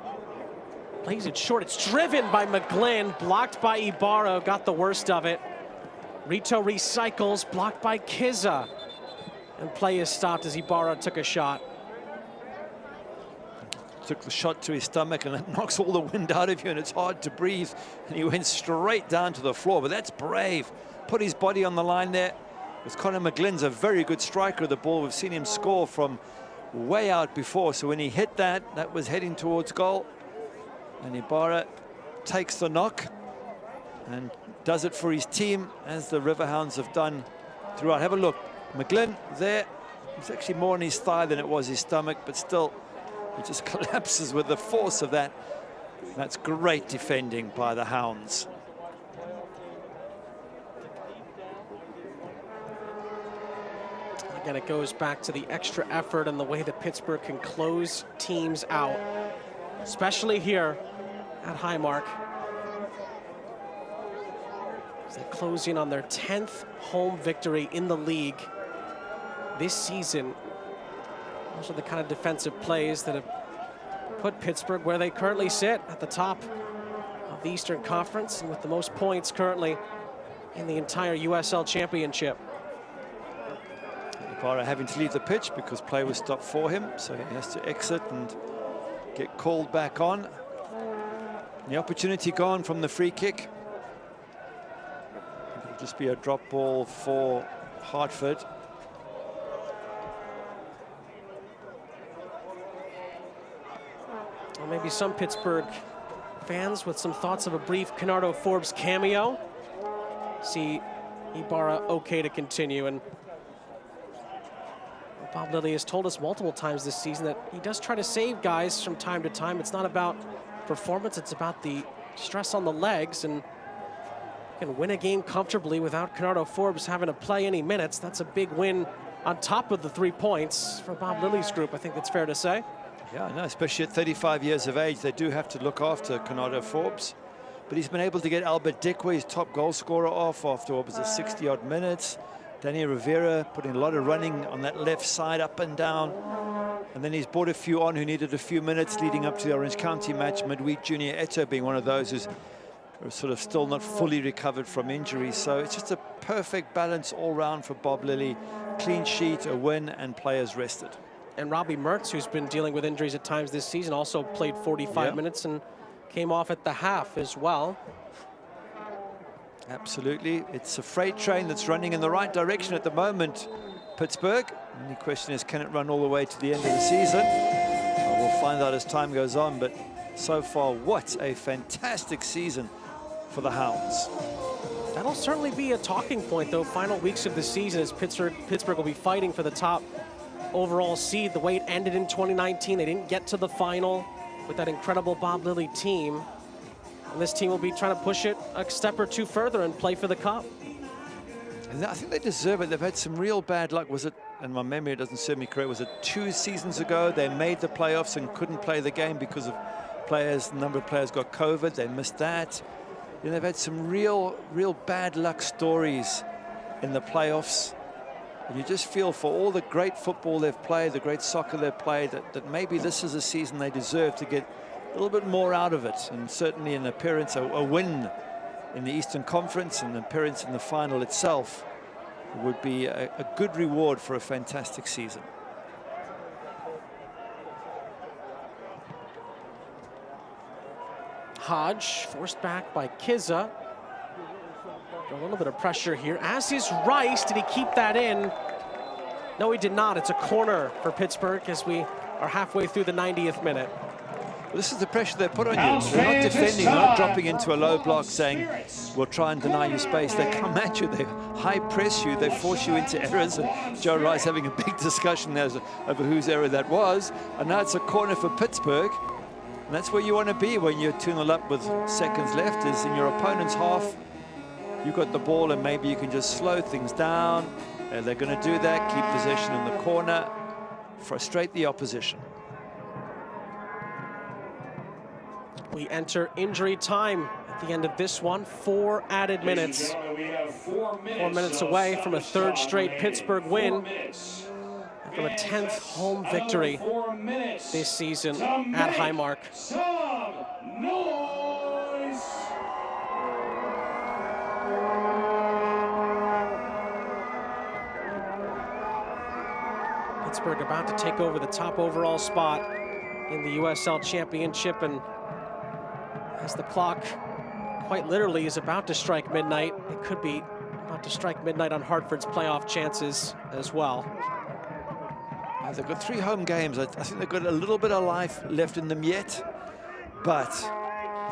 plays it short. It's driven by McGlynn, blocked by Ibarra, got the worst of it. Rito recycles, blocked by Kiza. And play is stopped as Ibarra took a shot. Took the shot to his stomach, and that knocks all the wind out of you, and it's hard to breathe. And he went straight down to the floor, but that's brave. Put his body on the line there. Because Conor McGlynn's a very good striker of the ball. We've seen him score from way out before. So when he hit that, that was heading towards goal. And Ibarra takes the knock and does it for his team, as the Riverhounds have done throughout. Have a look. McGlynn there. It's actually more on his thigh than it was his stomach, but still, he just collapses with the force of that. That's great defending by the Hounds. Again, it goes back to the extra effort and the way that Pittsburgh can close teams out, especially here at Highmark. They're closing on their 10th home victory in the league this season. Those are the kind of defensive plays that have put Pittsburgh where they currently sit, at the top of the Eastern Conference and with the most points currently in the entire USL Championship. Ibarra having to leave the pitch because play was stopped for him, so he has to exit and get called back on. The opportunity gone from the free kick. It'll just be a drop ball for Hartford. Well, maybe some Pittsburgh fans with some thoughts of a brief Canardo Forbes cameo. See Ibarra okay to continue, and Bob Lilly has told us multiple times this season that he does try to save guys from time to time. It's not about performance, it's about the stress on the legs, and you can win a game comfortably without Canardo Forbes having to play any minutes. That's a big win on top of the 3 points for Bob Lilly's group. I think that's fair to say. Yeah, no, especially at 35 years of age, they do have to look after Canardo Forbes. But he's been able to get Albert Dikwe, his top goal scorer, off after what was it, 60-odd minutes. Danny Rivera putting a lot of running on that left side, up and down. And then he's brought a few on who needed a few minutes leading up to the Orange County match. Midweek Junior Eto being one of those who's sort of still not fully recovered from injury. So it's just a perfect balance all round for Bob Lilly. Clean sheet, a win, and players rested. And Robbie Mertz, who's been dealing with injuries at times this season, also played 45 minutes and came off at the half as well. Absolutely. It's a freight train that's running in the right direction at the moment, Pittsburgh. The only question is, can it run all the way to the end of the season? Well, we'll find out as time goes on, but so far, what a fantastic season for the Hounds. That'll certainly be a talking point, though, final weeks of the season, as Pittsburgh will be fighting for the top overall seed. The way it ended in 2019, they didn't get to the final with that incredible Bob Lilly team. And this team will be trying to push it a step or two further and play for the cup. And I think they deserve it. They've had some real bad luck. Was it, and my memory doesn't serve me correct, was it 2 seasons ago they made the playoffs and couldn't play the game because of players, a number of players got COVID, they missed that. You know, they've had some real bad luck stories in the playoffs. And you just feel for all the great football they've played, the great soccer they've played, that maybe this is a season they deserve to get a little bit more out of it. And certainly an appearance, a win in the Eastern Conference, and an appearance in the final itself would be a good reward for a fantastic season. Hodge forced back by Kiza. A little bit of pressure here, as is Rice. Did he keep that in? No, he did not. It's a corner for Pittsburgh as we are halfway through the 90th minute. Well, this is the pressure they put on you. They're not defending, they're not dropping into a low block saying, we'll try and deny you space. They come at you, they high press you, they force you into errors. And Joe Rice having a big discussion there over whose error that was. And now it's a corner for Pittsburgh. And that's where you want to be when you're 2-0 up with seconds left, is in your opponent's half. You've got the ball and maybe you can just slow things down. And they're going to do that, keep possession in the corner, frustrate the opposition. We enter injury time at the end of this one. 4 added minutes. 4 minutes away from a 3rd straight Pittsburgh win. From a 10th home victory this season at Highmark. Pittsburgh about to take over the top overall spot in the USL Championship, and as the clock quite literally is about to strike midnight, it could be about to strike midnight on Hartford's playoff chances as well. They've got 3 home games. I think they've got a little bit of life left in them yet, but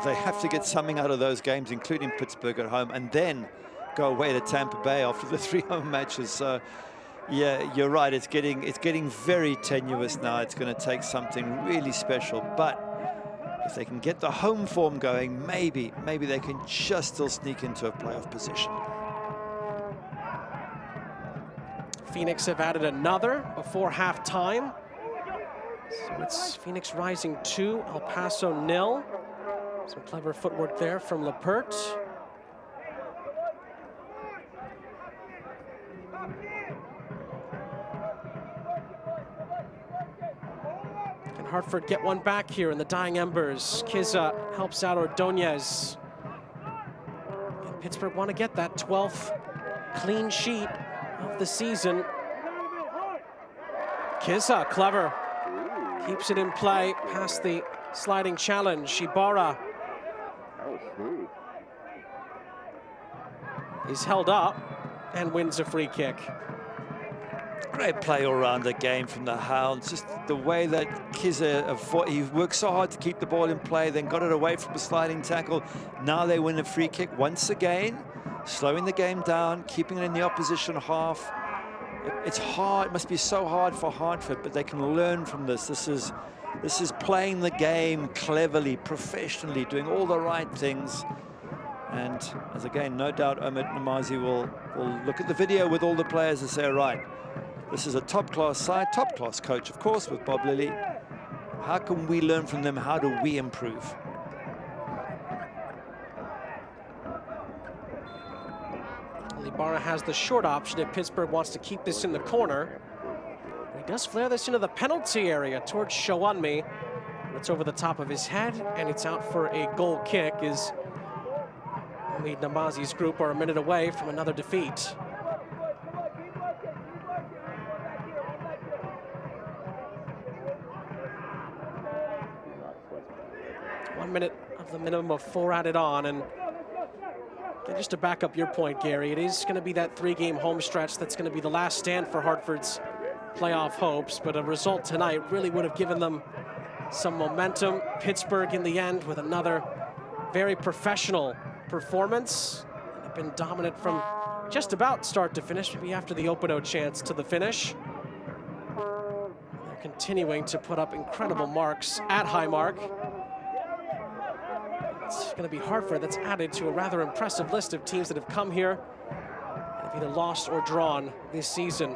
they have to get something out of those games, including Pittsburgh at home, and then go away to Tampa Bay after the 3 home matches. So, yeah, you're right. It's getting very tenuous now. It's going to take something really special, but if they can get the home form going, maybe they can just still sneak into a playoff position. Phoenix have added another before halftime. So it's Phoenix rising 2, El Paso 0. Some clever footwork there from Lappert. Can Hartford get one back here in the dying embers? Kiza helps out Ordonez. And Pittsburgh want to get that 12th clean sheet of the season. Kiza, clever. Keeps it in play past the sliding challenge. Ibarra is held up and wins a free kick. Great play all around the game from the Hounds. Just the way that Kiza, he worked so hard to keep the ball in play, then got it away from the sliding tackle. Now they win a free kick once again, slowing the game down, keeping it in the opposition half. It's hard. It must be so hard for Hartford, but they can learn from this. This is playing the game cleverly, professionally, doing all the right things. And as again, no doubt Omid Namazi will look at the video with all the players and say, all right, this is a top-class side, top-class coach, of course, with Bob Lilly. How can we learn from them? How do we improve? Ibarra has the short option if Pittsburgh wants to keep this in the corner. He does flare this into the penalty area towards Shawunmi. It's over the top of his head, and it's out for a goal kick as Omid Namazi's group are a minute away from another defeat. One minute of the minimum of 4 added on, and just to back up your point, Gary, it is going to be that 3-game home stretch that's going to be the last stand for Hartford's playoff hopes, but a result tonight really would have given them some momentum. Pittsburgh in the end with another very professional performance. They've been dominant from just about start to finish, maybe after the Openo chance to the finish. They're continuing to put up incredible marks at Highmark. It's going to be Hartford that's added to a rather impressive list of teams that have come here and have either lost or drawn this season.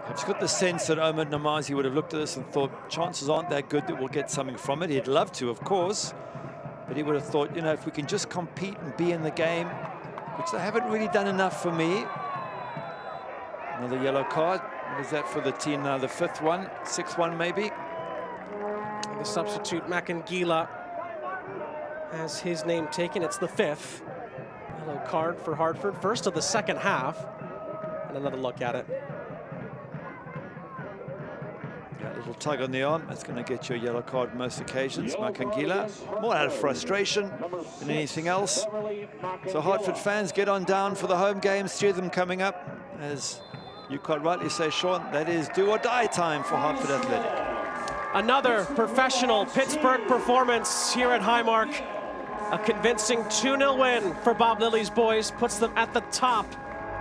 I've just got the sense that Omid Namazi would have looked at this and thought chances aren't that good that we'll get something from it. He'd love to, of course, but he would have thought, you know, if we can just compete and be in the game, which they haven't really done enough for me. Another yellow card. What is that for the team now? The 5th one, 6th one maybe. The substitute Makangila has his name taken. It's the 5th yellow card for Hartford, first of the second half. And another look at it. That little tug on the arm, that's going to get you a yellow card most occasions. Makangila, more out of frustration than anything else. So Hartford fans, get on down for the home games, 3 of them coming up. As you quite rightly say, Sean, that is do or die time for Hartford Athletic. Another professional Pittsburgh performance here at Highmark. A convincing 2-0 win for Bob Lilly's boys, puts them at the top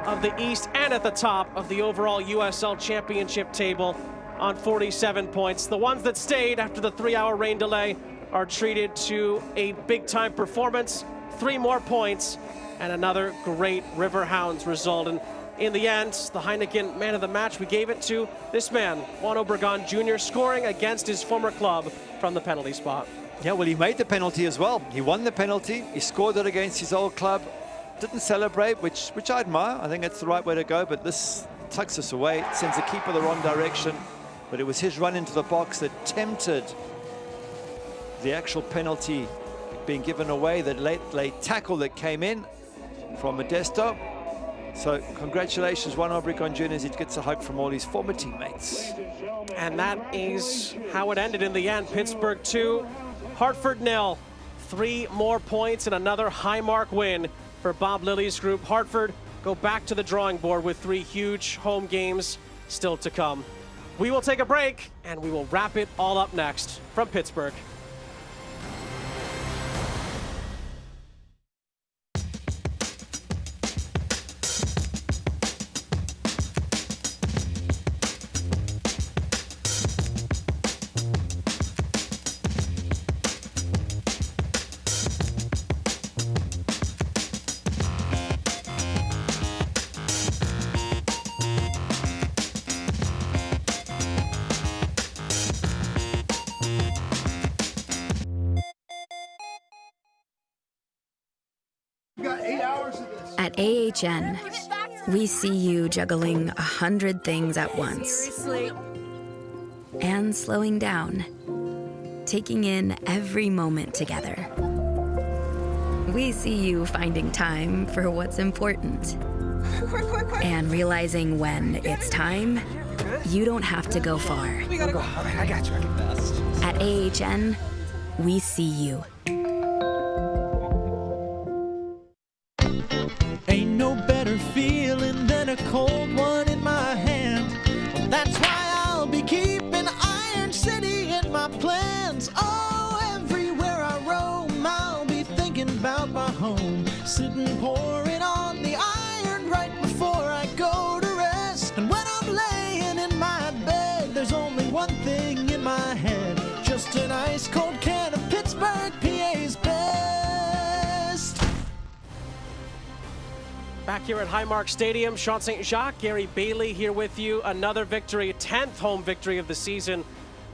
of the East and at the top of the overall USL Championship table. on 47 points. The ones that stayed after the 3-hour rain delay are treated to a big-time performance, 3 more points, and another great Riverhounds result. And in the end, the Heineken man of the match, we gave it to this man, Juan Obregon Jr., scoring against his former club from the penalty spot. Yeah, well, he made the penalty as well. He won the penalty. He scored it against his old club. Didn't celebrate, which I admire. I think that's the right way to go, but this tucks us away, sends the keeper the wrong direction. But it was his run into the box that tempted the actual penalty being given away, that late tackle that came in from Modesto. So congratulations, Juan Obregon Jr., as he gets a hug from all his former teammates. And that is how it ended in the end. Pittsburgh 2, Hartford 0. 3 more points and another high-mark win for Bob Lilly's group. Hartford go back to the drawing board with 3 huge home games still to come. We will take a break, and we will wrap it all up next from Pittsburgh. At AHN, we see you juggling 100 things at once. And slowing down, taking in every moment together. We see you finding time for what's important. And realizing when it's time, you don't have to go far. We gotta go. All right, I got you. I can fast. At AHN, we see you. Ain't no better feeling than a cold one in my hand. Well, that's why I'll be keeping Iron City in my plans. Oh, everywhere I roam, I'll be thinking about my home. Sitting pouring on the iron right before I go to rest. And when I'm laying in my bed, there's only one thing in my head. Just an ice cold can of Pittsburgh, PA's best. Back here at Highmark Stadium, Sean St. Jacques, Gary Bailey here with you. Another victory, 10th home victory of the season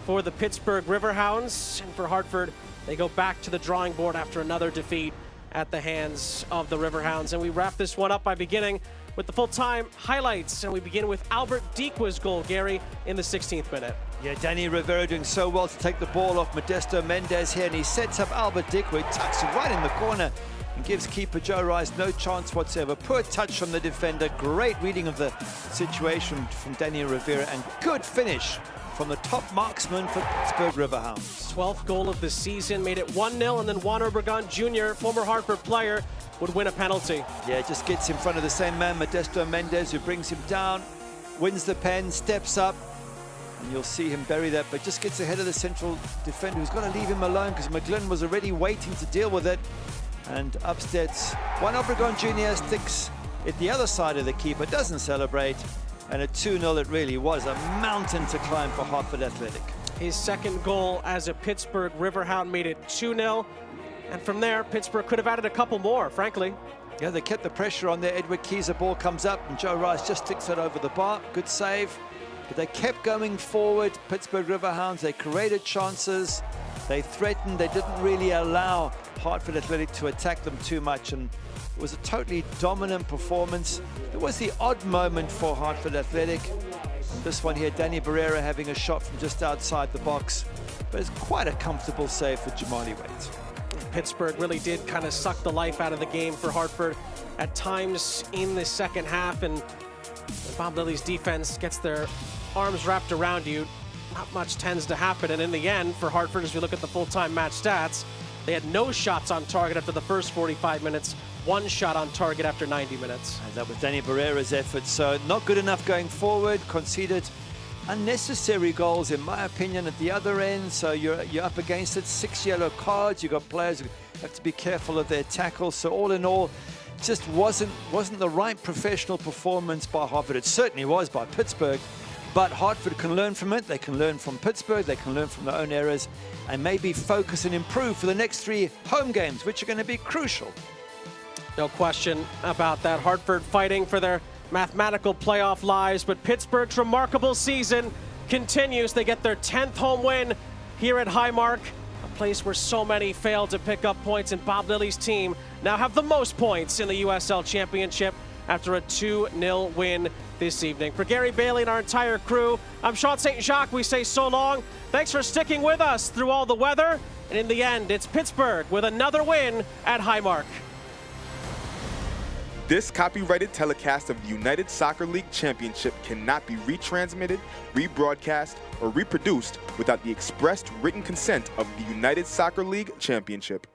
for the Pittsburgh Riverhounds. And for Hartford, they go back to the drawing board after another defeat at the hands of the Riverhounds. And we wrap this one up by beginning with the full-time highlights. And we begin with Albert Dikwa's goal, Gary, in the 16th minute. Yeah, Danny Rivera doing so well to take the ball off Modesto Mendez here, and he sets up Albert Dikwa, tucks it right in the corner, and gives keeper Joe Rice no chance whatsoever. Poor touch from the defender, great reading of the situation from Danny Rivera, and good finish from the top marksman for Pittsburgh Riverhounds. 12th goal of the season, made it 1-0, and then Juan Obregon Jr., former Hartford player, would win a penalty. Yeah, just gets in front of the same man, Modesto Mendez, who brings him down, wins the pen, steps up, and you'll see him bury that, but just gets ahead of the central defender, who's got to leave him alone because McGlynn was already waiting to deal with it. And upsteps, Juan Obregon Jr. sticks it the other side of the keeper, doesn't celebrate, and at 2-0 it really was a mountain to climb for Hartford Athletic. His second goal as a Pittsburgh Riverhound made it 2-0, and from there, Pittsburgh could have added a couple more, frankly. Yeah, they kept the pressure on there. Edward Keyser ball comes up, and Joe Rice just sticks it over the bar. Good save. But they kept going forward, Pittsburgh Riverhounds. They created chances. They threatened. They didn't really allow Hartford Athletic to attack them too much, and it was a totally dominant performance. It was the odd moment for Hartford Athletic. This one here, Danny Barrera having a shot from just outside the box, but it's quite a comfortable save for Jamali Waite. Pittsburgh really did kind of suck the life out of the game for Hartford at times in the second half, and Bob Lilly's defense gets their arms wrapped around you. Not much tends to happen, and in the end, for Hartford, as we look at the full-time match stats, they had no shots on target after the first 45 minutes, 1 shot on target after 90 minutes. And that was Danny Barrera's effort, so not good enough going forward, conceded unnecessary goals, in my opinion, at the other end, so you're up against it. 6 yellow cards, you've got players who have to be careful of their tackles, so all in all, just wasn't the right professional performance by Hartford. It certainly was by Pittsburgh, But Hartford can learn from it. They can learn from Pittsburgh. They can learn from their own errors and maybe focus and improve for the next 3 home games, which are going to be crucial. No question about that. Hartford fighting for their mathematical playoff lives, but Pittsburgh's remarkable season continues. They get their 10th home win here at Highmark, a place where so many failed to pick up points, and Bob Lilly's team now have the most points in the USL Championship after a 2-0 win this evening. For Gary Bailey and our entire crew, I'm Sean St. Jacques. We say so long. Thanks for sticking with us through all the weather, and in the end, it's Pittsburgh with another win at Highmark. This copyrighted telecast of the United Soccer League Championship cannot be retransmitted, rebroadcast, or reproduced without the expressed written consent of the United Soccer League Championship.